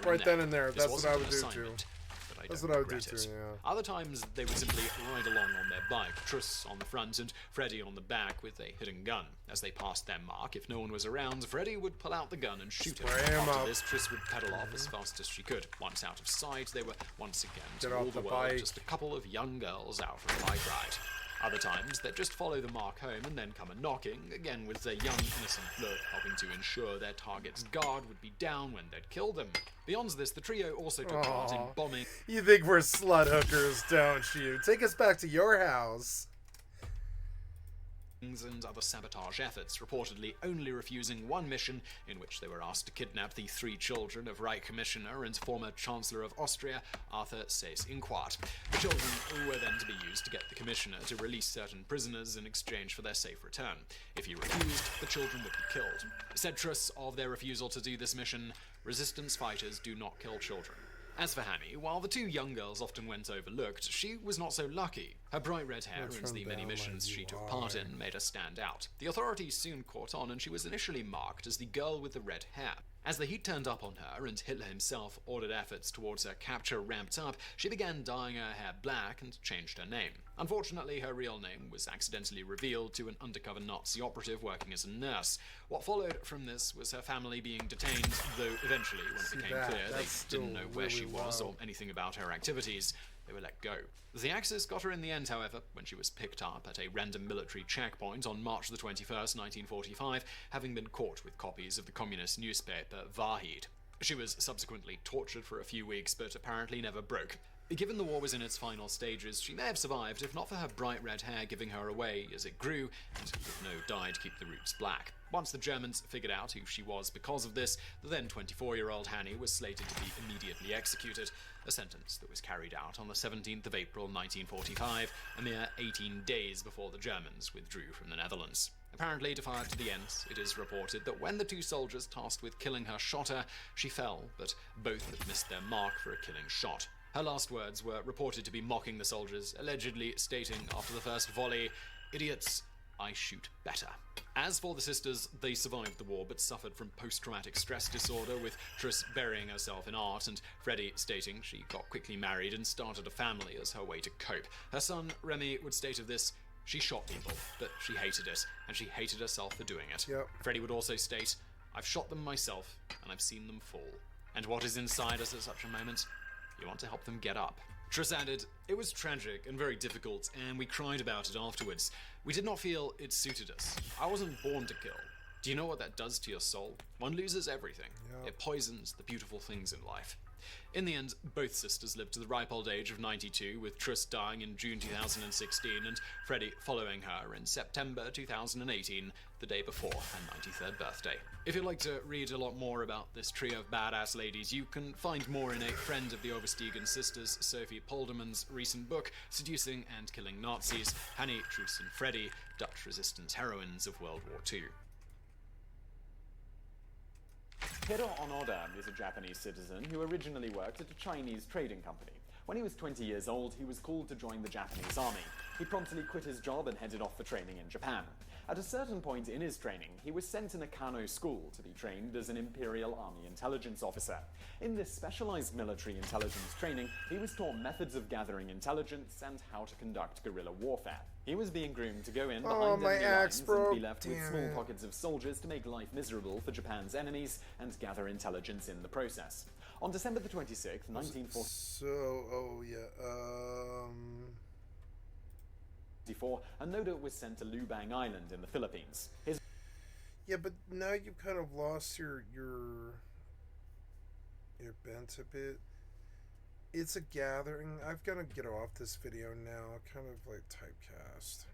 Right then and there. This That's what I would do too. But I That's don't what I would do regret it. too, yeah. Other times, they would simply ride along on their bike, Truss on the front and Freddy on the back with a hidden gun. As they passed their mark, if no one was around, Freddy would pull out the gun and shoot him. After this, Truss would pedal off as fast as she could. Once out of sight, they were once again to all the world just a couple of young girls out for a bike ride. Other times, they'd just follow the mark home and then come a knocking, again with their young, innocent flirt helping to ensure their target's guard would be down when they'd kill them. Beyond this, the trio also took part in bombing. You think we're slut hookers, don't you? Take us back to your house. And other sabotage efforts, reportedly only refusing one mission in which they were asked to kidnap the 3 children of Reich Commissioner and former Chancellor of Austria, Arthur Seyss-Inquart. The children were then to be used to get the Commissioner to release certain prisoners in exchange for their safe return. If he refused, the children would be killed. Said Truss of their refusal to do this mission, "Resistance fighters do not kill children." As for Hanny, while the 2 young girls often went overlooked, she was not so lucky. Her bright red hair and the many missions she took part in made her stand out. The authorities soon caught on, and she was initially marked as the girl with the red hair. As the heat turned up on her and Hitler himself ordered efforts towards her capture ramped up, she began dyeing her hair black and changed her name. Unfortunately, her real name was accidentally revealed to an undercover Nazi operative working as a nurse. What followed from this was her family being detained, though eventually, when it became clear they didn't know where she was or anything about her activities, they were let go. The Axis got her in the end, however, when she was picked up at a random military checkpoint on March the 21st, 1945, having been caught with copies of the communist newspaper Wahrheit. She was subsequently tortured for a few weeks, but apparently never broke. Given the war was in its final stages, she may have survived if not for her bright red hair giving her away as it grew, and with no dye to keep the roots black. Once the Germans figured out who she was because of this, the then 24-year-old Hanny was slated to be immediately executed, a sentence that was carried out on the 17th of April 1945, a mere 18 days before the Germans withdrew from the Netherlands. Apparently defiant to the end, it is reported that when the 2 soldiers tasked with killing her shot her, she fell, but both had missed their mark for a killing shot. Her last words were reported to be mocking the soldiers, allegedly stating after the first volley, "Idiots, I shoot better." As for the sisters, they survived the war but suffered from post-traumatic stress disorder, with Truss burying herself in art and Freddy stating she got quickly married and started a family as her way to cope. Her son, Remy, would state of this, "She shot people, but she hated it, and she hated herself for doing it." Freddy would also state, "I've shot them myself, and I've seen them fall. And what is inside us at such a moment? You want to help them get up." Truss added, "It was tragic and very difficult, and we cried about it afterwards. We did not feel it suited us. I wasn't born to kill. Do you know what that does to your soul? One loses everything. It poisons the beautiful things in life." In the end, both sisters lived to the ripe old age of 92, with Truss dying in June 2016 and Freddy following her in September 2018, the day before her 93rd birthday. If you'd like to read a lot more about this trio of badass ladies, you can find more in a friend of the Oversteegen sisters, Sophie Polderman's recent book, Seducing and Killing Nazis, Hanny, Truss and Freddy, Dutch resistance heroines of World War II. Hiro Onoda is a Japanese citizen who originally worked at a Chinese trading company. When he was 20 years old, he was called to join the Japanese army. He promptly quit his job and headed off for training in Japan. At a certain point in his training, he was sent to Nakano School to be trained as an Imperial Army intelligence officer. In this specialized military intelligence training, he was taught methods of gathering intelligence and how to conduct guerrilla warfare. He was being groomed to go in behind enemy lines and be left with small pockets of soldiers to make life miserable for Japan's enemies and gather intelligence in the process. On December the 26th, 1940... a note was sent to Lubang Island in the Philippines. Yeah, but now you've kind of lost your bent a bit. It's a gathering. I've got to get off this video now. Kind of like typecast.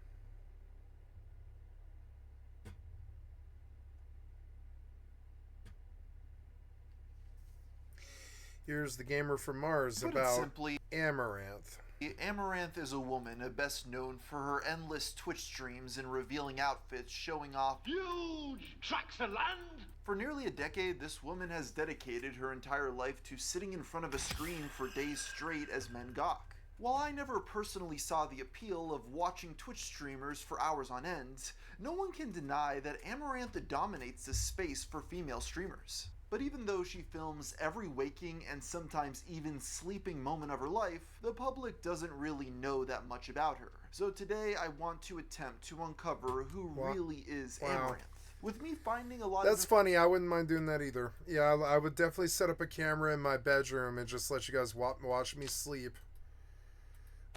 Here's the gamer from Mars about simply, Amaranth. Amaranth is a woman best known for her endless Twitch streams and revealing outfits showing off huge tracts of land. For nearly a decade, this woman has dedicated her entire life to sitting in front of a screen for days straight as men gawk. While I never personally saw the appeal of watching Twitch streamers for hours on end, no one can deny that Amaranth dominates this space for female streamers. But even though she films every waking and sometimes even sleeping moment of her life, the public doesn't really know that much about her. So today I want to attempt to uncover who really is Amaranth. With me finding a lot That's funny, I wouldn't mind doing that either. Yeah, I would definitely set up a camera in my bedroom and just let you guys watch me sleep.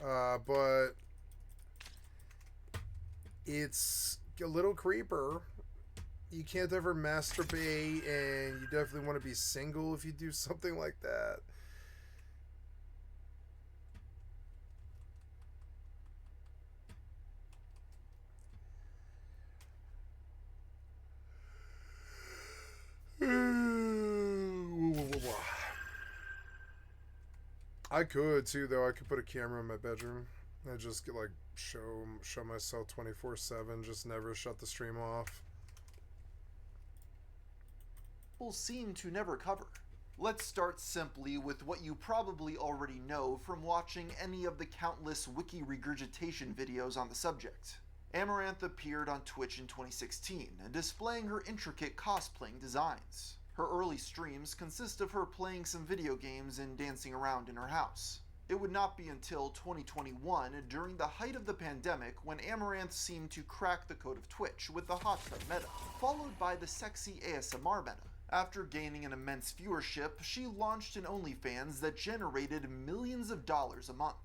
But it's a little creeper. You can't ever masturbate, and you definitely want to be single if you do something like that. I could too, though. I could put a camera in my bedroom. I just get like show myself 24/7. Just never shut the stream off. People seem to never cover. Let's start simply with what you probably already know from watching any of the countless wiki regurgitation videos on the subject. Amaranth appeared on Twitch in 2016, displaying her intricate cosplaying designs. Her early streams consist of her playing some video games and dancing around in her house. It would not be until 2021, during the height of the pandemic, when Amaranth seemed to crack the code of Twitch with the hot tub meta, followed by the sexy ASMR meta. After gaining an immense viewership, she launched an OnlyFans that generated millions of dollars a month.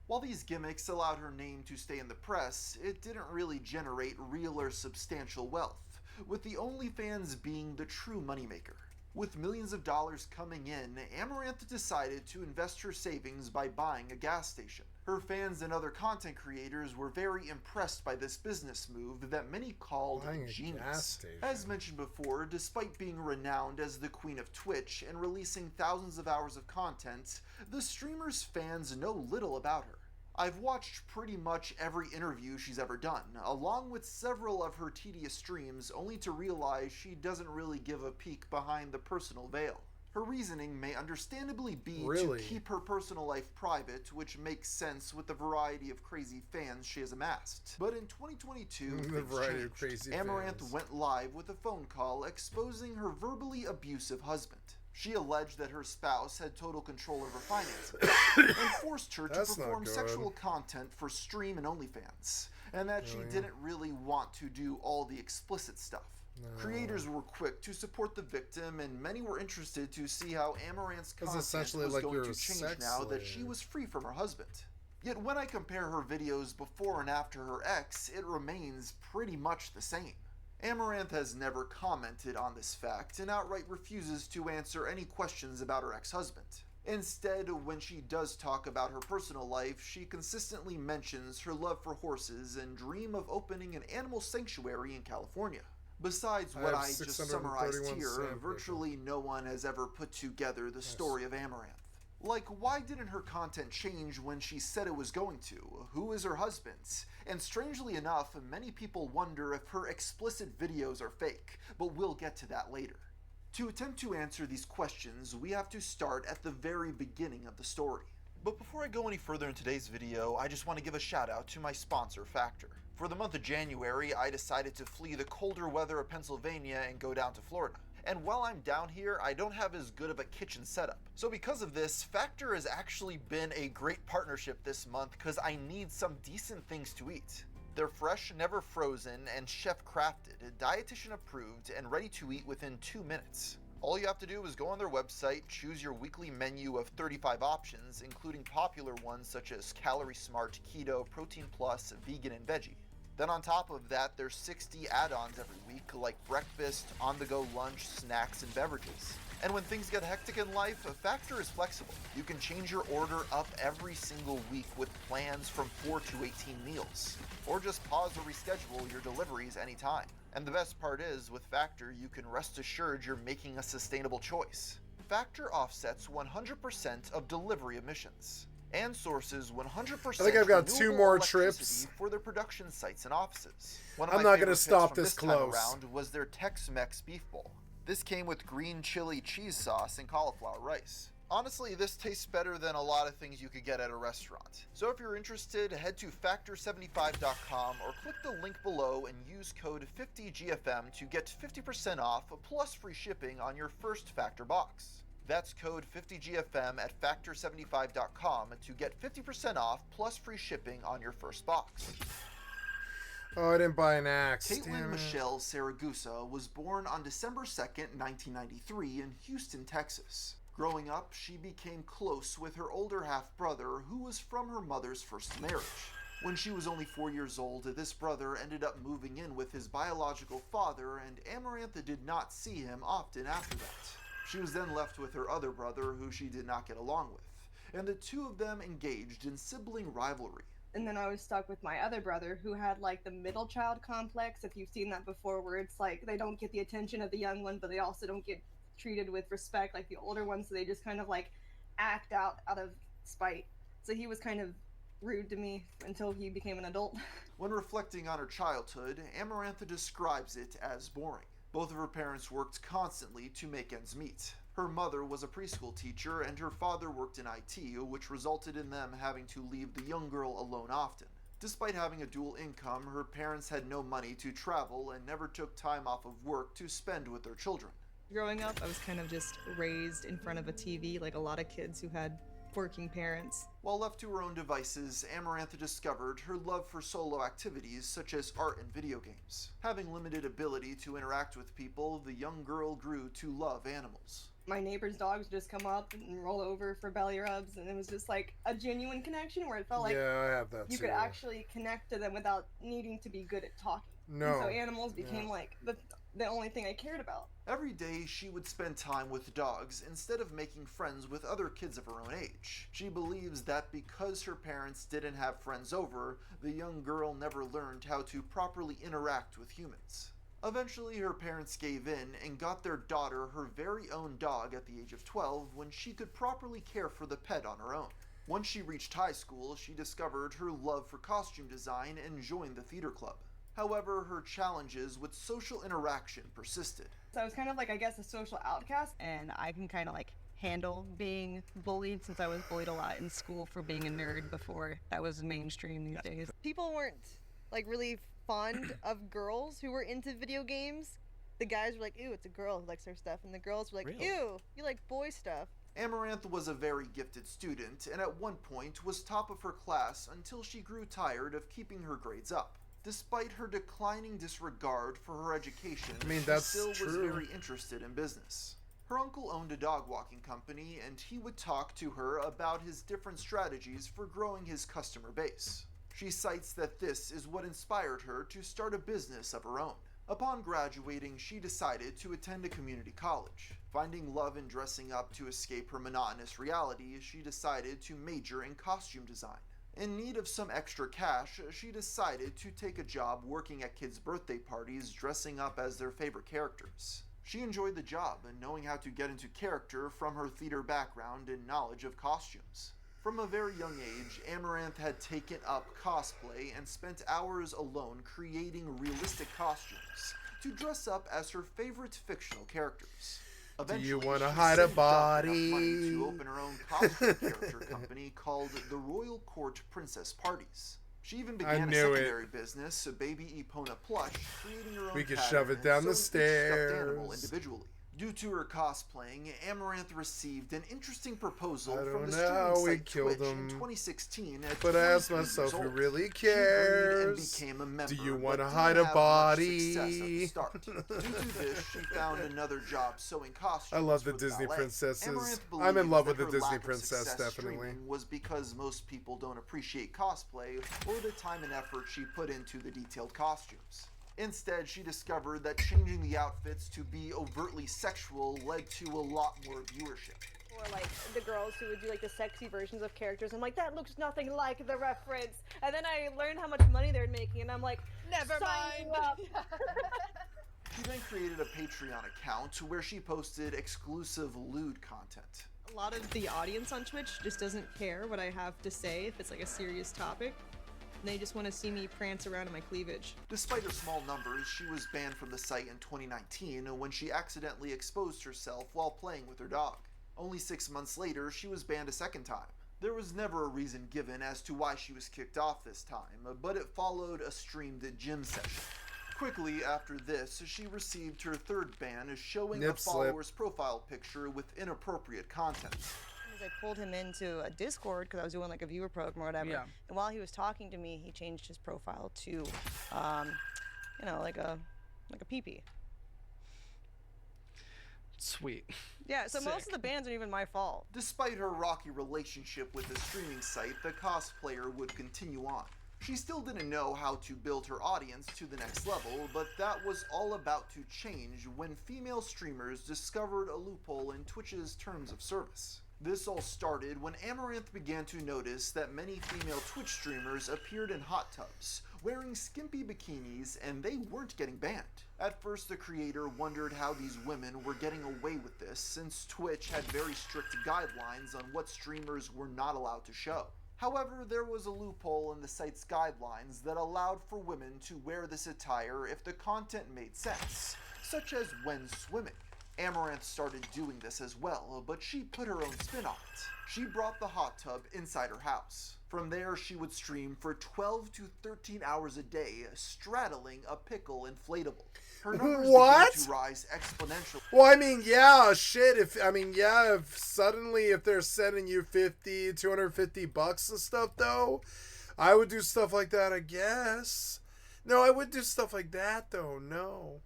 While these gimmicks allowed her name to stay in the press, it didn't really generate real or substantial wealth, with the OnlyFans being the true moneymaker. With millions of dollars coming in, Amaranth decided to invest her savings by buying a gas station. Her fans and other content creators were very impressed by this business move that many called genius. As mentioned before, despite being renowned as the Queen of Twitch and releasing thousands of hours of content, the streamer's fans know little about her. I've watched pretty much every interview she's ever done, along with several of her tedious streams, only to realize she doesn't really give a peek behind the personal veil. Her reasoning may understandably be to keep her personal life private, which makes sense with the variety of crazy fans she has amassed. But in 2022, things changed. Amaranth went live with a phone call exposing her verbally abusive husband. She alleged that her spouse had total control over finances and forced her to perform sexual content for Stream and OnlyFans, and that she didn't really want to do all the explicit stuff. Creators were quick to support the victim, and many were interested to see how Amaranth's content was going to change now that she was free from her husband. Yet when I compare her videos before and after her ex, it remains pretty much the same. Amaranth has never commented on this fact and outright refuses to answer any questions about her ex-husband. Instead, when she does talk about her personal life, she consistently mentions her love for horses and dream of opening an animal sanctuary in California. Besides what I just summarized here, virtually no one has ever put together the story of Amaranth. Like, why didn't her content change when she said it was going to? Who is her husband? And strangely enough, many people wonder if her explicit videos are fake, but we'll get to that later. To attempt to answer these questions, we have to start at the very beginning of the story. But before I go any further in today's video, I just want to give a shout out to my sponsor, Factor. For the month of January, I decided to flee the colder weather of Pennsylvania and go down to Florida. And while I'm down here, I don't have as good of a kitchen setup. So because of this, Factor has actually been a great partnership this month because I need some decent things to eat. They're fresh, never frozen, and chef crafted, dietitian approved, and ready to eat within 2 minutes. All you have to do is go on their website, choose your weekly menu of 35 options, including popular ones such as Calorie Smart, Keto, Protein Plus, Vegan, and Veggie. Then on top of that, there's 60 add-ons every week, like breakfast, on-the-go lunch, snacks, and beverages. And when things get hectic in life, Factor is flexible. You can change your order up every single week with plans from 4 to 18 meals. Or just pause or reschedule your deliveries anytime. And the best part is, with Factor, you can rest assured you're making a sustainable choice. Factor offsets 100% of delivery emissions and sources 100% I think I've got 2 renewable more electricity trips. for their production sites and offices. One of I'm my not favorite gonna picks stop from this time close. around was their Tex-Mex beef bowl. This came with green chili cheese sauce and cauliflower rice. Honestly, this tastes better than a lot of things you could get at a restaurant. So if you're interested, head to factor75.com or click the link below and use code 50GFM to get 50% off plus free shipping on your first Factor box. That's code 50GFM at factor75.com to get 50% off plus free shipping on your first box. Oh, I didn't buy an axe. Caitlin Michelle Saragusa was born on December 2nd, 1993 in Houston, Texas. Growing up, she became close with her older half-brother, who was from her mother's first marriage. When she was only 4 years old, this brother ended up moving in with his biological father, and Amarantha did not see him often after that. She was then left with her other brother, who she did not get along with, and the two of them engaged in sibling rivalry. And then I was stuck with my other brother, who had like the middle child complex, if you've seen that before, where it's like they don't get the attention of the young one, but they also don't get treated with respect like the older ones, so they just kind of like act out of spite. So he was kind of rude to me until he became an adult. When reflecting on her childhood, Amarantha describes it as boring. Both of her parents worked constantly to make ends meet. Her mother was a preschool teacher and her father worked in IT, which resulted in them having to leave the young girl alone often. Despite having a dual income, her parents had no money to travel and never took time off of work to spend with their children. Growing up, I was kind of just raised in front of a TV like a lot of kids who had working parents. While left to her own devices, Amarantha discovered her love for solo activities such as art and video games. Having limited ability to interact with people, the young girl grew to love animals. My neighbor's dogs would just come up and roll over for belly rubs, and it was just like a genuine connection where it felt like I have that you too. could actually connect to them without needing to be good at talking. No. And so animals became like the only thing I cared about. Every day, she would spend time with dogs instead of making friends with other kids of her own age. She believes that because her parents didn't have friends over, the young girl never learned how to properly interact with humans. Eventually, her parents gave in and got their daughter her very own dog at the age of 12 when she could properly care for the pet on her own. Once she reached high school, she discovered her love for costume design and joined the theater club. However, her challenges with social interaction persisted. So I was kind of like, I guess, a social outcast. And I can kind of like handle being bullied since I was bullied a lot in school for being a nerd before that was mainstream these days. People weren't like really fond of girls who were into video games. The guys were like, ew, it's a girl who likes her stuff. And the girls were like, Really? ew, you like boy stuff. Amarantha was a very gifted student and at one point was top of her class until she grew tired of keeping her grades up. Despite her declining disregard for her education, that's she still was true. very interested in business. Her uncle owned a dog walking company and he would talk to her about his different strategies for growing his customer base. She cites that this is what inspired her to start a business of her own. Upon graduating, she decided to attend a community college. Finding love in dressing up to escape her monotonous reality, she decided to major in costume design. In need of some extra cash, she decided to take a job working at kids' birthday parties dressing up as their favorite characters. She enjoyed the job and knowing how to get into character from her theater background and knowledge of costumes. From a very young age, Amarantha had taken up cosplay and spent hours alone creating realistic costumes to dress up as her favorite fictional characters. Eventually, Do you want to she hide a saved up enough body? money to open her own costume character company called the Royal Court Princess Parties. She even began a knew it. secondary business, Baby Epona Plush, creating her own We could pattern shove it and down the sewing each stuffed stairs. animal individually. Due to her cosplaying, Amaranth received an interesting proposal from the how streaming we site killed Twitch him. in 2016 at But I asked 23 myself, years who old. really She agreed cares? and became a member, Do you but want to didn't hide a have much body? success at the start. Due to this, she found another job sewing costumes. I love the for Disney ballet. princesses. Amaranth I'm in believes love that with the her Disney lack of princess, success definitely. streaming was because most people don't appreciate cosplay or the time and effort she put into the detailed costumes. Instead, she discovered that changing the outfits to be overtly sexual led to a lot more viewership. Or like the girls who would do like the sexy versions of characters. I'm like, that looks nothing like the reference. And then I learned how much money they're making, and I'm like, never mind. She then created a Patreon account where she posted exclusive lewd content. A lot of the audience on Twitch just doesn't care what I have to say if it's like a serious topic. They just want to see me prance around in my cleavage. Despite her small numbers, she was banned from the site in 2019 when she accidentally exposed herself while playing with her dog. Only 6 months later, she was banned a second time. There was never a reason given as to why she was kicked off this time, but it followed a streamed gym session. Quickly after this, she received her third ban, showing a follower's profile picture with inappropriate content. I pulled him into a Discord because I was doing like a viewer program or whatever. Yeah. And while he was talking to me, he changed his profile to, you know, like a peepee. Sweet. Yeah, so most of the bans aren't even my fault. Despite her rocky relationship with the streaming site, the cosplayer would continue on. She still didn't know how to build her audience to the next level, but that was all about to change when female streamers discovered a loophole in Twitch's terms of service. This all started when Amaranth began to notice that many female Twitch streamers appeared in hot tubs, wearing skimpy bikinis, and they weren't getting banned. At first, the creator wondered how these women were getting away with this, since Twitch had very strict guidelines on what streamers were not allowed to show. However, there was a loophole in the site's guidelines that allowed for women to wear this attire if the content made sense, such as when swimming. Amaranth started doing this as well, but she put her own spin on it. She brought the hot tub inside her house. From there, she would stream for 12 to 13 hours a day, straddling a pickle inflatable. Her numbers began to rise exponentially. Well, I mean, yeah, shit. If suddenly if they're sending you $50, $250 and stuff, though, I would do stuff like that, I guess. No, I would do stuff like that, though. No.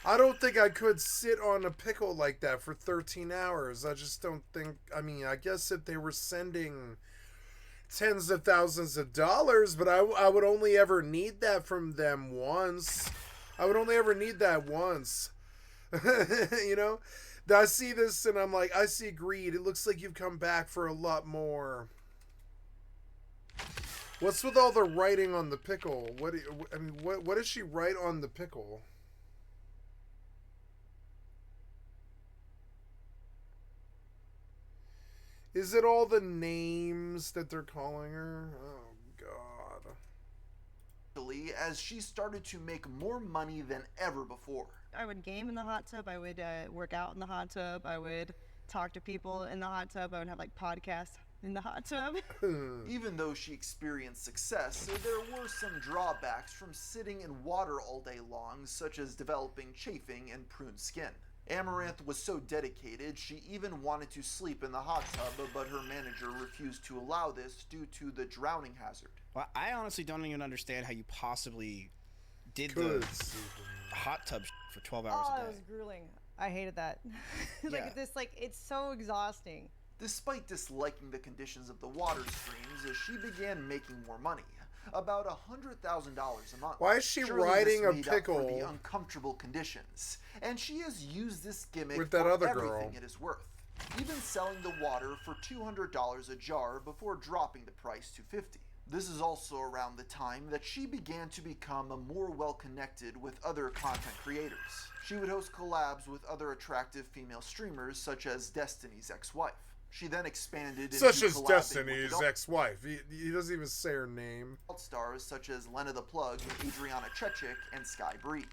I don't think I could sit on a pickle like that for 13 hours. I just don't think, I mean, I guess if they were sending tens of thousands of dollars, but I would only ever need that from them once. I would only ever need that once. You know? I see this and I'm like, I see greed. It looks like you've come back for a lot more. What's with all the writing on the pickle? What does she write on the pickle? Is it all the names that they're calling her? Oh, God. As she started to make more money than ever before. I would game in the hot tub. I would work out in the hot tub. I would talk to people in the hot tub. I would have like podcasts in the hot tub. Even though she experienced success, there were some drawbacks from sitting in water all day long, such as developing chafing and pruned skin. Amaranth was so dedicated, she even wanted to sleep in the hot tub, but her manager refused to allow this due to the drowning hazard. Well, I honestly don't even understand how you possibly did the hot tub for 12 hours a day. Oh, it was grueling. I hated that. It's so exhausting. Despite disliking the conditions of the water streams, she began making more money. About $100,000 a month. Why is she Surely riding a this made up pickle for the uncomfortable conditions, and she has used this gimmick with that for other everything girl. it is worth. Even selling the water for $200 a jar before dropping the price to $50. This is also around the time that she began to become more well-connected with other content creators. She would host collabs with other attractive female streamers such as Destiny's ex-wife. She then expanded into Such as collabing Destiny's with ex-wife. He doesn't even say her name. Stars such as Lena the Plug, Adriana Chechik, and Sky Bree.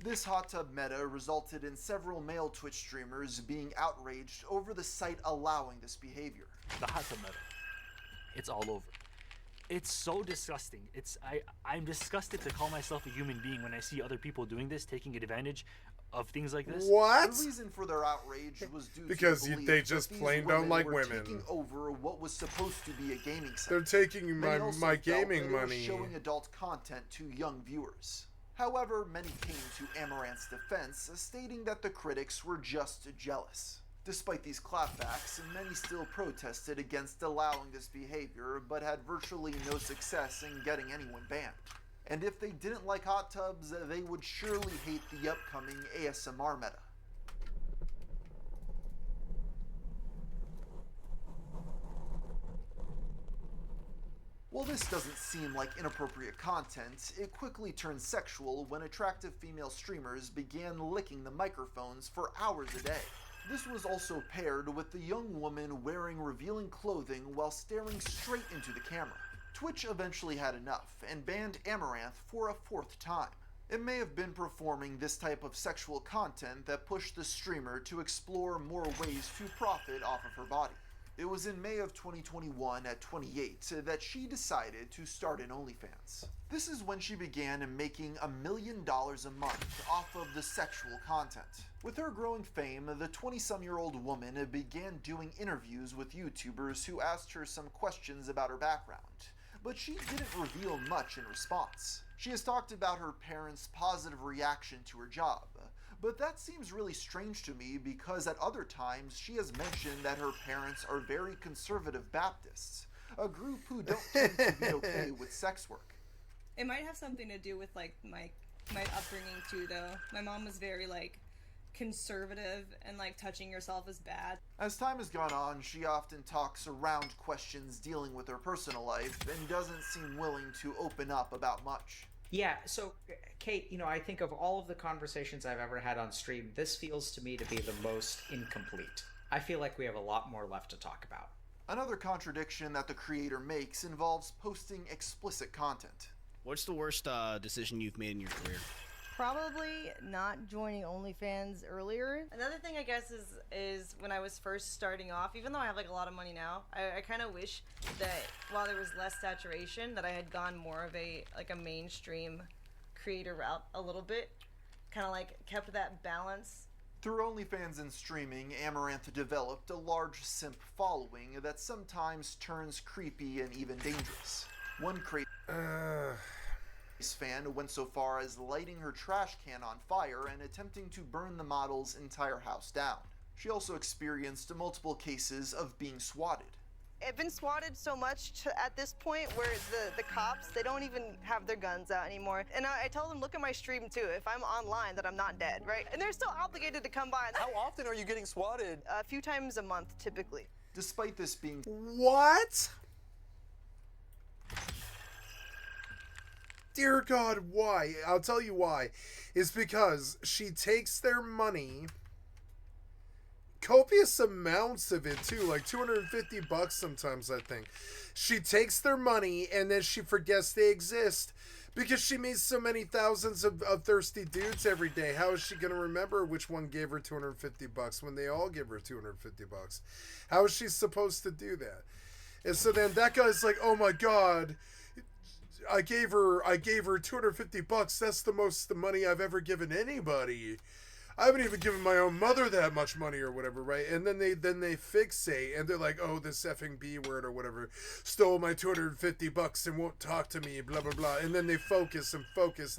This hot tub meta resulted in several male Twitch streamers being outraged over the site allowing this behavior. The hot tub meta. It's all over. It's so disgusting. I'm disgusted to call myself a human being when I see other people doing this, taking advantage of things like this. What? The reason for their outrage was due because to the they belief just that these plain don't like were women. taking over what was supposed to be a gaming site. They're taking Many also my felt gaming that it was money. showing adult content to young viewers. However, many came to Amaranth's defense, stating that the critics were just jealous. Despite these clapbacks, many still protested against allowing this behavior, but had virtually no success in getting anyone banned. And if they didn't like hot tubs, they would surely hate the upcoming ASMR meta. While this doesn't seem like inappropriate content, it quickly turned sexual when attractive female streamers began licking the microphones for hours a day. This was also paired with the young woman wearing revealing clothing while staring straight into the camera. Twitch eventually had enough and banned Amaranth for a fourth time. It may have been performing this type of sexual content that pushed the streamer to explore more ways to profit off of her body. It was in May of 2021 at 28 that she decided to start an OnlyFans. This is when she began making $1 million a month off of the sexual content. With her growing fame, the 20-some-year-old woman began doing interviews with YouTubers who asked her some questions about her background, but she didn't reveal much in response. She has talked about her parents' positive reaction to her job, but that seems really strange to me because at other times she has mentioned that her parents are very conservative Baptists, a group who don't tend to be okay with sex work. It might have something to do with like my upbringing too, though. My mom was very like conservative and like touching yourself is bad. As time has gone on, she often talks around questions dealing with her personal life and doesn't seem willing to open up about much. Yeah, so Kate, you know, I think of all of the conversations I've ever had on stream, this feels to me to be the most incomplete. I feel like we have a lot more left to talk about. Another contradiction that the creator makes involves posting explicit content. What's the worst decision you've made in your career? Probably not joining OnlyFans earlier. Another thing I guess is when I was first starting off, even though I have like a lot of money now, I kind of wish that while there was less saturation, that I had gone more of a mainstream creator route a little bit, kind of like kept that balance. Through OnlyFans and streaming, Amaranth developed a large simp following that sometimes turns creepy and even dangerous. One fan went so far as lighting her trash can on fire and attempting to burn the model's entire house down. She also experienced multiple cases of being swatted. I've been swatted so much at this point where the cops, they don't even have their guns out anymore. And I tell them, look at my stream too, if I'm online that I'm not dead, right? And they're still obligated to come by. How often are you getting swatted? A few times a month, typically. Despite this being... What? Dear God, why? I'll tell you why. It's because she takes their money, copious amounts of it too, like $250 sometimes, I think. She takes their money and then she forgets they exist because she meets so many thousands of thirsty dudes every day. How is she going to remember which one gave her $250 when they all give her $250? How is she supposed to do that? And so then that guy's like, oh my God, I gave her $250. That's the most money I've ever given anybody. I haven't even given my own mother that much money or whatever, right? And then they fixate and they're like, oh, this effing B word or whatever stole my $250 and won't talk to me, blah blah blah. And then they focus and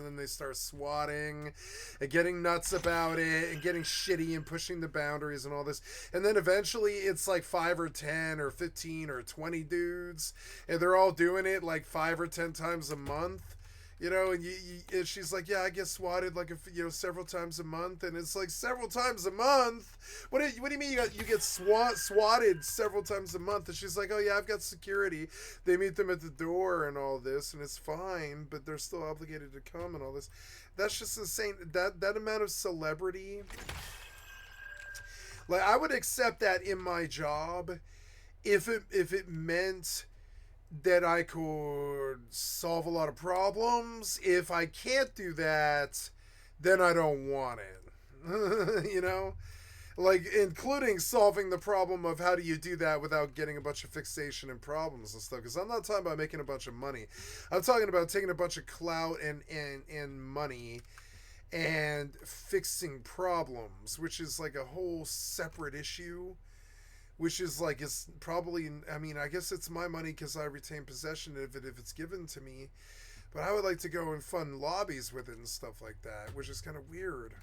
then they start swatting and getting nuts about it and getting shitty and pushing the boundaries and all this. And then eventually it's like 5 or 10 or 15 or 20 dudes, and they're all doing it like 5 or 10 times a month. You know, and she's like, yeah, I get swatted like several times a month, and it's like several times a month. What do you mean you get swatted several times a month? And she's like, oh yeah, I've got security. They meet them at the door and all this, and it's fine, but they're still obligated to come and all this. That's just insane. That amount of celebrity. Like, I would accept that in my job if it meant that I could solve a lot of problems. If I can't do that, then I don't want it. You know? Like, including solving the problem of how do you do that without getting a bunch of fixation and problems and stuff. Because I'm not talking about making a bunch of money. I'm talking about taking a bunch of clout and money and fixing problems, which is like a whole separate issue, which is like, it's probably, I mean, I guess it's my money because I retain possession of it if it's given to me, but I would like to go and fund lobbies with it and stuff like that, which is kind of weird.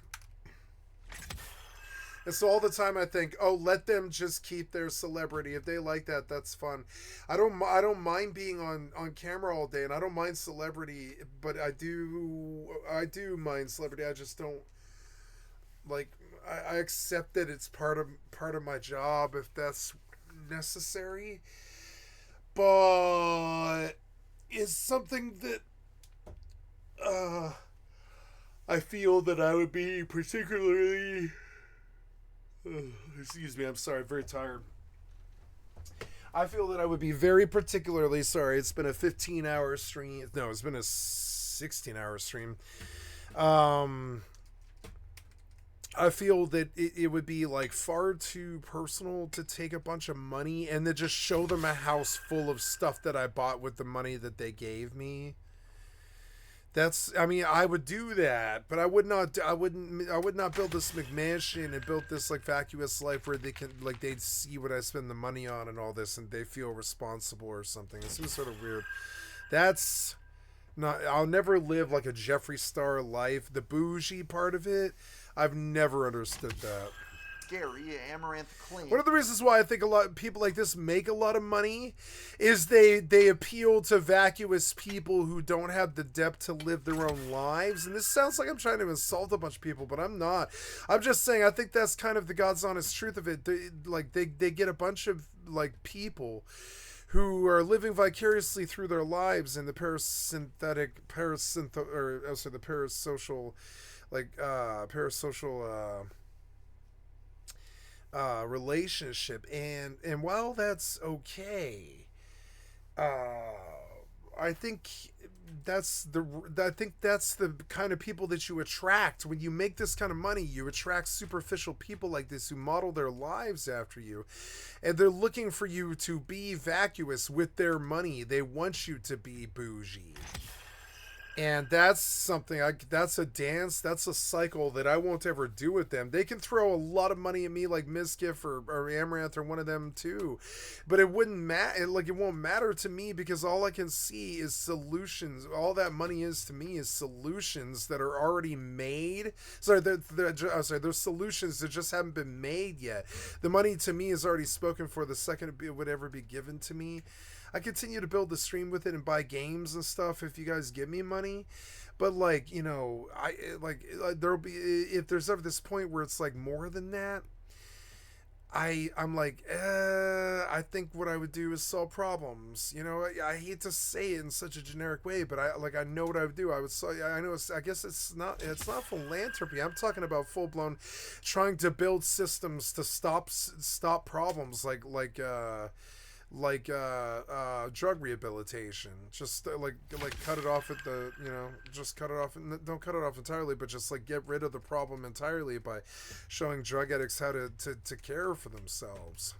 And so all the time I think, oh, let them just keep their celebrity. If they like that, that's fun. I don't mind being on camera all day, and I don't mind celebrity, but I do mind celebrity. I just don't like. I accept that it's part of my job if that's necessary, but it's something that I feel that I would be particularly. Excuse me, I'm sorry, very tired. I feel that I would be very particularly sorry. It's been a 15-hour stream. No, it's been a 16-hour stream. I feel that it would be like far too personal to take a bunch of money and then just show them a house full of stuff that I bought with the money that they gave me. I mean, I would do that, but I would not build this McMansion and build this like vacuous life where they can, like, they'd see what I spend the money on and all this and they feel responsible or something. It seems sort of weird. That's not, I'll never live like a Jeffree Star life. The bougie part of it, I've never understood that. Scary, Amaranth claimed. One of the reasons why I think a lot of people like this make a lot of money is they appeal to vacuous people who don't have the depth to live their own lives. And this sounds like I'm trying to insult a bunch of people, but I'm not. I'm just saying I think that's kind of the God's honest truth of it. They get a bunch of like people who are living vicariously through their lives in the parasocial relationship, and while that's okay, I think that's the kind of people that you attract when you make this kind of money. You attract superficial people like this who model their lives after you, and they're looking for you to be vacuous with their money. They want you to be bougie. And that's something, that's a dance, that's a cycle that I won't ever do with them. They can throw a lot of money at me like Miskiff or Amaranth or one of them too. But it wouldn't matter, like it won't matter to me because all I can see is solutions. All that money is to me is solutions that are already made. There's solutions that just haven't been made yet. The money to me is already spoken for the second it would ever be given to me. I continue to build the stream with it and buy games and stuff if you guys give me money, but like, you know, there'll be, if there's ever this point where it's like more than that, I'm like, I think what I would do is solve problems. You know, I hate to say it in such a generic way, but I know what I would do. I guess it's not philanthropy. I'm talking about full blown trying to build systems to stop problems like drug rehabilitation. Just like cut it off at the, you know, just cut it off, and don't cut it off entirely, but just like get rid of the problem entirely by showing drug addicts how to care for themselves.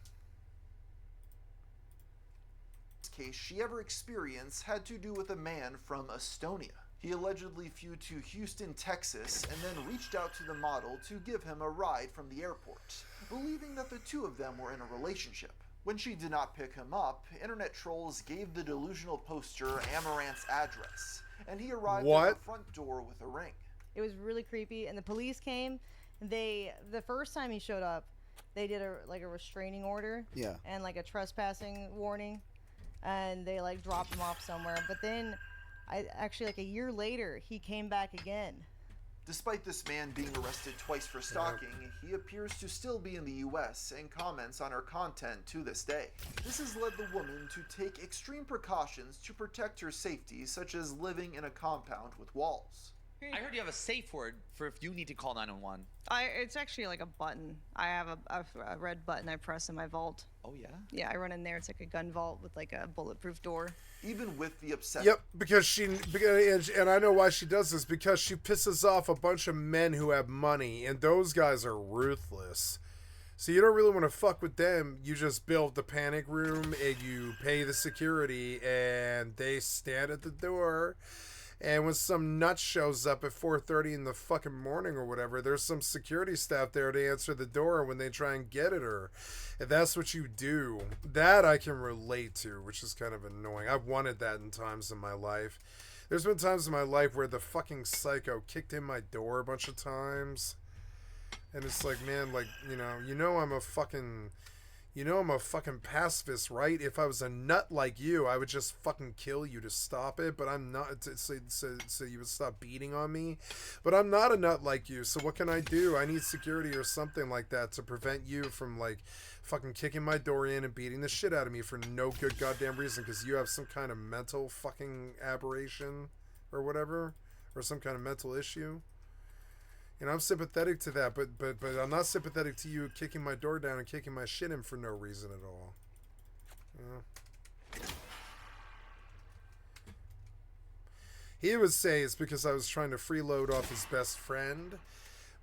This case she ever experienced had to do with a man from Estonia. He allegedly flew to Houston, Texas, and then reached out to the model to give him a ride from the airport, believing that the two of them were in a relationship. When she did not pick him up, internet trolls gave the delusional poster Amaranth's address, and he arrived at the front door with a ring. It was really creepy, and the police came. The first time he showed up, they did a restraining order, and like a trespassing warning, and they like dropped him off somewhere. But then, like a year later, he came back again. Despite this man being arrested twice for stalking, he appears to still be in the US and comments on her content to this day. This has led the woman to take extreme precautions to protect her safety, such as living in a compound with walls. I heard you have a safe word for if you need to call 911. It's actually like a button. I have a red button I press in my vault. Oh yeah? Yeah, I run in there. It's like a gun vault with like a bulletproof door. Even with the obsession. Yep, because and I know why she does this, because she pisses off a bunch of men who have money, and those guys are ruthless. So you don't really want to fuck with them. You just build the panic room and you pay the security and they stand at the door And when some nut shows up at 4:30 in the fucking morning or whatever, there's some security staff there to answer the door when they try and get at her. And that's what you do. That I can relate to, which is kind of annoying. I've wanted that in times in my life. There's been times in my life where the fucking psycho kicked in my door a bunch of times. And it's like, man, like, I'm a fucking pacifist, right? If I was a nut like you, I would just fucking kill you to stop it, but I'm not, so you would stop beating on me. But I'm not a nut like you, so what can I do? I need security or something like that to prevent you from, like, fucking kicking my door in and beating the shit out of me for no good goddamn reason, because you have some kind of mental fucking aberration or whatever, or some kind of mental issue. I'm sympathetic to that, but I'm not sympathetic to you kicking my door down and kicking my shit in for no reason at all. He would say it's because I was trying to freeload off his best friend,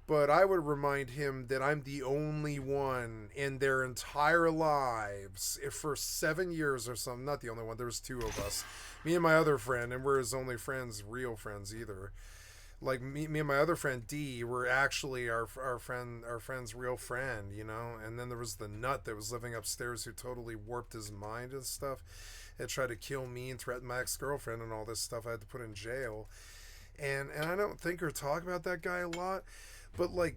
but I would remind him that I'm the only one in their entire lives, if for 7 years or something, not the only one, there was 2 of us, me and my other friend, and we're his only friends, real friends either. Like me and my other friend D were actually our friend's real friend, and then there was the nut that was living upstairs who totally warped his mind and stuff, and tried to kill me and threaten my ex-girlfriend and all this stuff. I had to put in jail, and I don't think or talk about that guy a lot, but like,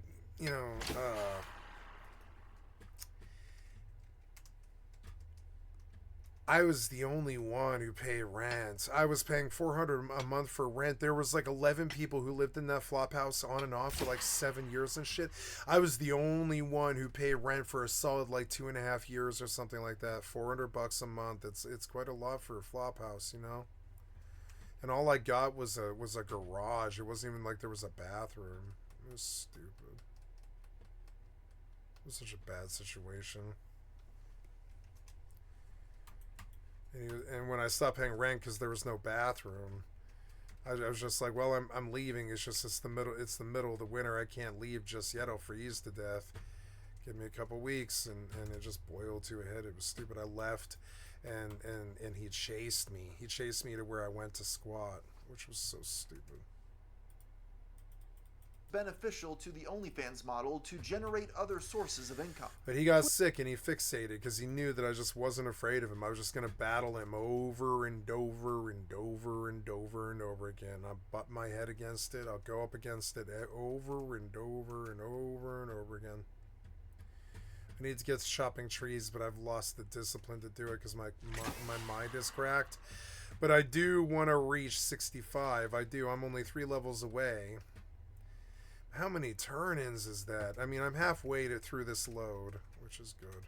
I was the only one who paid rent. I was paying $400 a month for rent. There was like 11 people who lived in that flop house on and off for like 7 years and shit. I was the only one who paid rent for a solid like 2.5 years or something like that. $400 a month. It's quite a lot for a flop house, And all I got was a garage. It wasn't even like there was a bathroom. It was stupid. It was such a bad situation. And when I stopped paying rent because there was no bathroom, I was just like, well, I'm leaving. It's the middle of the winter. I can't leave just yet. I'll freeze to death. Give me a couple weeks, and it just boiled to a head. It was stupid. I left, and he chased me. He chased me to where I went to squat, which was so stupid. Beneficial to the OnlyFans model to generate other sources of income. But he got sick and he fixated because he knew that I just wasn't afraid of him. I was just going to battle him over and over and over and over and over again. I'll butt my head against it. I'll go up against it over and over and over and over again. I need to get chopping trees, but I've lost the discipline to do it because my mind is cracked. But I do want to reach 65. I do. I'm only 3 levels away. How many turn-ins is that? I mean, I'm halfway through this load, which is good.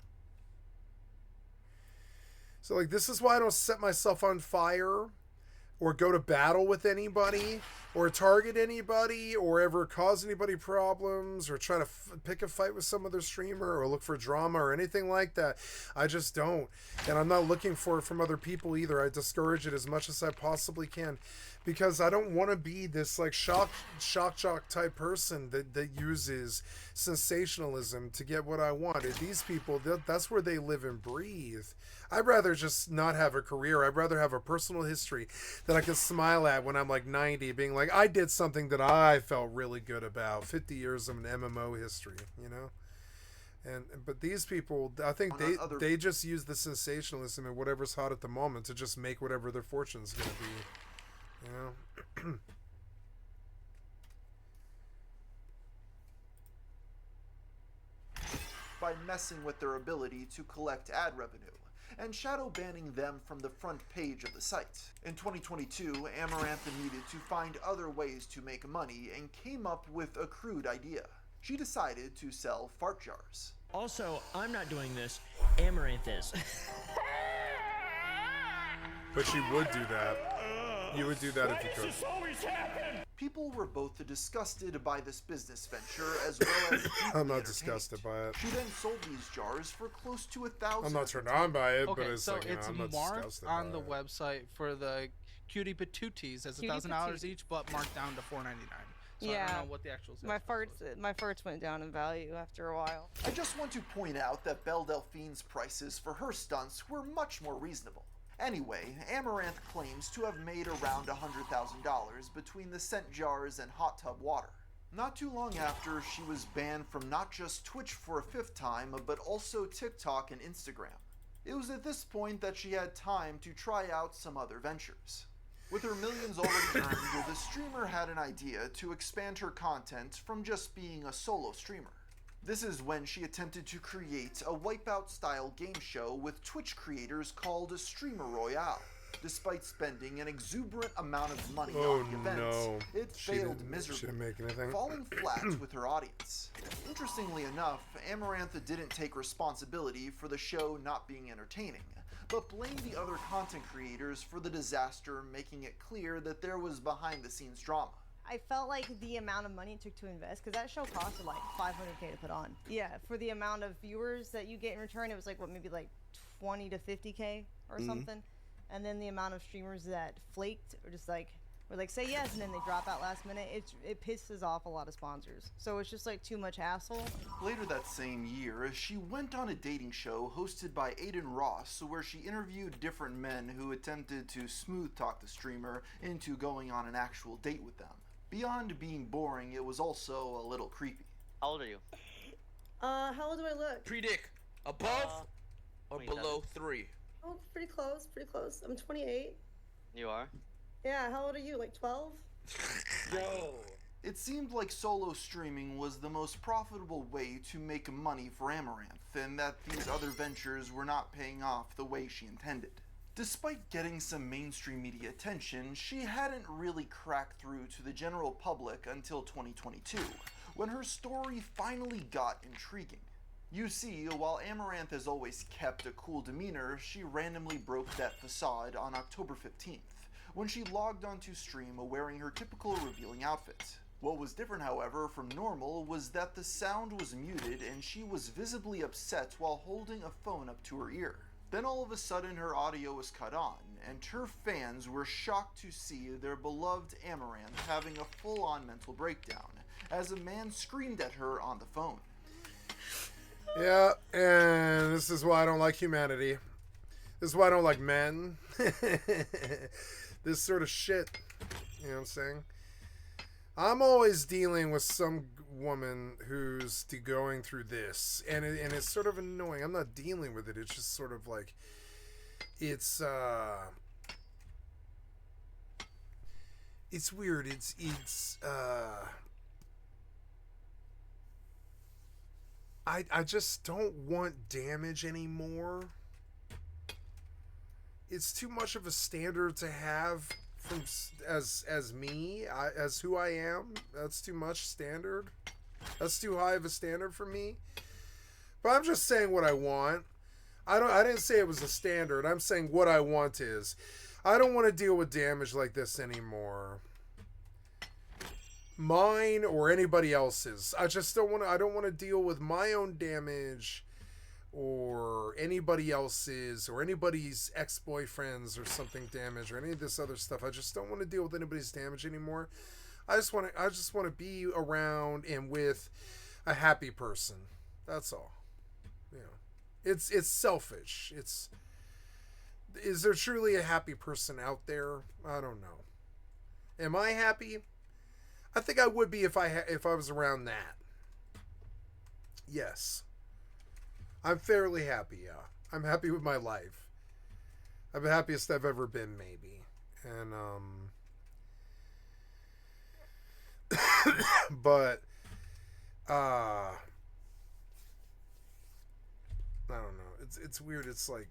So, like, this is why I don't set myself on fire or go to battle with anybody or target anybody or ever cause anybody problems or try to pick a fight with some other streamer or look for drama or anything like that. I just don't. And I'm not looking for it from other people either. I discourage it as much as I possibly can because I don't want to be this like shock jock type person that uses sensationalism to get what I want. And these people, that's where they live and breathe. I'd rather just not have a career. I'd rather have a personal history that I can smile at when I'm like 90, being like, I did something that I felt really good about. 50 years of an MMO history, But these people, I think they just use the sensationalism and whatever's hot at the moment to just make whatever their fortune's going to be, By messing with their ability to collect ad revenue and shadow banning them from the front page of the site. In 2022, Amaranth needed to find other ways to make money and came up with a crude idea. She decided to sell fart jars. Also, I'm not doing this, Amaranth is. But you would do that. You would do that if you could. People were both disgusted by this business venture as well as I'm not disgusted by it. She then sold these jars for close to $1,000. I'm not turned on by it, Okay, but it's so like, it's I'm not marked disgusted on by the it. website for the cutie patooties as $1,000 each, but marked down to $4.99. So I don't know what the actual my farts went down in value after a while. I just want to point out that Belle Delphine's prices for her stunts were much more reasonable. Anyway, Amaranth claims to have made around $100,000 between the scent jars and hot tub water. Not too long after, she was banned from not just Twitch for a 5th time, but also TikTok and Instagram. It was at this point that she had time to try out some other ventures. With her millions already earned, the streamer had an idea to expand her content from just being a solo streamer. This is when she attempted to create a Wipeout-style game show with Twitch creators called Streamer Royale. Despite spending an exuberant amount of money on the event, it failed miserably, falling flat with her audience. Interestingly enough, Amaranth didn't take responsibility for the show not being entertaining, but blamed the other content creators for the disaster, making it clear that there was behind-the-scenes drama. I felt like the amount of money it took to invest, because that show costed like $500K to put on. Yeah, for the amount of viewers that you get in return, it was like, what, maybe like 20 to 50K or something. And then the amount of streamers that flaked or just like were like, say yes, and then they drop out last minute, it pisses off a lot of sponsors. So it's just like too much hassle. Later that same year, she went on a dating show hosted by Aiden Ross, where she interviewed different men who attempted to smooth talk the streamer into going on an actual date with them. Beyond being boring, it was also a little creepy. How old are you? How old do I look? Predict above or below 3. Oh, pretty close, pretty close. I'm 28. You are? Yeah, how old are you? Like 12? Yo! It seemed like solo streaming was the most profitable way to make money for Amaranth, and that these other ventures were not paying off the way she intended. Despite getting some mainstream media attention, she hadn't really cracked through to the general public until 2022, when her story finally got intriguing. You see, while Amaranth has always kept a cool demeanor, she randomly broke that facade on October 15th, when she logged onto stream wearing her typical revealing outfit. What was different, however, from normal was that the sound was muted and she was visibly upset while holding a phone up to her ear. Then all of a sudden her audio was cut on, and her fans were shocked to see their beloved Amaranth having a full-on mental breakdown, as a man screamed at her on the phone. Yeah, and this is why I don't like humanity. This is why I don't like men. This sort of shit. You know what I'm saying? I'm always dealing with some woman who's going through this, and it's sort of annoying. I'm not dealing with it. It's just sort of like, it's weird. I just don't want damage anymore. It's too much of a standard to have from as me, as who I am. That's too much standard. That's too high of a standard for me. But I'm just saying what I want. I didn't say it was a standard. I'm saying what I want is, I don't want to deal with damage like this anymore. Mine or anybody else's. I just don't want to. I don't want to deal with my own damage, or anybody else's, or anybody's ex-boyfriends or something damage, or any of this other stuff. I just don't want to deal with anybody's damage anymore. I just want to be around and with a happy person. That's all. You know, it's selfish. Is there truly a happy person out there? I don't know. Am I happy? I think I would be if I was around that. Yes. I'm fairly happy, yeah. I'm happy with my life. I'm the happiest I've ever been, maybe. And, but, I don't know. It's weird. It's like,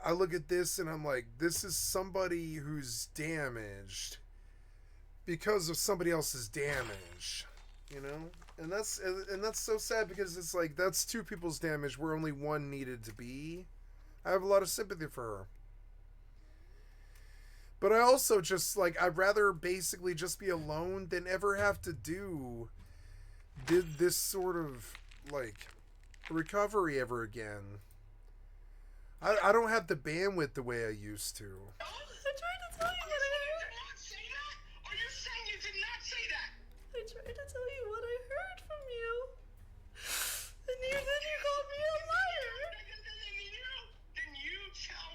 I look at this and I'm like, this is somebody who's damaged because of somebody else's damage, you know? And that's so sad, because it's like, that's two people's damage where only one needed to be. I have a lot of sympathy for her. But I also just, like, I'd rather basically just be alone than ever have to do this sort of, like, recovery ever again. I don't have the bandwidth the way I used to. I tried to tell you what I heard from you. And then you called me a liar. Then you tell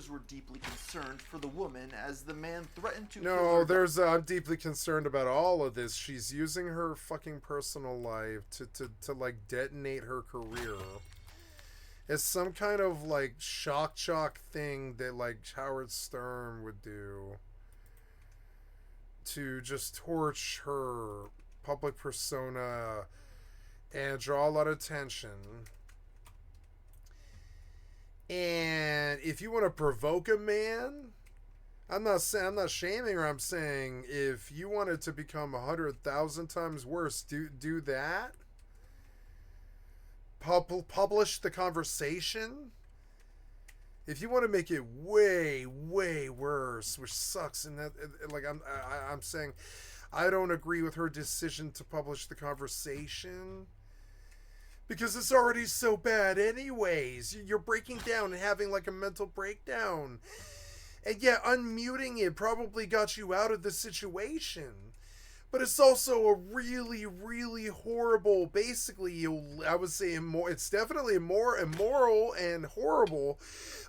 viewers were deeply concerned for the woman as the man threatened to kill No, her. I'm deeply concerned about all of this. She's using her fucking personal life to like detonate her career. It's some kind of like shock thing that like Howard Stern would do to just torch her public persona and draw a lot of attention. And if you want to provoke a man, I'm not shaming her. I'm saying if you want it to become 100,000 times worse, do that. Publish the conversation. If you want to make it way worse, which sucks, and that like I'm saying, I don't agree with her decision to publish the conversation. Because it's already so bad anyways. You're breaking down and having like a mental breakdown. And yeah, unmuting it probably got you out of the situation. But it's also a really horrible, basically, I would say it's definitely more immoral and horrible.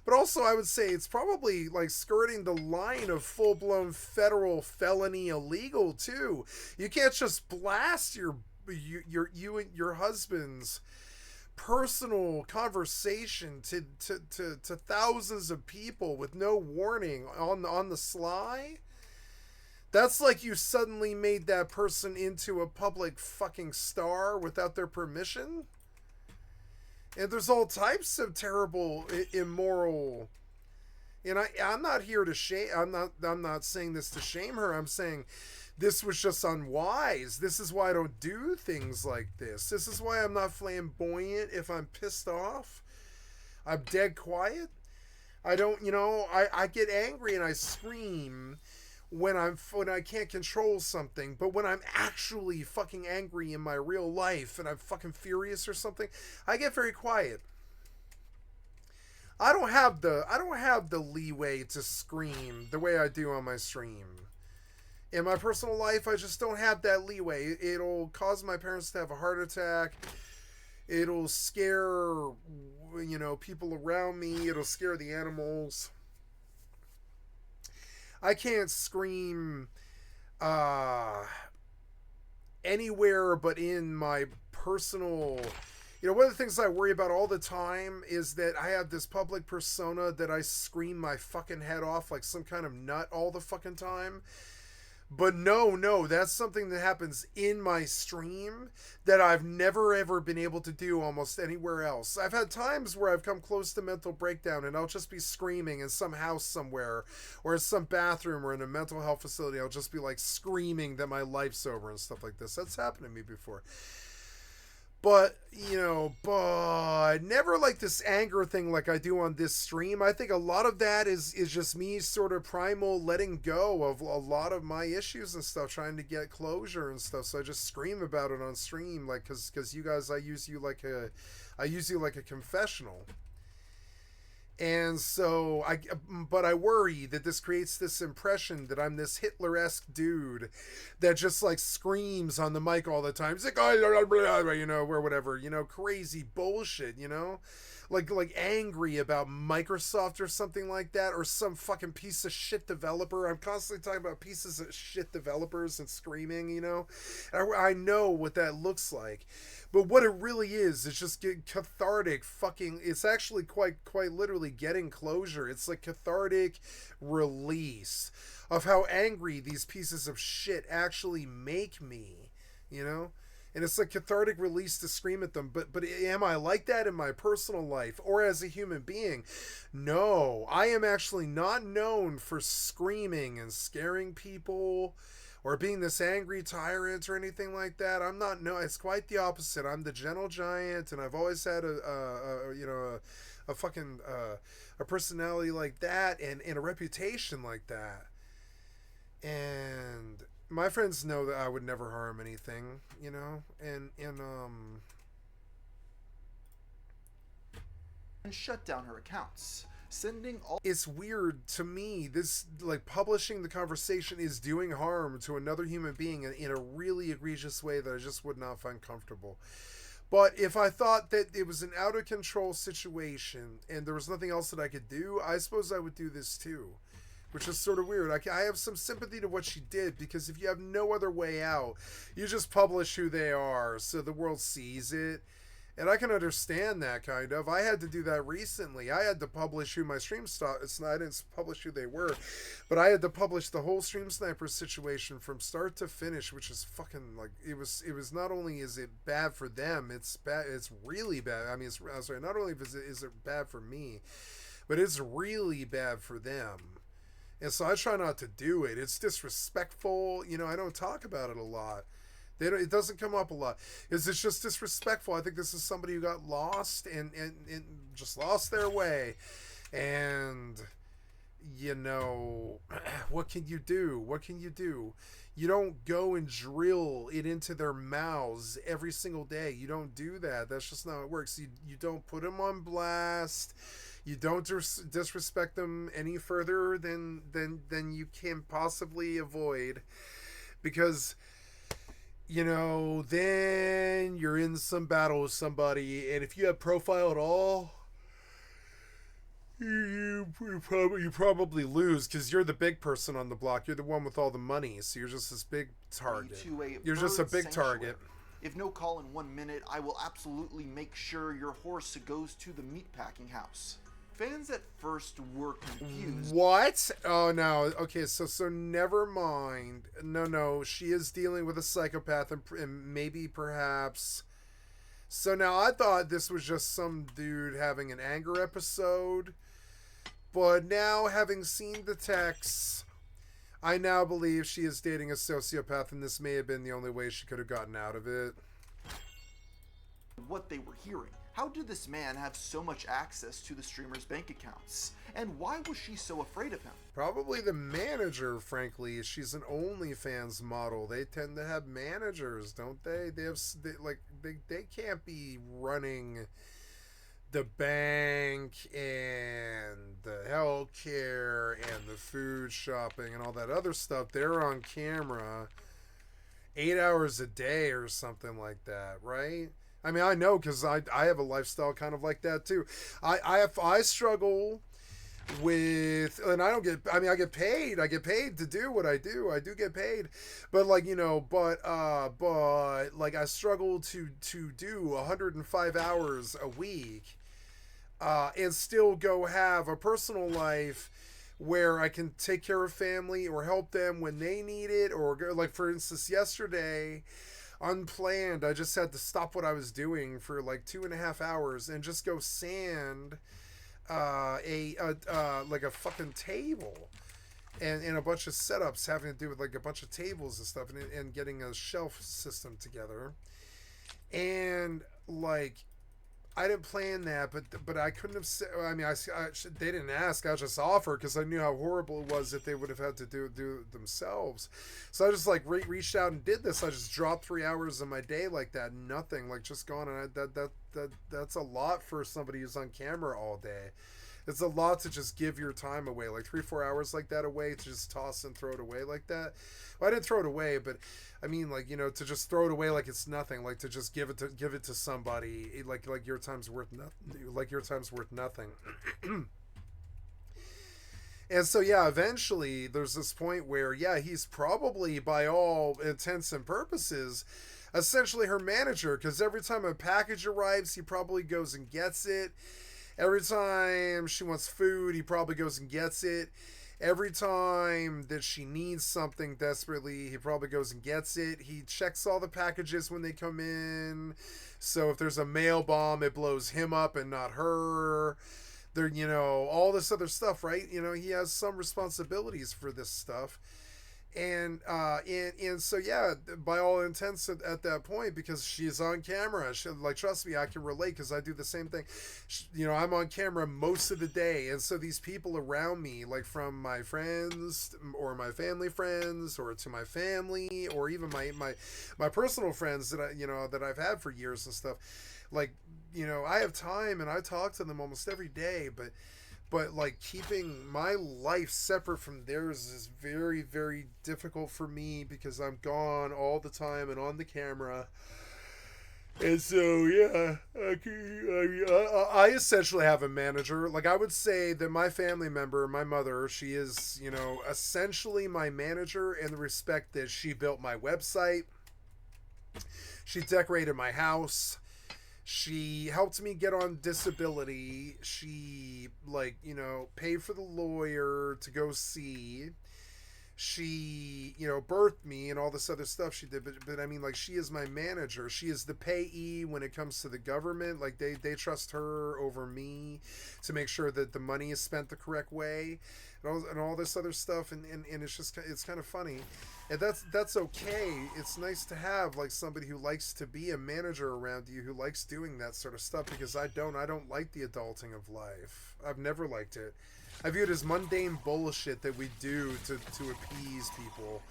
But also I would say it's probably like skirting the line of full-blown federal felony illegal too. You can't just blast you and your husband's personal conversation to thousands of people with no warning on the sly. That's like you suddenly made that person into a public fucking star without their permission. And there's all types of terrible, immoral. And I'm not here to shame. I'm not saying this to shame her. I'm saying this was just unwise. This is why I don't do things like this. This is why I'm not flamboyant if I'm pissed off. I'm dead quiet. I don't, I get angry and I scream when I can't control something. But when I'm actually fucking angry in my real life and I'm fucking furious or something, I get very quiet. I don't have the leeway to scream the way I do on my stream. In my personal life, I just don't have that leeway. It'll cause my parents to have a heart attack. It'll scare, people around me. It'll scare the animals. I can't scream anywhere but in my personal... one of the things I worry about all the time is that I have this public persona that I scream my fucking head off like some kind of nut all the fucking time. But no, that's something that happens in my stream that I've never ever been able to do almost anywhere else. I've had times where I've come close to mental breakdown and I'll just be screaming in some house somewhere or in some bathroom or in a mental health facility. I'll just be like screaming that my life's over and stuff like this. That's happened to me before. But, but never like this anger thing like I do on this stream. I think a lot of that is just me sort of primal letting go of a lot of my issues and stuff, trying to get closure and stuff. So I just scream about it on stream, like, cause you guys, I use you like a confessional. And so but I worry that this creates this impression that I'm this Hitler-esque dude that just like screams on the mic all the time. It's like, or whatever, crazy bullshit, like angry about Microsoft or something like that, or some fucking piece of shit developer. I'm constantly talking about pieces of shit developers and screaming, I know what that looks like. But what it really is just get cathartic fucking, it's actually quite literally getting closure. It's like cathartic release of how angry these pieces of shit actually make me, And it's like cathartic release to scream at them. But am I like that in my personal life or as a human being? No, I am actually not known for screaming and scaring people or being this angry tyrant or anything like that. I'm not, no, it's quite the opposite. I'm the gentle giant, and I've always had a personality like that and a reputation like that. And my friends know that I would never harm anything, and shut down her accounts. Sending all... It's weird to me, this, like, publishing the conversation is doing harm to another human being in a really egregious way that I just would not find comfortable. But if I thought that it was an out of control situation and there was nothing else that I could do, I suppose I would do this too, which is sort of weird. I have some sympathy to what she did, because if you have no other way out, you just publish who they are so the world sees it. And I can understand that, kind of. I had to do that recently. I had to publish who my stream I didn't publish who they were, but I had to publish the whole Stream Sniper situation from start to finish, which is fucking, like, it was not only is it bad for them, it's really bad. I mean, not only is it bad for me, but it's really bad for them. And so I try not to do it. It's disrespectful. You know, I don't talk about it a lot. It doesn't come up a lot. It's just disrespectful. I think this is somebody who got lost and just lost their way. And, you know, what can you do? What can you do? You don't go and drill it into their mouths every single day. You don't do that. That's just not how it works. You don't put them on blast. You don't disrespect them any further than you can possibly avoid. Because, you know, then you're in some battle with somebody, and if you have profile at all, you probably lose, because you're the big person on the block. You're the one with all the money, so you're just this big target. You're just a big target. If no call in 1 minute, I will absolutely make sure your horse goes to the meatpacking house. Fans at first were confused. What? Oh, no. Okay, so never mind. No, she is dealing with a psychopath and maybe perhaps... So now I thought this was just some dude having an anger episode, but now having seen the texts, I now believe she is dating a sociopath, and this may have been the only way she could have gotten out of it. What they were hearing. How did this man have so much access to the streamer's bank accounts? And why was she so afraid of him? Probably the manager, frankly. She's an OnlyFans model. They tend to have managers, don't they? They can't be running the bank and the healthcare and the food shopping and all that other stuff. They're on camera 8 hours a day or something like that, right? I mean, I know, because I have a lifestyle kind of like that too. I struggle with, and I don't get, I mean, I get paid to do what I do. I do get paid, but like, you know, but like I struggle to do 105 hours a week, and still go have a personal life where I can take care of family or help them when they need it, or go, like, for instance, yesterday, unplanned, I just had to stop what I was doing for like 2.5 hours and just go sand like a fucking table and a bunch of setups having to do with like a bunch of tables and stuff, and getting a shelf system together. And like, I didn't plan that, but I couldn't have said, I mean, they didn't ask, I just offered, because I knew how horrible it was if they would have had to do it themselves. So I just like reached out and did this. I just dropped 3 hours of my day like that, nothing, like just gone. And that's a lot for somebody who's on camera all day. It's a lot to just give your time away, like 3-4 hours like that away, to just toss and throw it away like that. Well, I didn't throw it away, but I mean, like, you know, to just throw it away like it's nothing, like to just give it to somebody, like your time's worth nothing, like your time's worth nothing. And so, yeah, eventually there's this point where, yeah, he's probably, by all intents and purposes, essentially her manager, because every time a package arrives, he probably goes and gets it. Every time she wants food, he probably goes and gets it. Every time that she needs something desperately, he probably goes and gets it. He checks all the packages when they come in. So if there's a mail bomb, it blows him up and not her. There, you know, all this other stuff, right? You know, he has some responsibilities for this stuff. And so, yeah, by all intents at that point, because she's on camera, like, trust me, I can relate, because I do the same thing. You know, I'm on camera most of the day, and so these people around me, like from my friends or my family friends, or to my family, or even my personal friends that I've had for years and stuff, like, you know, I have time and I talk to them almost every day, but like, keeping my life separate from theirs is very, very difficult for me, because I'm gone all the time and on the camera. And so, yeah, I essentially have a manager. Like, I would say that my family member, my mother, she is, you know, essentially my manager in the respect that she built my website. She decorated my house. She helped me get on disability. She, like, you know, paid for the lawyer to go see. She, you know, birthed me and all this other stuff she did, but I mean, like, she is my manager. She is the payee when it comes to the government. Like, they trust her over me to make sure that the money is spent the correct way, and all this other stuff, and it's just, it's kind of funny, and that's okay. It's nice to have, like, somebody who likes to be a manager around you, who likes doing that sort of stuff, because I don't like the adulting of life. I've never liked it. I view it as mundane bullshit that we do to appease people,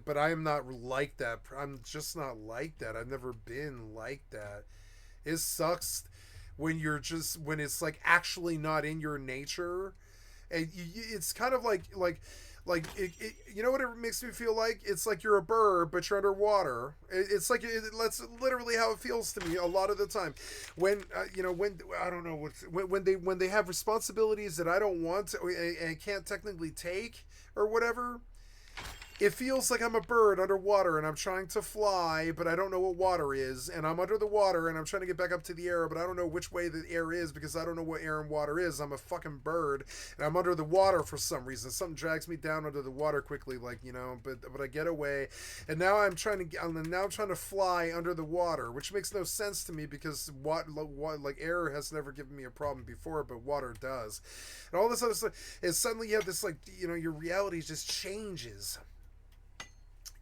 but I am not like that. I'm just not like that. I've never been like that. It sucks when it's like actually not in your nature, and it's kind of like you know what it makes me feel like? It's like you're a bird, but you're underwater. It's like that's literally how it feels to me a lot of the time. When I don't know when they have responsibilities that I don't want and can't technically take or whatever. It feels like I'm a bird underwater and I'm trying to fly, but I don't know what water is. And I'm under the water and I'm trying to get back up to the air, but I don't know which way the air is because I don't know what air and water is. I'm a fucking bird and I'm under the water for some reason. Something drags me down under the water quickly, like, you know, but I get away. And now I'm trying to fly under the water, which makes no sense to me because like air has never given me a problem before, but water does. And all this other stuff is suddenly you have this, like, you know, your reality just changes.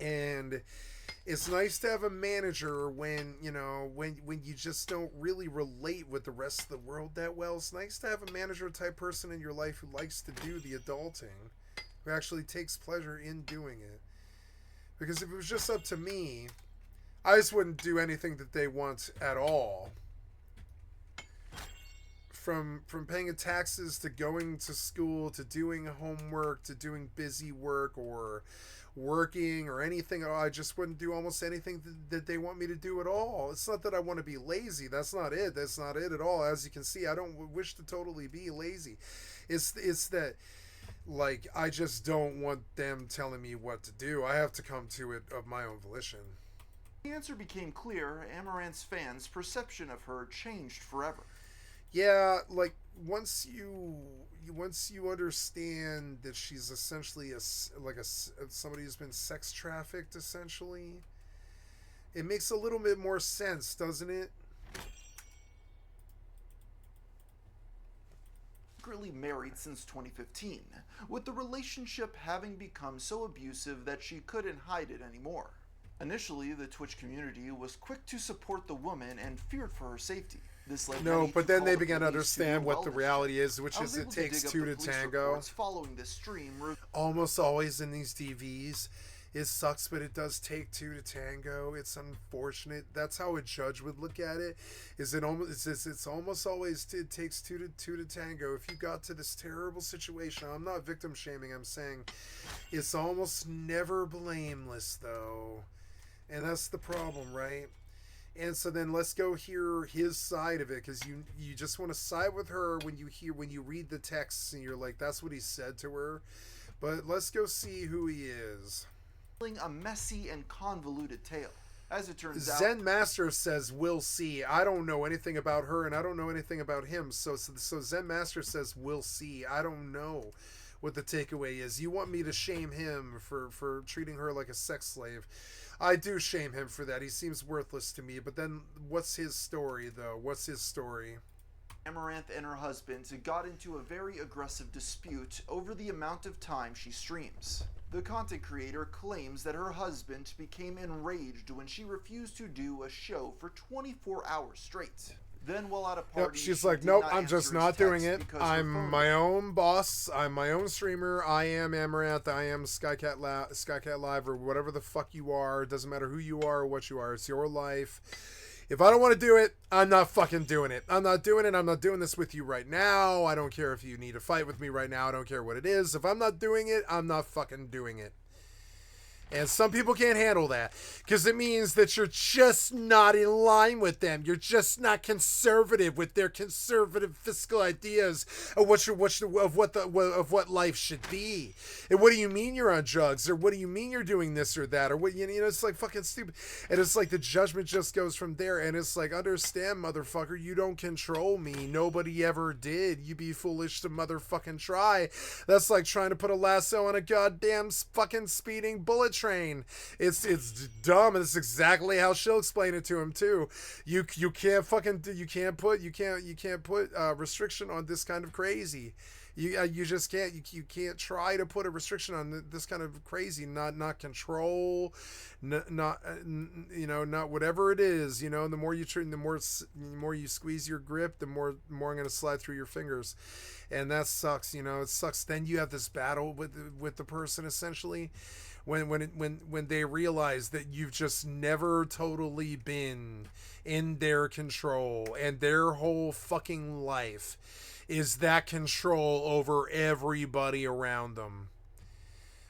And it's nice to have a manager when, you know, when you just don't really relate with the rest of the world that well. It's nice to have a manager type person in your life who likes to do the adulting, who actually takes pleasure in doing it. Because if it was just up to me, I just wouldn't do anything that they want at all. From paying taxes to going to school to doing homework to doing busy work or working or anything. I just wouldn't do almost anything that they want me to do at all. It's not that I want to be lazy. That's not it. That's not it at all. As you can see, I don't wish to totally be lazy. It's that, like, I just don't want them telling me what to do. I have to come to it of my own volition. The answer became clear. Amaranth's fans' perception of her changed forever. Yeah, like, once you understand that she's essentially somebody who's been sex trafficked, essentially, it makes a little bit more sense, doesn't it? Secretly married since 2015, with the relationship having become so abusive that she couldn't hide it anymore. Initially, the Twitch community was quick to support the woman and feared for her safety. But then they began to understand what the reality is, which is it takes two to tango. Following this stream, almost always in these DVs, it sucks, but it does take two to tango. It's unfortunate. That's how a judge would look at it. It's almost always it takes two to tango. If you got to this terrible situation, I'm not victim shaming. I'm saying it's almost never blameless though, and that's the problem, right? And so then let's go hear his side of it, because you just want to side with her when you read the texts and you're like, that's what he said to her. But let's go see who he is. A messy and convoluted tale. As it turns out, Zen Master says we'll see. I don't know anything about her and I don't know anything about him. So Zen Master says we'll see. I don't know what the takeaway is. You want me to shame him for treating her like a sex slave. I do shame him for that. He seems worthless to me. But then what's his story, though? What's his story? Amaranth and her husband got into a very aggressive dispute over the amount of time she streams. The content creator claims that her husband became enraged when she refused to do a show for 24 hours straight. Then while at a party, she's like, nope, I'm just not doing it. I'm my own boss. I'm my own streamer. I am Amaranth. I am Skycatlive or whatever the fuck you are. It doesn't matter who you are or what you are. It's your life. If I don't want to do it, I'm not fucking doing it. I'm not doing it. I'm not doing this with you right now. I don't care if you need to fight with me right now. I don't care what it is. If I'm not doing it, I'm not fucking doing it. And some people can't handle that because it means that you're just not in line with them. You're just not conservative with their conservative fiscal ideas of what life should be. And what do you mean you're on drugs? Or what do you mean you're doing this or that? Or what, you know, it's like fucking stupid. And it's like the judgment just goes from there. And it's like, understand, motherfucker, you don't control me. Nobody ever did. You be foolish to motherfucking try. That's like trying to put a lasso on a goddamn fucking speeding bullet train. It's dumb, and it's exactly how she'll explain it to him too. You can't put restriction on this kind of crazy. You just can't. You can't try to put a restriction on this kind of crazy. Not control, not whatever it is. You know, the more you turn, the more you squeeze your grip, the more I'm gonna slide through your fingers, and that sucks. You know, it sucks. Then you have this battle with the person essentially. When they realize that you've just never totally been in their control, and their whole fucking life is that control over everybody around them.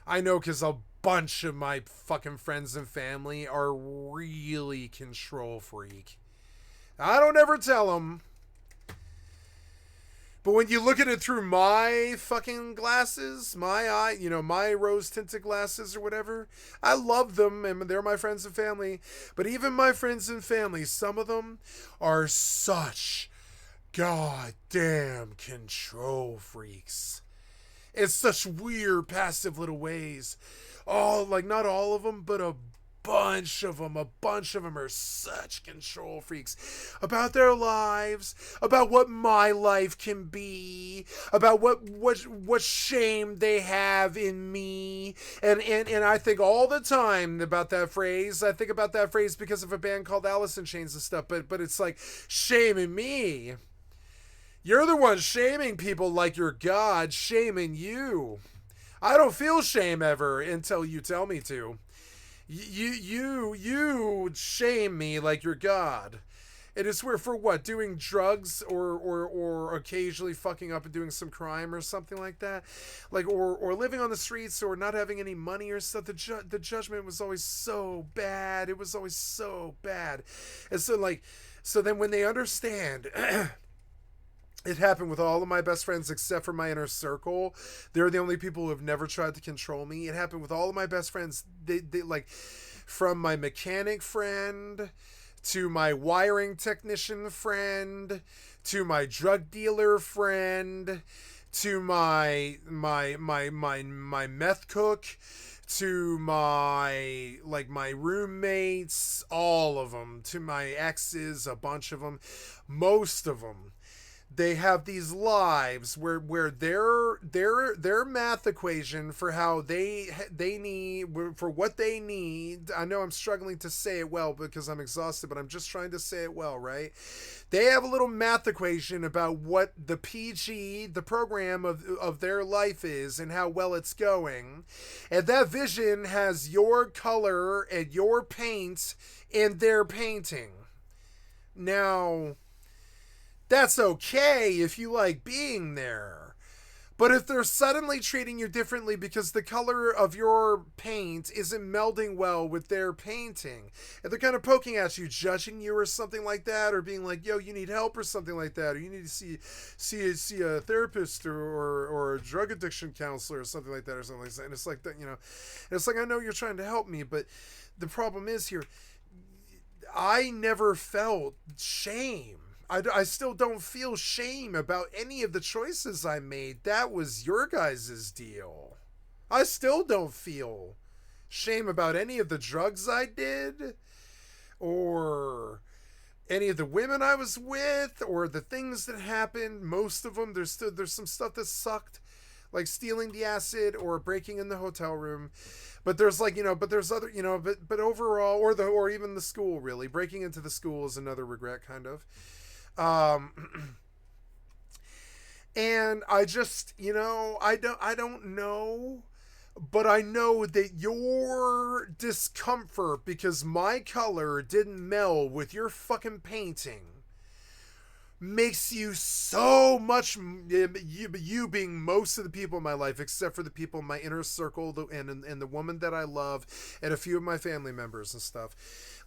I know, because a bunch of my fucking friends and family are really control freak. I don't ever tell them. But when you look at it through my fucking glasses, my eye, you know, my rose-tinted glasses or whatever, I love them, and they're my friends and family. But even my friends and family, some of them are such goddamn control freaks. It's such weird, passive little ways. Oh, like, not all of them, but a bunch of them are such control freaks about their lives, about what my life can be, about what shame they have in me, and I think all the time about that phrase. I think about that phrase because of a band called Alice in Chains and stuff, but it's like, shaming me. You're the one shaming people like you're God, shaming you. I don't feel shame ever until you tell me to. You shame me like you're God. It is where, for what? Doing drugs or occasionally fucking up and doing some crime or something like that, like or living on the streets or not having any money or stuff. The judgment was always so bad. It was always so bad, and so then when they understand. It happened with all of my best friends except for my inner circle. They're the only people who have never tried to control me. It happened with all of my best friends. They like, from my mechanic friend to my wiring technician friend to my drug dealer friend to my meth cook to my roommates, all of them, to my exes, a bunch of them, most of them. They have these lives where their math equation for how they need, for what they need. I know I'm struggling to say it well because I'm exhausted, but I'm just trying to say it well, right? They have a little math equation about what the PG, the program of their life is and how well it's going. And that vision has your color and your paint in their painting. Now, that's okay if you like being there. But if they're suddenly treating you differently because the color of your paint isn't melding well with their painting, if they're kind of poking at you, judging you or something like that, or being like, yo, you need help or something like that, or you need to see a therapist or a drug addiction counselor or something like that, and it's like that, you know, it's like, I know you're trying to help me, but the problem is here, I never felt shame. I still don't feel shame about any of the choices I made. That was your guys' deal. I still don't feel shame about any of the drugs I did, or any of the women I was with, or the things that happened. Most of them, there's some stuff that sucked, like stealing the acid or breaking in the hotel room. But there's like, you know, but there's other, you know, but overall, or even the school, really. Breaking into the school is another regret, kind of. And I just, you know, I don't know, but I know that your discomfort because my color didn't meld with your fucking painting makes you so much, you being most of the people in my life, except for the people in my inner circle and the woman that I love and a few of my family members and stuff.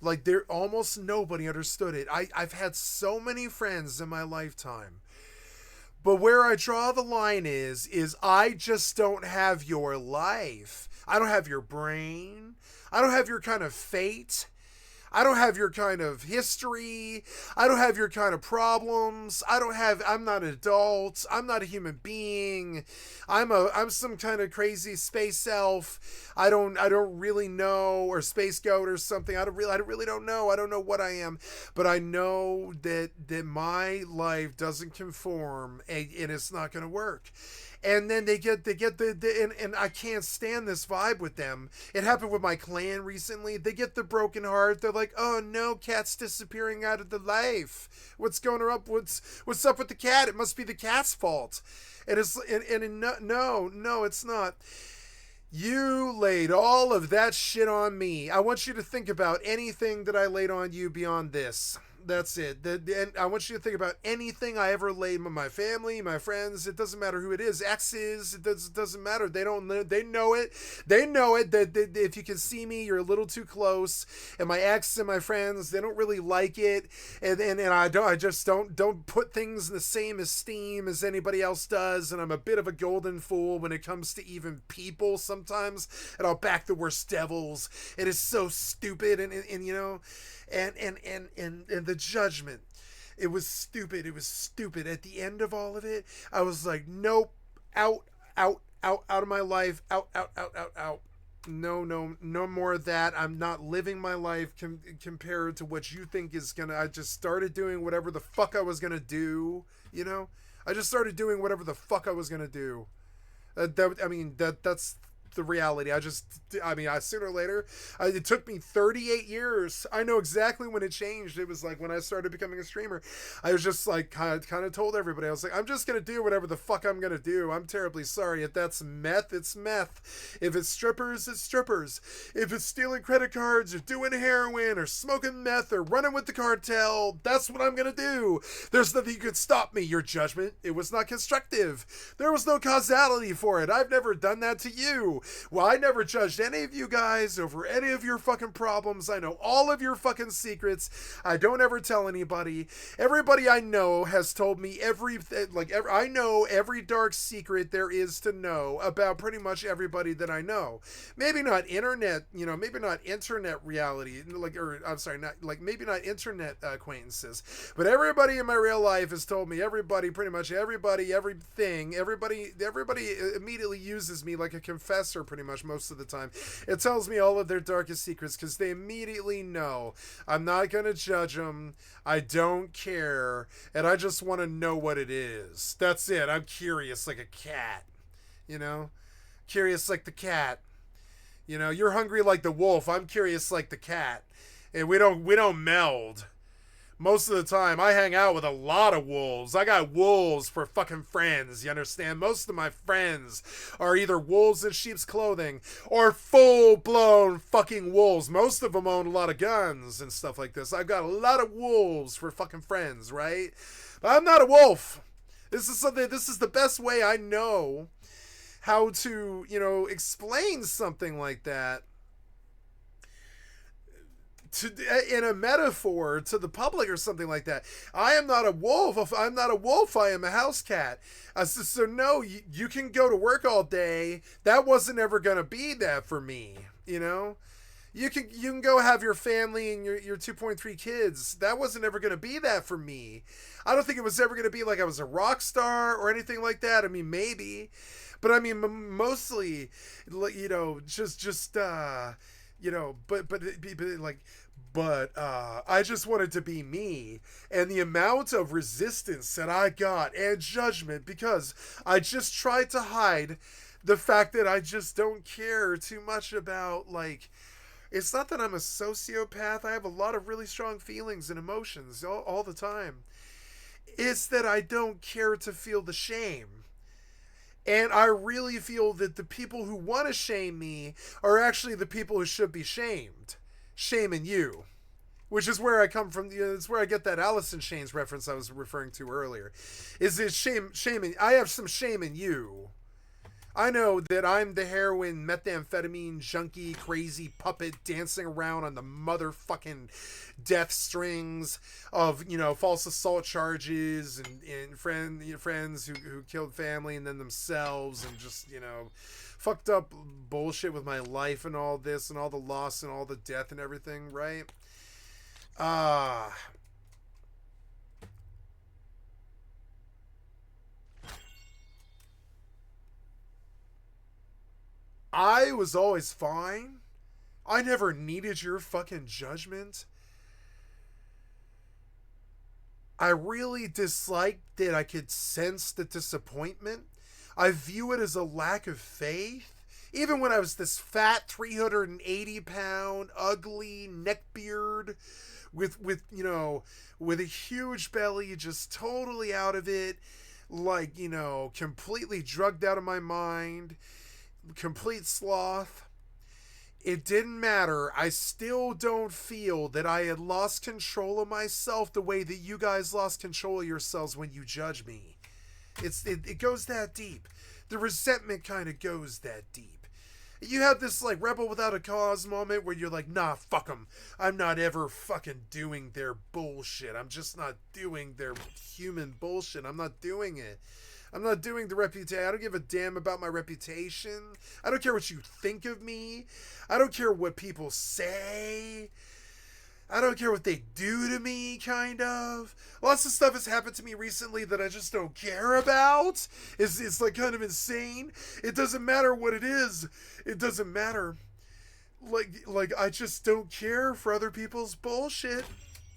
Like, there almost nobody understood it. I've had so many friends in my lifetime. But where I draw the line is I just don't have your life. I don't have your brain. I don't have your kind of fate. I don't have your kind of history. I don't have your kind of problems. I'm not an adult. I'm not a human being. I'm some kind of crazy space elf. I don't really know, or space goat or something. I really don't know. I don't know what I am, but I know that my life doesn't conform, and it's not going to work. And then they get and I can't stand this vibe with them. It happened with my clan recently. They get the broken heart. They're like, oh no, cat's disappearing out of the life. What's going on? What's up with the cat? It must be the cat's fault. And it's no, it's not. You laid all of that shit on me. I want you to think about anything that I laid on you beyond this. That's it. And I want you to think about anything I ever laid on my family, my friends. It doesn't matter who it is. Exes. It doesn't matter. They know it. They know it. That if you can see me, you're a little too close. And my ex and my friends, they don't really like it. And I just don't put things in the same esteem as anybody else does. And I'm a bit of a golden fool when it comes to even people sometimes. And I'll back the worst devils. It is so stupid. And you know. And the judgment, it was stupid. It was stupid. At the end of all of it, I was like, nope, out of my life, out. No more of that. I'm not living my life compared to what you think is gonna. I just started doing whatever the fuck I was gonna do. You know, I just started doing whatever the fuck I was gonna do. That's the reality. Sooner or later, it took me 38 years. I know exactly when it changed. It was like when I started becoming a streamer. I was just like kind of told everybody, I was like, I'm just gonna do whatever the fuck I'm gonna do. I'm terribly sorry. If that's meth, it's meth. If it's strippers, it's strippers. If it's stealing credit cards or doing heroin or smoking meth or running with the cartel, that's what I'm gonna do. There's nothing you could stop me. Your judgment, it was not constructive. There was no causality for it. I've never done that to you. Well, I never judged any of you guys over any of your fucking problems. I know all of your fucking secrets. I don't ever tell anybody. Everybody I know has told me I know every dark secret there is to know about pretty much everybody that I know. Maybe not internet, maybe not internet reality, maybe not internet acquaintances, but everybody in my real life has told me pretty much everybody, everything, everybody immediately uses me like a confessor pretty much most of the time. It tells me all of their darkest secrets because they immediately know I'm not going to judge them. I don't care. And I just want to know what it is. That's it. I'm curious like a cat. Curious like the cat. You're hungry like the wolf. I'm curious like the cat. And we don't meld. Most of the time, I hang out with a lot of wolves. I got wolves for fucking friends, you understand? Most of my friends are either wolves in sheep's clothing or full-blown fucking wolves. Most of them own a lot of guns and stuff like this. I've got a lot of wolves for fucking friends, right? But I'm not a wolf. This is the best way I know how to, explain something like that. In a metaphor to the public or something like that. I am not a wolf. If I'm not a wolf, I am a house cat. So no, you can go to work all day. That wasn't ever going to be that for me, You can go have your family and your 2.3 kids. That wasn't ever going to be that for me. I don't think it was ever going to be like I was a rock star or anything like that. I mean, maybe. But I mean, mostly, but I just wanted to be me, and the amount of resistance that I got and judgment because I just tried to hide the fact that I just don't care too much about, it's not that I'm a sociopath. I have a lot of really strong feelings and emotions all the time. It's that I don't care to feel the shame. And I really feel that the people who want to shame me are actually the people who should be shamed. Shaming you. which is where I come from. It's where I get that Alice in Chains reference I was referring to earlier. Is it shaming? I have some shame in you. I know that I'm the heroin, methamphetamine, junkie, crazy puppet dancing around on the motherfucking death strings of, false assault charges and friends who killed family and then themselves and just, fucked up bullshit with my life and all this and all the loss and all the death and everything, right? I was always fine. I never needed your fucking judgment. I really disliked that I could sense the disappointment. I view it as a lack of faith. Even when I was this fat 380-pound, ugly neckbeard with a huge belly, just totally out of it, like, completely drugged out of my mind, complete sloth. It didn't matter. I still don't feel that I had lost control of myself the way that you guys lost control of yourselves when you judge me. It goes that deep. The resentment kind of goes that deep. You have this like rebel without a cause moment where you're like, nah, fuck them. I'm not ever fucking doing their bullshit. I'm just not doing their human bullshit. I'm not doing it. I'm not doing the reputation. I don't give a damn about my reputation. I don't care what you think of me. I don't care what people say. I don't care what they do to me, kind of. Lots of stuff has happened to me recently that I just don't care about. It's like kind of insane. It doesn't matter what it is. It doesn't matter. Like I just don't care for other people's bullshit.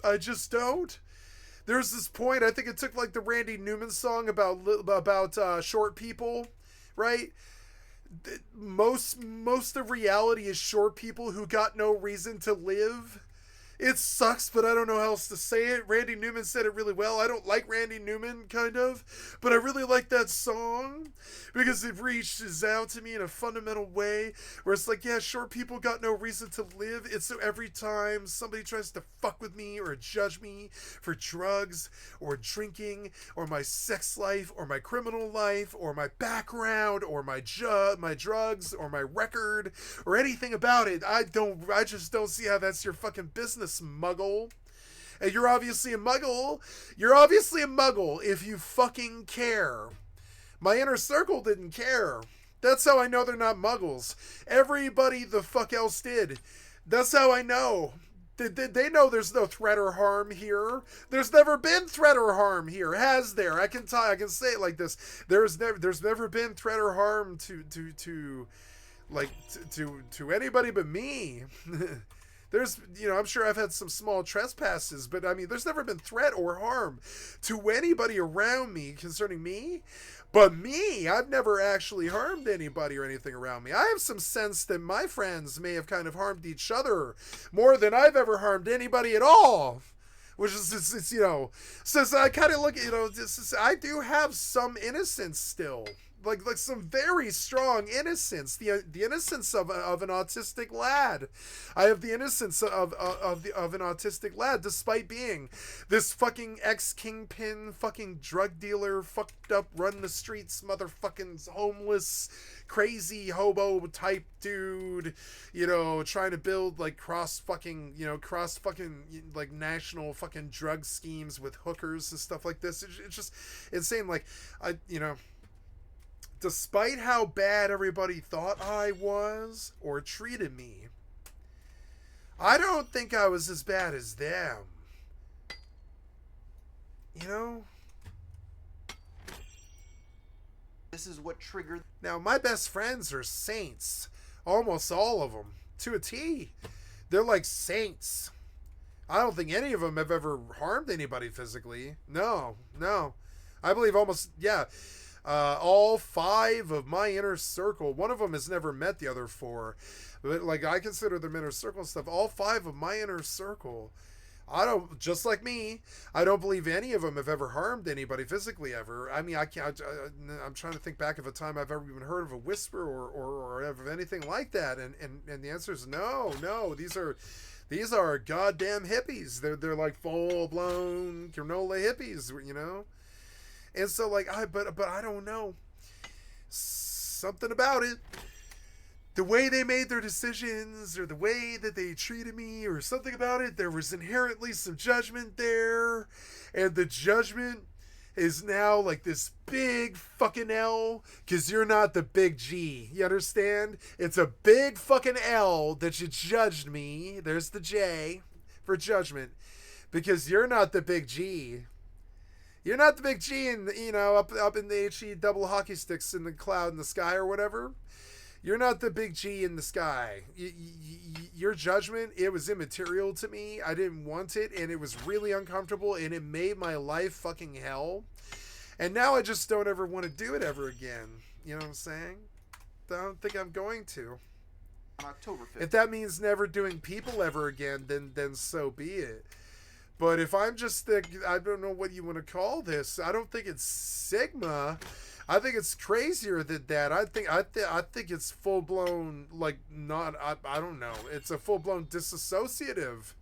I just don't. There's this point, I think it took like the Randy Newman song about short people, right? Most of reality is short people who got no reason to live. It sucks, but I don't know how else to say it. Randy Newman said it really well. I don't like Randy Newman, kind of, but I really like that song because it reaches out to me in a fundamental way where it's like, yeah, short people got no reason to live. It's so every time somebody tries to fuck with me or judge me for drugs or drinking or my sex life or my criminal life or my background or my drugs or my record or anything about it, I just don't see how that's your fucking business, muggle. And you're obviously a muggle. You're obviously a muggle if you fucking care. My inner circle didn't care. That's how I know they're not muggles. Everybody the fuck else did. That's how I know. They know there's no threat or harm here. There's never been threat or harm here, has there? I can say it like this. There's never been threat or harm to anybody but me. There's, I'm sure I've had some small trespasses, but I mean, there's never been threat or harm to anybody around me concerning me. But me, I've never actually harmed anybody or anything around me. I have some sense that my friends may have kind of harmed each other more than I've ever harmed anybody at all. Which is, so I kind of look at, I do have some innocence still. Like some very strong innocence, the innocence of an autistic lad. I have the innocence of an autistic lad, despite being this fucking ex-kingpin, fucking drug dealer, fucked up, run the streets, motherfucking homeless, crazy hobo type dude, trying to build like cross fucking like national fucking drug schemes with hookers and stuff like this. It's just insane. Like despite how bad everybody thought I was or treated me, I don't think I was as bad as them. This is what triggered. Now, my best friends are saints. Almost all of them. To a T. They're like saints. I don't think any of them have ever harmed anybody physically. No. I believe almost, yeah. All 5 of my inner circle, one of them has never met the other 4, but like I consider them inner circle and stuff. All 5 of my inner circle, just like me, I don't believe any of them have ever harmed anybody physically ever. I mean, I'm trying to think back of a time I've ever even heard of a whisper or of anything like that. And the answer is no. These are goddamn hippies. They're like full-blown granola hippies, you know? And so, like, but I don't know. Something about it. The way they made their decisions, or the way that they treated me, or something about it, there was inherently some judgment there. And the judgment is now like this big fucking L, because you're not the big G. You understand? It's a big fucking L that you judged me. There's the J for judgment. Because you're not the big G. You're not the big G in, you know, up in the HE double hockey sticks in the cloud in the sky or whatever. You're not the big G in the sky. Your judgment, it was immaterial to me. I didn't want it, and it was really uncomfortable, and it made my life fucking hell. And now I just don't ever want to do it ever again. You know what I'm saying? I don't think I'm going to. On October 5th. If that means never doing people ever again, then so be it. But if I'm just I don't know what you want to call this. I don't think it's Sigma. I think it's crazier than that. I think it's full blown, like, not, I don't know. It's a full blown disassociative.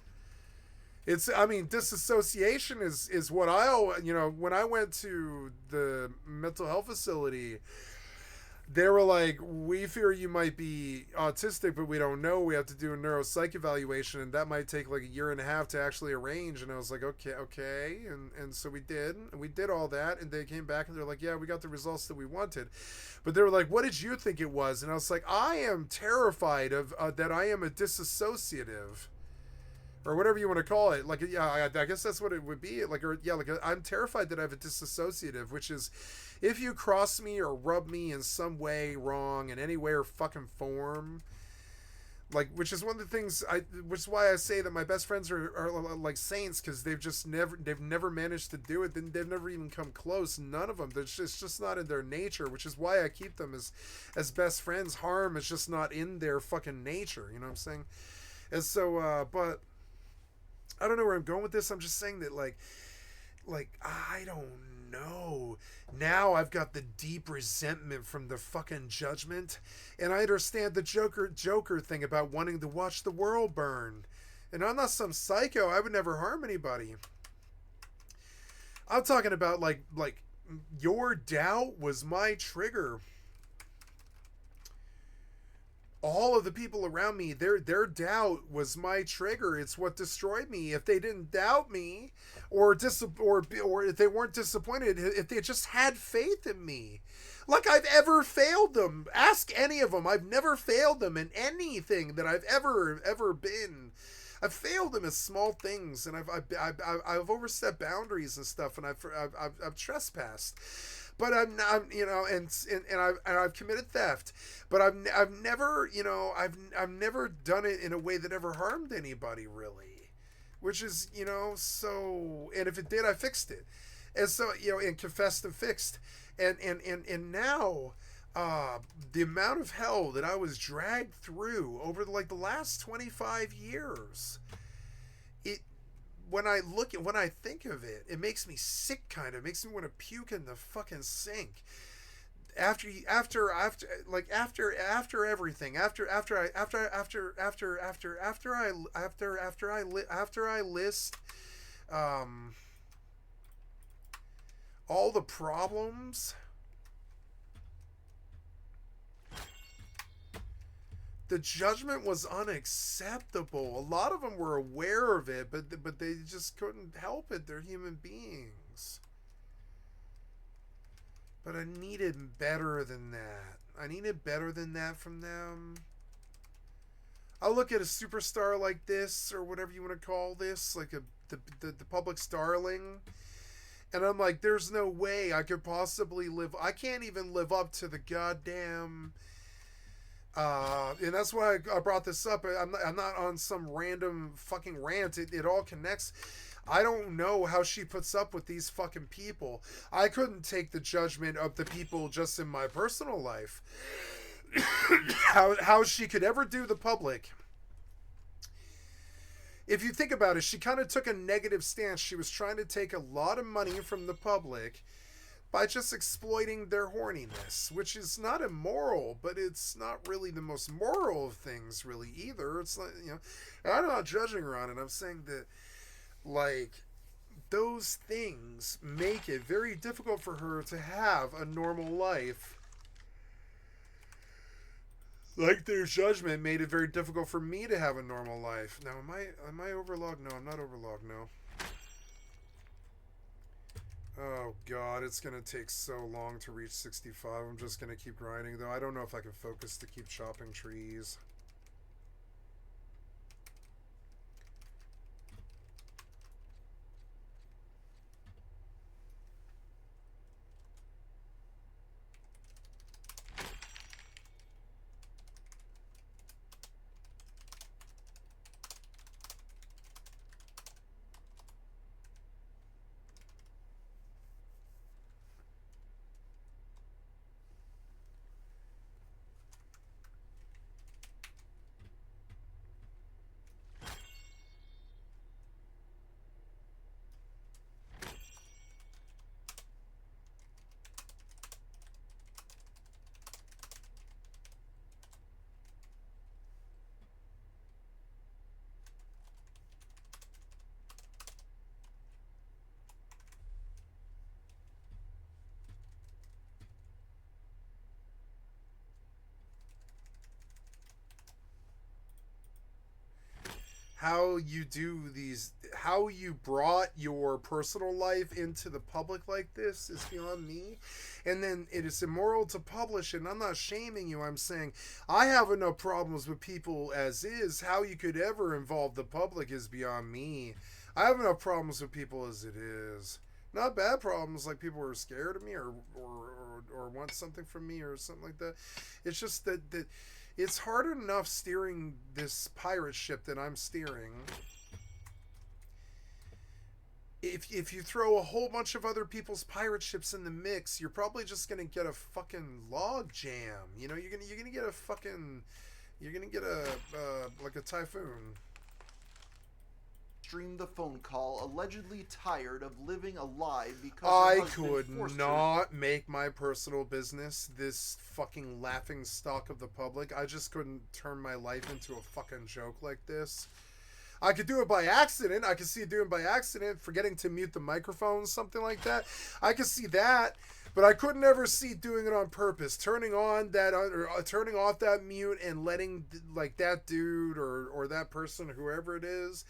Disassociation is what when I went to the mental health facility, they were like, we fear you might be autistic, but we don't know. We have to do a neuropsych evaluation, and that might take like 1.5 years to actually arrange. And I was like, okay. And so we did. And we did all that, and they came back, and they're like, yeah, we got the results that we wanted. But they were like, what did you think it was? And I was like, I am terrified of that I am a disassociative. Or whatever you want to call it. Like, yeah, I guess that's what it would be. I'm terrified that I have a disassociative, which is if you cross me or rub me in some way wrong, in any way or fucking form, like, which is one of the things which is why I say that my best friends are like saints, because they've never managed to do it. They've never even come close. None of them. It's just not in their nature, which is why I keep them as best friends. Harm is just not in their fucking nature. You know what I'm saying? And so, but I don't know where I'm going with this. I'm just saying that, like, I don't know. Now I've got the deep resentment from the fucking judgment, and I understand the Joker thing about wanting to watch the world burn. And I'm not some psycho. I would never harm anybody. I'm talking about like your doubt was my trigger. All of the people around me, their doubt was my trigger. It's what destroyed me. If they didn't doubt me, or if they weren't disappointed, if they just had faith in me, like I've ever failed them. Ask any of them. I've never failed them in anything that I've ever been. I've failed them in small things, and I've overstepped boundaries and stuff, and I've trespassed. But I'm I've committed theft, but I've never done it in a way that ever harmed anybody, really, which is, so, and if it did, I fixed it. And so, and confessed and fixed. And now, the amount of hell that I was dragged through over the last 25 years, when I think of it, it makes me sick, kind of. It makes me want to puke in the fucking sink. After everything, after I list all the problems, the judgment was unacceptable. A lot of them were aware of it, but they just couldn't help it. They're human beings. But I needed better than that. I needed better than that from them. I look at a superstar like this, or whatever you want to call this, like the public starling, and I'm like, there's no way I could possibly I can't even live up to the goddamn... and that's why I brought this up. I'm not on some random fucking rant. It all connects. I don't know how she puts up with these fucking people. I couldn't take the judgment of the people just in my personal life. how she could ever do the public. If you think about it, she kind of took a negative stance. She was trying to take a lot of money from the public by just exploiting their horniness, which is not immoral, but it's not really the most moral of things, really, either. It's like, you know, I'm not judging her on it. I'm saying that, like, those things make it very difficult for her to have a normal life. Like their judgment made it very difficult for me to have a normal life. Now, am I overlogged? No, I'm not overlogged, no. Oh god, it's gonna take so long to reach 65. I'm just gonna keep grinding, though. I don't know if I can focus to keep chopping trees. How you brought your personal life into the public like this is beyond me. And then it is immoral to publish, and I'm not shaming you. I'm saying I have enough problems with people as is. How you could ever involve the public is beyond me. I have enough problems with people as it is. Not bad problems, like people are scared of me or want something from me or something like that. It's just that it's hard enough steering this pirate ship that I'm steering. If you throw a whole bunch of other people's pirate ships in the mix, you're probably just gonna get a fucking log jam. You know, you're gonna get a fucking, you're gonna get a like a typhoon. Streamed the phone call, allegedly tired of living a lie because I her husband could forced not make my personal business this fucking laughing stock of the public. I just couldn't turn my life into a fucking joke like this. I could do it by accident. I could see it doing it by accident, forgetting to mute the microphone, something like that. I could see that, but I couldn't ever see doing it on purpose, turning on that or turning off that mute and letting like that dude or that person, whoever it is,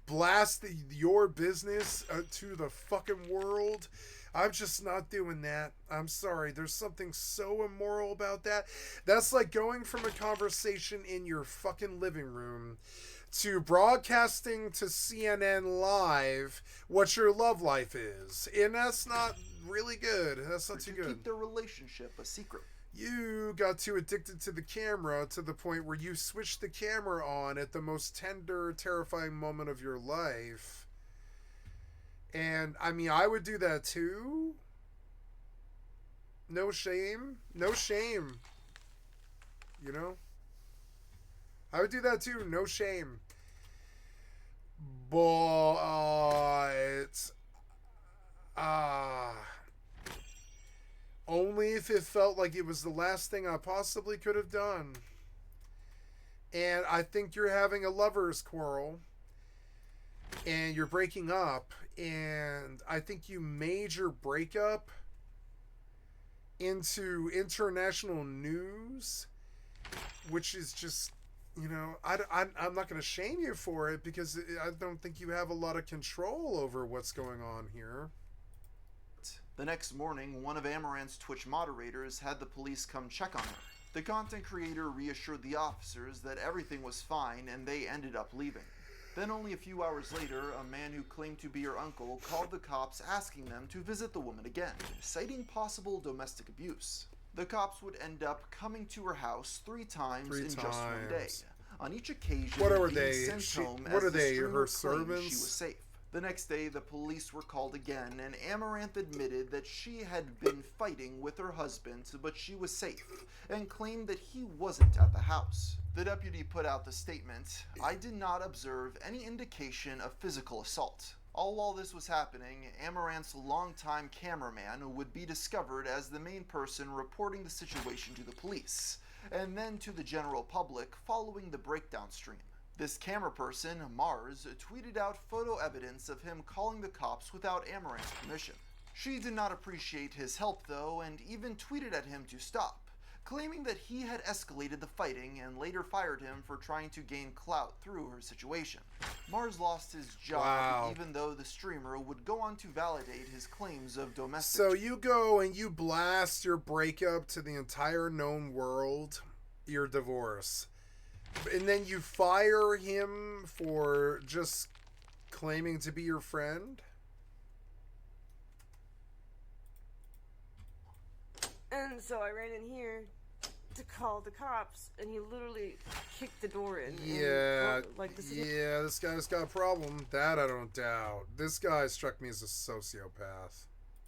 blast your business to the fucking world. I'm just not doing that. I'm sorry. There's something so immoral about that. That's like going from a conversation in your fucking living room to broadcasting to CNN Live what your love life is. And that's not really good. That's not too good. Keep their relationship a secret. You got too addicted to the camera to the point where you switched the camera on at the most tender, terrifying moment of your life. And, I mean, I would do that too. No shame. No shame. You know? I would do that too. No shame. But... only if it felt like it was the last thing I possibly could have done. And I think you're having a lover's quarrel. And you're breaking up. And I think you made your breakup into international news. Which is just, you know, I'm not going to shame you for it. Because I don't think you have a lot of control over what's going on here. The next morning, one of Amaranth's Twitch moderators had the police come check on her. The content creator reassured the officers that everything was fine and they ended up leaving. Then only a few hours later, a man who claimed to be her uncle called the cops asking them to visit the woman again, citing possible domestic abuse. The cops would end up coming to her house three times in just one day. On each occasion, what are being they? sent home What as are the they? streamer Her claimed servants? She was safe. The next day, the police were called again, and Amaranth admitted that she had been fighting with her husband, but she was safe, and claimed that he wasn't at the house. The deputy put out the statement, "I did not observe any indication of physical assault." All while this was happening, Amaranth's longtime cameraman would be discovered as the main person reporting the situation to the police, and then to the general public following the breakdown stream. This camera person, Mars, tweeted out photo evidence of him calling the cops without Amaranth's permission. She did not appreciate his help though, and even tweeted at him to stop, claiming that he had escalated the fighting and later fired him for trying to gain clout through her situation. Mars lost his job even though the streamer would go on to validate his claims of domestic. So you go and you blast your breakup to the entire known world, your divorce, and then you fire him for just claiming to be your friend? And so I ran in here to call the cops, and he literally kicked the door in. Yeah, and, this guy's got a problem. That I don't doubt. This guy struck me as a sociopath.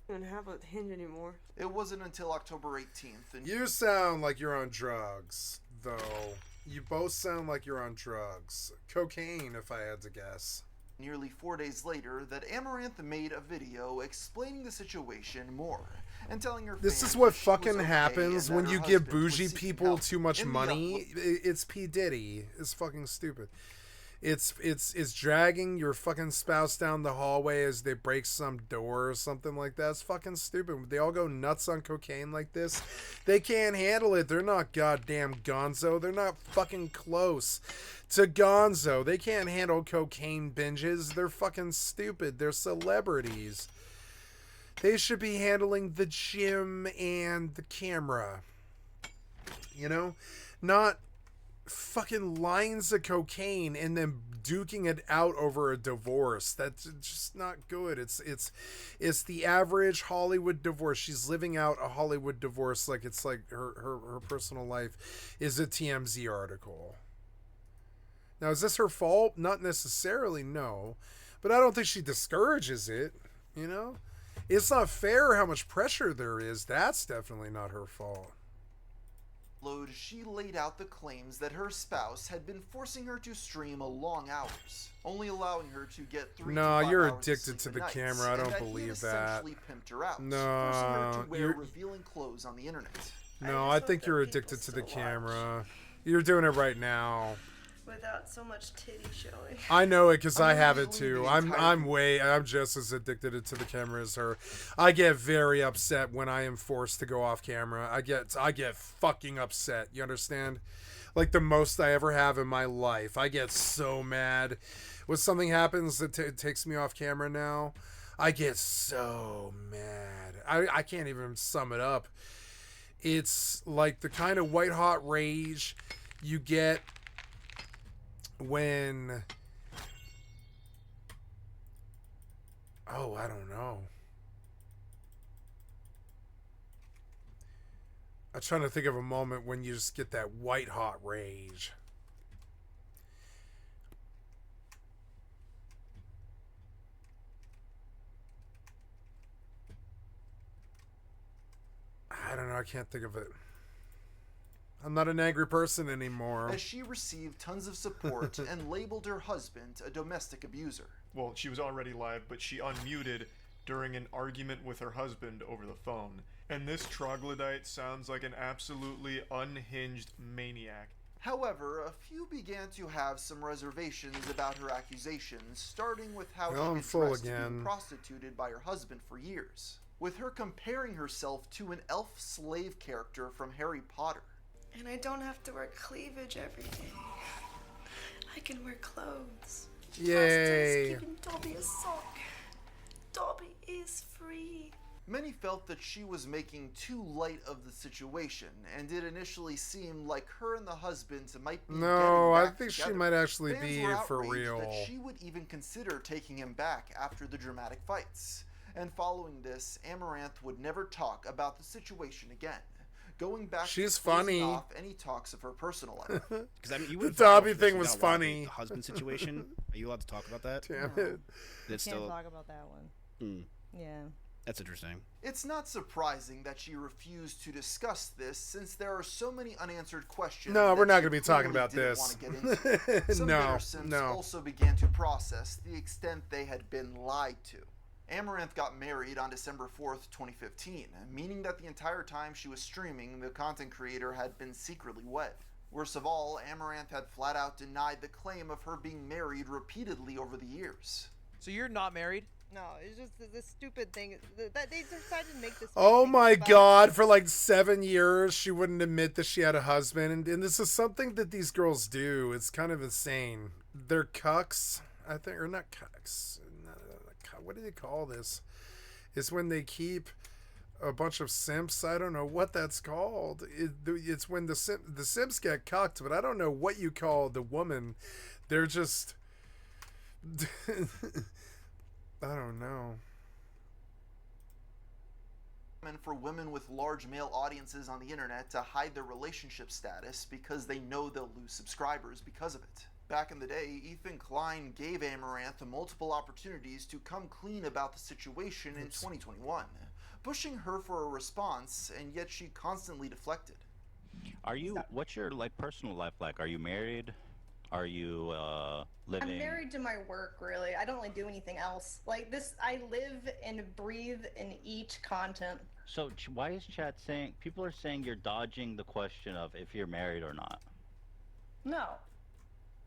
I don't have a hinge anymore. It wasn't until October 18th. And you sound like you're on drugs, though. You both sound like you're on drugs. Cocaine, if I had to guess. Nearly 4 days later, that Amaranth made a video explaining the situation more. And telling her this is what fucking happens when you give bougie people too much money. It's P. Diddy. It's fucking stupid. It's dragging your fucking spouse down the hallway as they break some door or something like that. It's fucking stupid. They all go nuts on cocaine like this. They can't handle it. They're not goddamn gonzo. They're not fucking close to gonzo. They can't handle cocaine binges. They're fucking stupid. They're celebrities. They should be handling the gym and the camera. You know? Not fucking lines of cocaine and then duking it out over a divorce. That's just not good. It's the average Hollywood divorce. She's living out a Hollywood divorce like it's like her personal life is a TMZ article. Now, is this her fault? Not necessarily, no. But I don't think she discourages it, you know? It's not fair how much pressure there is. That's definitely not her fault. She laid out the claims that her spouse had been forcing her to stream long hours, only allowing her to get 3 to 5 you're hours addicted to the camera. I don't believe that. Pimped her out, no, forcing her to wear revealing clothes on the internet. No, I think you're addicted to the camera. You're doing it right now. Without so much titty showing. I know it because I have it too. I'm just as addicted to the camera as her. I get very upset when I am forced to go off camera. I get fucking upset. You understand? Like the most I ever have in my life. I get so mad when something happens that takes me off camera now. I get so mad. I can't even sum it up. It's like the kind of white hot rage you get when I don't know. I'm trying to think of a moment when you just get that white hot rage. I don't know, I can't think of it. I'm not an angry person anymore. As she received tons of support and labeled her husband a domestic abuser. Well, she was already live, but she unmuted during an argument with her husband over the phone. And this troglodyte sounds like an absolutely unhinged maniac. However, a few began to have some reservations about her accusations, starting with how she confessed to being prostituted by her husband for years, with her comparing herself to an elf slave character from Harry Potter. And I don't have to wear cleavage every day. I can wear clothes. Yay! Giving Dobby a sock. Dobby is free. Many felt that she was making too light of the situation, and it initially seemed like her and the husband might be No, I think together. she might actually Fans be were for outraged real. That she would even consider taking him back after the dramatic fights. And following this, Amaranth would never talk about the situation again. Going back She's to closing funny. off any talks of her personal life. Because I mean, you The went viral Dobby for this. thing You was got a lot of funny. The husband situation. Are you allowed to talk about that? Damn it. That's Can't still. talk about that one. Mm. Yeah. That's interesting. It's not surprising that she refused to discuss this, since there are so many unanswered questions. No, we're not going to be clearly talking about didn't this. want to get into. Some bitter Sims also began to process the extent they had been lied to. Amaranth got married on December 4th, 2015, meaning that the entire time she was streaming, the content creator had been secretly wed. Worst of all, Amaranth had flat out denied the claim of her being married repeatedly over the years. So you're not married? No, it's just this stupid thing that they decided to make this. Oh my God, for like 7 years, she wouldn't admit that she had a husband. And this is something that these girls do. It's kind of insane. They're cucks, I think, or not cucks. What do they call this? It's when they keep a bunch of simps. I don't know what that's called. It's when the simps get cucked, but I don't know what you call the woman. They're just... I don't know. And for women with large male audiences on the internet to hide their relationship status because they know they'll lose subscribers because of it. Back in the day, Ethan Klein gave Amaranth multiple opportunities to come clean about the situation in 2021, pushing her for a response, and yet she constantly deflected. What's your personal life like? Are you married? Are you living? I'm married to my work, really. I don't really do anything else. Like this, I live and breathe and eat content. So why is chat saying, people are saying you're dodging the question of if you're married or not? No.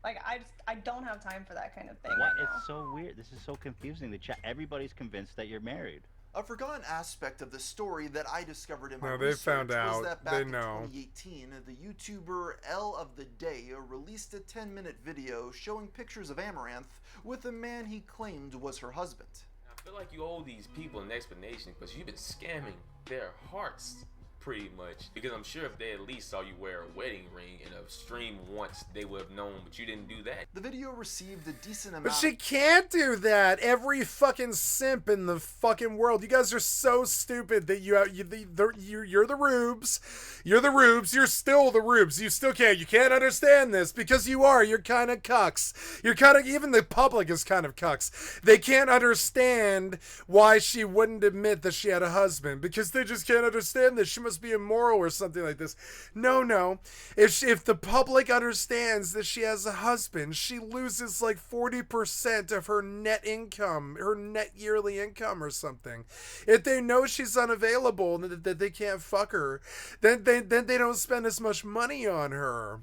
Like, I don't have time for that kind of thing. What? Right now. It's so weird. This is so confusing. The chat, everybody's convinced that you're married. A forgotten aspect of the story that I discovered in my No, they research found was out. that back They in know. 2018, the YouTuber L of the Day released a 10-minute video showing pictures of Amaranth with a man he claimed was her husband. I feel like you owe these people an explanation because you've been scamming their hearts pretty much. Because I'm sure if they at least saw you wear a wedding ring in a stream once, they would have known, but you didn't do that. The video received a decent amount. But she can't do that. Every fucking simp in the fucking world. You guys are so stupid that you're the rubes. You're the rubes. You're still the rubes. You still can't. You can't understand this because you are. You're kind of cucks. You're kind of, even the public is kind of cucks. They can't understand why she wouldn't admit that she had a husband because they just can't understand this. She must be immoral or something like this. No. If the public understands that she has a husband, she loses like 40% of her net income, her net yearly income or something. If they know she's unavailable and that they can't fuck her, then they don't spend as much money on her.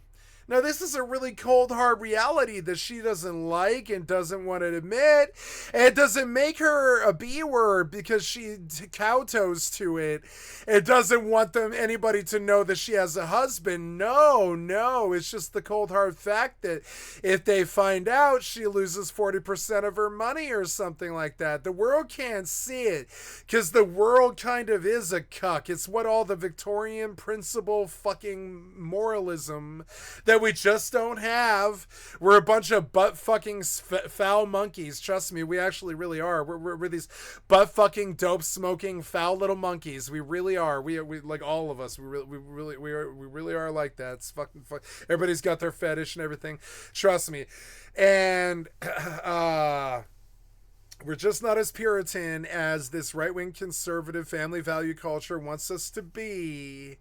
Now, this is a really cold, hard reality that she doesn't like and doesn't want to admit. And it doesn't make her a B-word because she kowtows to it. It doesn't want anybody to know that she has a husband. No. It's just the cold, hard fact that if they find out, she loses 40% of her money or something like that. The world can't see it because the world kind of is a cuck. It's what all the Victorian principle fucking moralism that we just don't have. We're a bunch of butt fucking foul monkeys. Trust me, we actually really are. We're these butt fucking dope smoking foul little monkeys. We really are. We like all of us. We really are like that. It's fucking everybody's got their fetish and everything. Trust me. And we're just not as Puritan as this right-wing conservative family value culture wants us to be.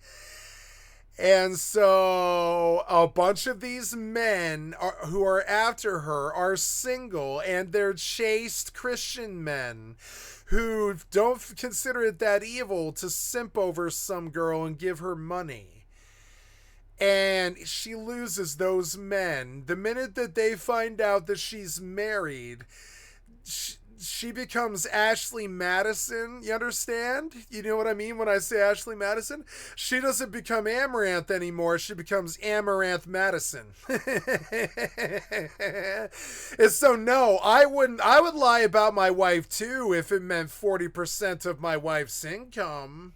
And so a bunch of these men who are after her are single, and they're chaste Christian men who don't consider it that evil to simp over some girl and give her money. And she loses those men. The minute that they find out that she's married, she becomes Ashley Madison. You understand? You know what I mean when I say Ashley Madison? She doesn't become Amaranth anymore. She becomes Amaranth Madison. And so no, I would lie about my wife too if it meant 40% of my wife's income.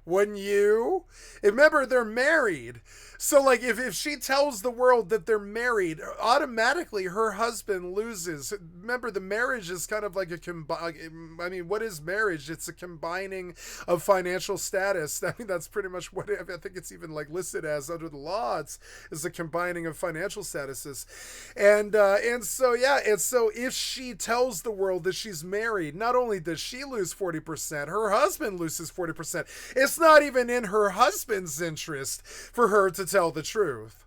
Wouldn't you? Remember, they're married. So, like, if she tells the world that they're married, automatically her husband loses. Remember, the marriage is kind of like I mean, what is marriage? It's a combining of financial status. I mean, that's pretty much what I think it's even, like, listed as under the law. It's a combining of financial statuses. And so, yeah, and so if she tells the world that she's married, not only does she lose 40%, her husband loses 40%. It's not even in her husband's interest for her to tell the truth.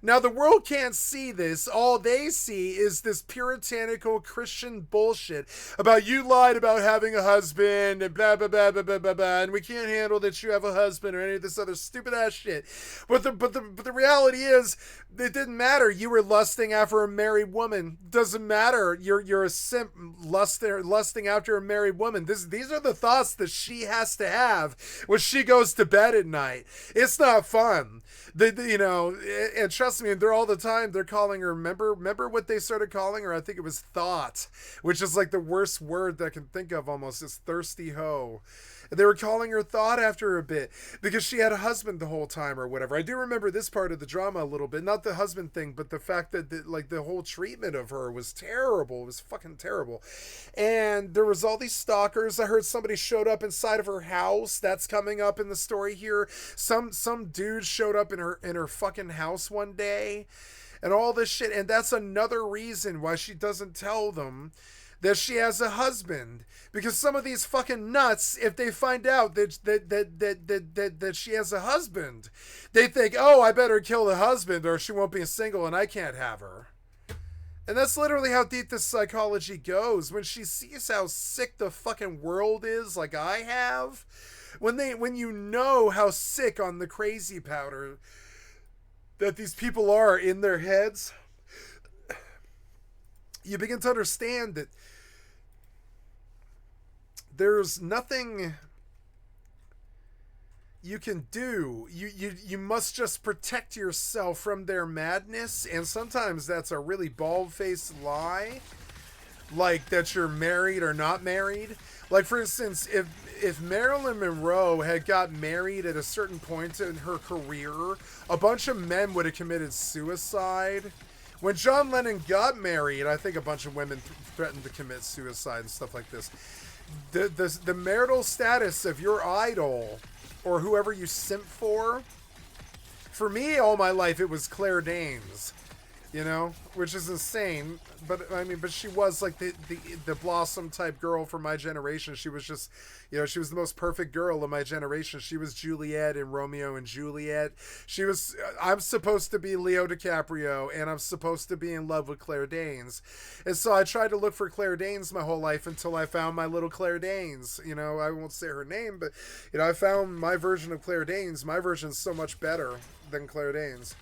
Now, the world can't see this. All they see is this puritanical Christian bullshit about you lied about having a husband and blah, blah, blah, blah, blah, blah, blah, and we can't handle that you have a husband or any of this other stupid ass shit. But the reality is, it didn't matter. You were lusting after a married woman. Doesn't matter. You're a simp lusting after a married woman. These are the thoughts that she has to have when she goes to bed at night. It's not fun. You know, and trust me, they're all the time, they're calling her, remember what they started calling her? I think it was thought, which is like the worst word that I can think of almost, is thirsty hoe. They were calling her thought after a bit because she had a husband the whole time or whatever. I do remember this part of the drama a little bit, not the husband thing, but the fact that like the whole treatment of her was terrible. It was fucking terrible. And there was all these stalkers. I heard somebody showed up inside of her house. That's coming up in the story here. Some dude showed up in her fucking house one day and all this shit. And that's another reason why she doesn't tell them that she has a husband, because some of these fucking nuts, if they find out that she has a husband, they think, oh, I better kill the husband or she won't be single and I can't have her. And that's literally how deep this psychology goes. When she sees how sick the fucking world is, like I have, when you know how sick on the crazy powder that these people are in their heads, you begin to understand that there's nothing you can do. You must just protect yourself from their madness, and sometimes that's a really bald-faced lie, like that you're married or not married. Like, for instance, if Marilyn Monroe had got married at a certain point in her career, a bunch of men would have committed suicide. When John Lennon got married, I think a bunch of women threatened to commit suicide and stuff like this. The marital status of your idol or whoever you simp for me, all my life, it was Claire Danes, you know, which is insane. But I mean, but she was like the blossom type girl for my generation. She was just, you know, she was the most perfect girl of my generation. She was Juliet in Romeo and Juliet. She was, I'm supposed to be Leo DiCaprio and I'm supposed to be in love with Claire Danes. And so I tried to look for Claire Danes my whole life until I found my little Claire Danes. You know, I won't say her name, but, you know, I found my version of Claire Danes. My version's so much better than Claire Danes.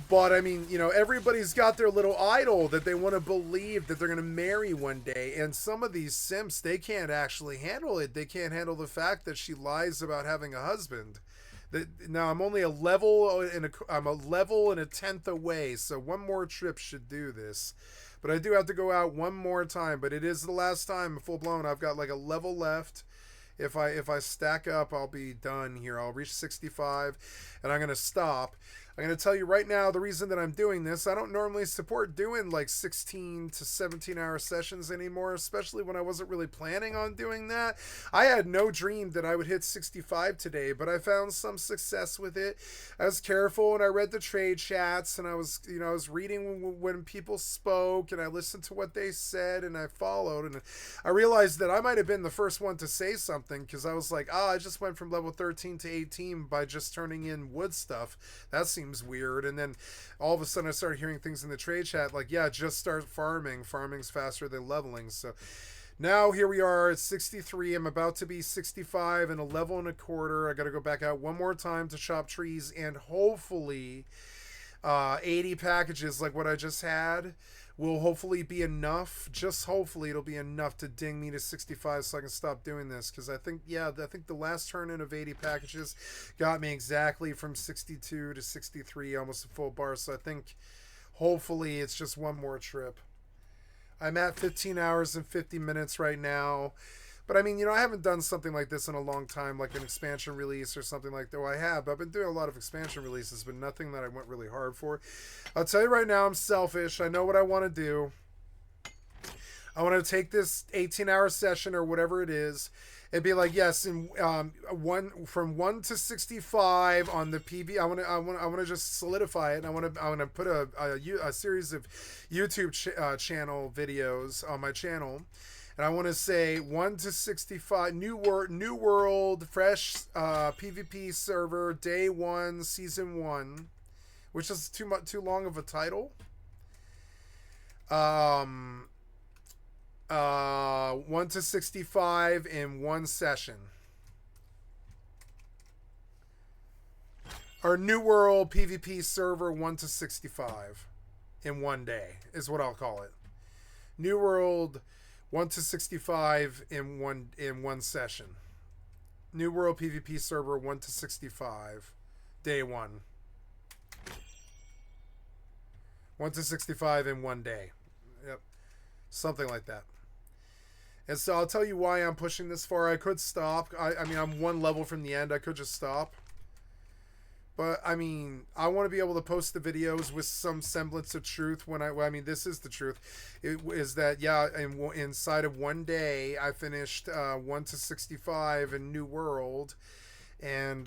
But, I mean, you know, everybody's got their little idol that they want to believe that they're going to marry one day. And some of these simps, they can't actually handle it. They can't handle the fact that she lies about having a husband. Now, I'm only a level and a tenth away, so one more trip should do this. But I do have to go out one more time. But it is the last time, full blown. I've got like a level left. If I stack up, I'll be done here. I'll reach 65, and I'm going to stop. I'm going to tell you right now the reason that I'm doing this. I don't normally support doing like 16 to 17 hour sessions anymore, especially when I wasn't really planning on doing that. I had no dream that I would hit 65 today, but I found some success with it. I was careful and I read the trade chats and I was reading when people spoke and I listened to what they said and I followed, and I realized that I might have been the first one to say something because I was like, I just went from level 13 to 18 by just turning in wood stuff. That seems weird. And then all of a sudden I started hearing things in the trade chat like, yeah, just start farming. Farming's faster than leveling. So now here we are at 63. I'm about to be 65 and a level and a quarter. I got to go back out one more time to chop trees and hopefully 80 packages like what I just had will hopefully be enough. Just hopefully it'll be enough to ding me to 65 so I can stop doing this. Because I think the last turn-in of 80 packages got me exactly from 62 to 63, almost a full bar. So I think hopefully it's just one more trip. I'm at 15 hours and 50 minutes right now. But I mean, you know, I haven't done something like this in a long time, like an expansion release or something like that. Well, I have. I've been doing a lot of expansion releases, but nothing that I went really hard for. I'll tell you right now, I'm selfish. I know what I want to do. I want to take this 18-hour session or whatever it is. It'd be like, yes, in from 1 to 65 on the PV. I want to just solidify it. And I want to put a series of YouTube channel videos on my channel, and I want to say 1 to 65 new world fresh PvP server day 1 season 1, which is too long of a title. 1 to 65 in one session. Or New World PvP server 1 to 65 in one day is what I'll call it. New World 1 to 65 in one session. New World PvP server 1 to 65 day 1. 1 to 65 in one day. Yep. Something like that. And so I'll tell you why I'm pushing this far. I could stop. I mean, I'm one level from the end. I could just stop. But, I mean, I want to be able to post the videos with some semblance of truth when I mean, this is the truth. It is that, yeah, inside of one day, I finished 1 to 65 in New World. And,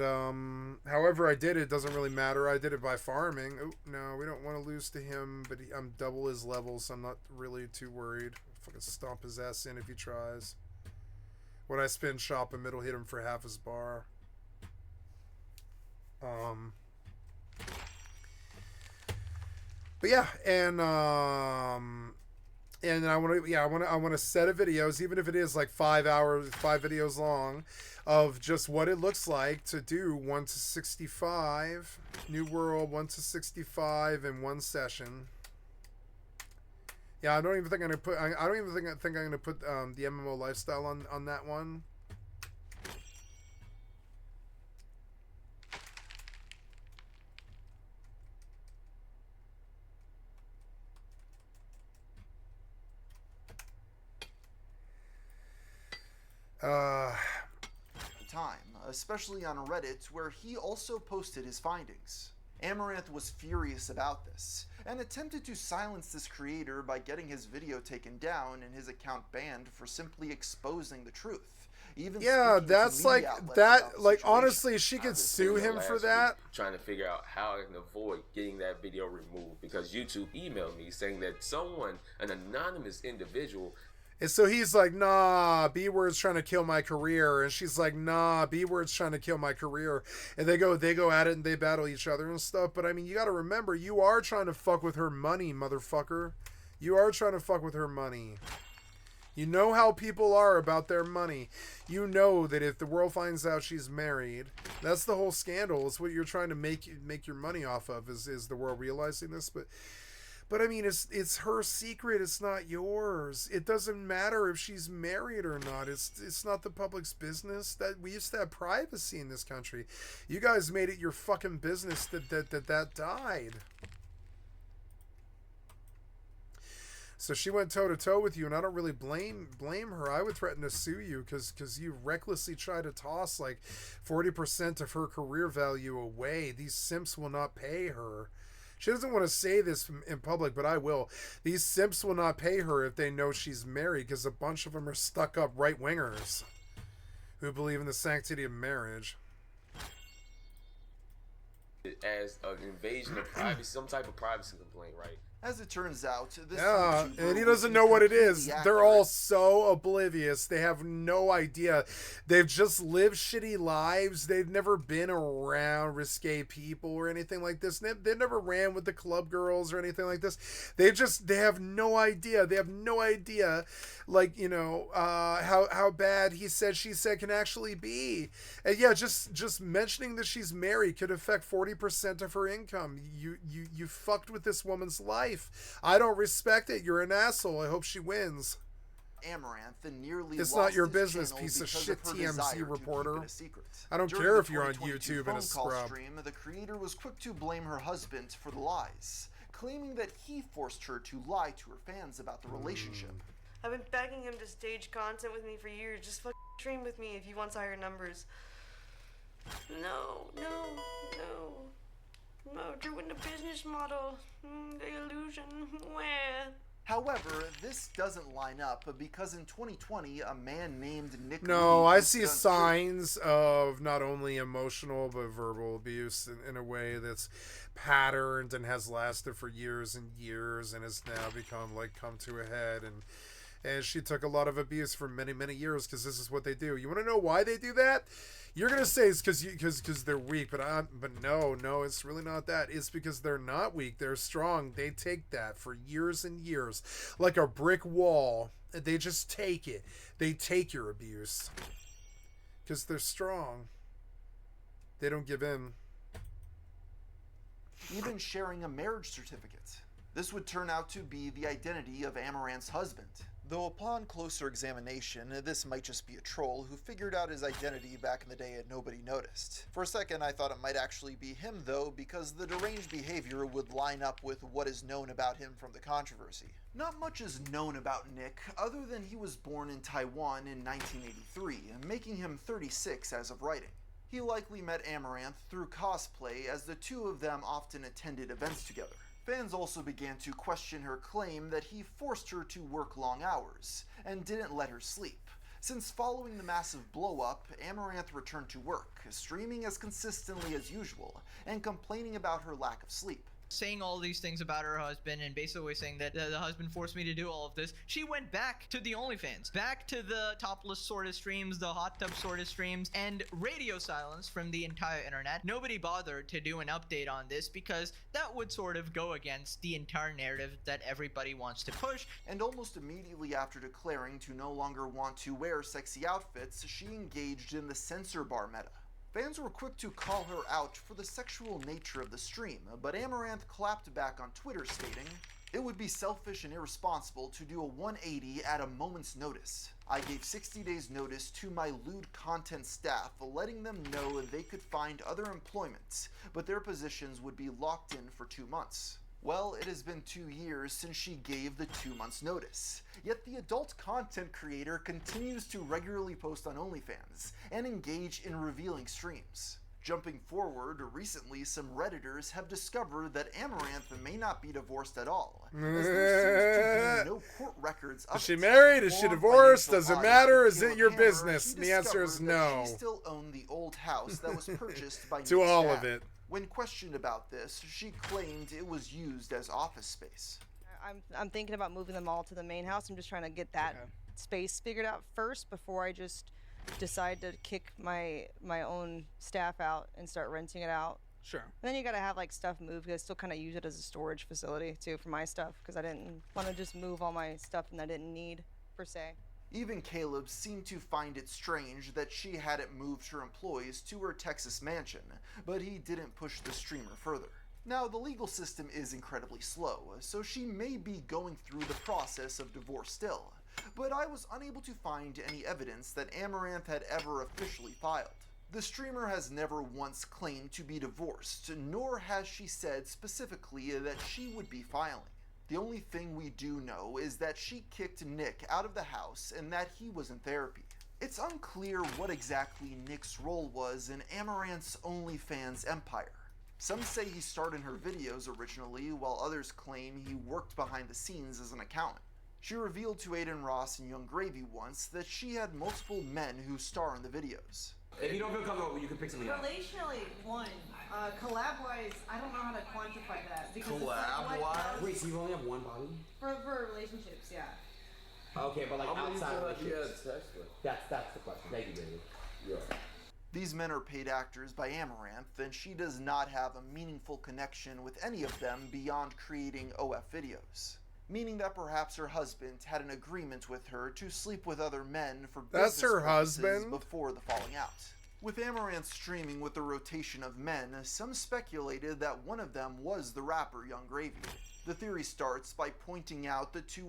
however I did it doesn't really matter. I did it by farming. Oh, no, we don't want to lose to him, but I'm double his level, so I'm not really too worried. Fucking stomp his ass in if he tries. When I spin shop him, it'll hit him for half his bar. But yeah, and I want to set of videos, even if it is like 5 videos long, of just what it looks like to do 1 to 65 New World 1 to 65 in one session. Yeah, I don't even think I'm gonna put. I don't even think I'm gonna put the MMO lifestyle on that one. Time, especially on Reddit, where he also posted his findings. Amaranth was furious about this, and attempted to silence this creator by getting his video taken down and his account banned for simply exposing the truth. Even yeah, that's like that. Like honestly, she could sue him for that. Trying to figure out how I can avoid getting that video removed because YouTube emailed me saying that someone, an anonymous individual. And so he's like, nah, B-word's trying to kill my career. And she's like, nah, B-word's trying to kill my career. And they go at it and they battle each other and stuff. But I mean, you got to remember, you are trying to fuck with her money, motherfucker. You are trying to fuck with her money. You know how people are about their money. You know that if the world finds out she's married, that's the whole scandal. It's what you're trying to make your money off of is the world realizing this. But I mean, it's her secret. It's not yours. It doesn't matter if she's married or not. It's not the public's business. That we used to have privacy in this country. You guys made it your fucking business that died. So she went toe to toe with you, and I don't really blame her. I would threaten to sue you because you recklessly try to toss like 40% of her career value away. These simps will not pay her. She doesn't want to say this in public, but I will. These simps will not pay her if they know she's married because a bunch of them are stuck-up right-wingers who believe in the sanctity of marriage. As an invasion of privacy, some type of privacy complaint, right? As it turns out, this and he doesn't know what it is. They're all so oblivious. They have no idea. They've just lived shitty lives. They've never been around risque people or anything like this. They never ran with the club girls or anything like this. They have no idea. They have no idea, like, you know, how bad he said she said can actually be. And yeah, just mentioning that she's married could affect 40% of her income. You fucked with this woman's life. I don't respect it. You're an asshole. I hope she wins. Amaranth and nearly it's lost not your his business, channel piece of because shit her TMZ desire to reporter. keep it a secret. I don't During care the if you're on 2022 YouTube and a phone call scrub. stream, the creator was quick to blame her husband for the lies, claiming that he forced her to lie to her fans about the relationship. I've been begging him to stage content with me for years. Just fucking stream with me if he wants higher numbers. No, doing the business model, the illusion, where? However, this doesn't line up because in 2020, a man named Nick No, Lee I posted see on signs of not only emotional but verbal abuse in a way that's patterned and has lasted for years and years and has now become like come to a head. And she took a lot of abuse for many, many years because this is what they do. You want to know why they do that? You're gonna say it's because they're weak, but no, it's really not that. It's because they're not weak. They're strong. They take that for years and years, like a brick wall. They just take it. They take your abuse because they're strong. They don't give in. even sharing a marriage certificate. This would turn out to be the identity of Amaranth's husband. Though upon closer examination, this might just be a troll who figured out his identity back in the day and nobody noticed. For a second I thought it might actually be him though, because the deranged behavior would line up with what is known about him from the controversy. Not much is known about Nick, other than he was born in Taiwan in 1983, making him 36 as of writing. He likely met Amaranth through cosplay, as the two of them often attended events together. Fans also began to question her claim that he forced her to work long hours, and didn't let her sleep. Since following the massive blow-up, Amaranth returned to work, streaming as consistently as usual, and complaining about her lack of sleep. Saying all these things about her husband and basically saying that the husband forced me to do all of this, she went back to the OnlyFans, back to the topless sort of streams, the hot tub sort of streams, and radio silence from the entire internet. Nobody bothered to do an update on this because that would sort of go against the entire narrative that everybody wants to push. And almost immediately after declaring to no longer want to wear sexy outfits, she engaged in the censor bar meta. Fans were quick to call her out for the sexual nature of the stream, but Amaranth clapped back on Twitter stating, "It would be selfish and irresponsible to do a 180 at a moment's notice. I gave 60 days notice to my lewd content staff, letting them know they could find other employment, but their positions would be locked in for 2 months." Well, it has been 2 years since she gave the 2 months notice, yet the adult content creator continues to regularly post on OnlyFans and engage in revealing streams. Jumping forward, recently some Redditors have discovered that Amaranth may not be divorced at all, as there seems to be no court records of Is she it, married? Is she or divorced? financial Does it ties matter? with Is it Caleb your Hammer. business? She The answer is discovered that no. She still owned the old house that was purchased by To Nick's all dad. of it. When questioned about this, she claimed it was used as office space. I'm thinking about moving them all to the main house. I'm just trying to get that space figured out first before I just decide to kick my own staff out and start renting it out. Sure. And then you gotta have like stuff moved, because I still kind of use it as a storage facility too for my stuff, because I didn't want to just move all my stuff that I didn't need per se. Even Caleb seemed to find it strange that she hadn't moved her employees to her Texas mansion, but he didn't push the streamer further. Now, the legal system is incredibly slow, so she may be going through the process of divorce still, but I was unable to find any evidence that Amaranth had ever officially filed. The streamer has never once claimed to be divorced, nor has she said specifically that she would be filing. The only thing we do know is that she kicked Nick out of the house and that he was in therapy. It's unclear what exactly Nick's role was in Amaranth's OnlyFans empire. Some say he starred in her videos originally, while others claim he worked behind the scenes as an accountant. She revealed to Aiden Ross and Young Gravy once that she had multiple men who star in the videos. If you don't feel comfortable, you can pick something up. Relationally, one. Collab-wise, I don't know how to quantify that. Because Collab-wise? Wait, so you only have one body? For relationships, yeah. Okay, but like How many outside of people have you had relationships. sex with? That's the question. Thank you, baby. Yeah. These men are paid actors by Amaranth, and she does not have a meaningful connection with any of them beyond creating OF videos. Meaning that perhaps her husband had an agreement with her to sleep with other men for That's business her purposes husband? before the falling out. With Amaranth streaming with the rotation of men, some speculated that one of them was the rapper Young Gravy. The theory starts by pointing out the two were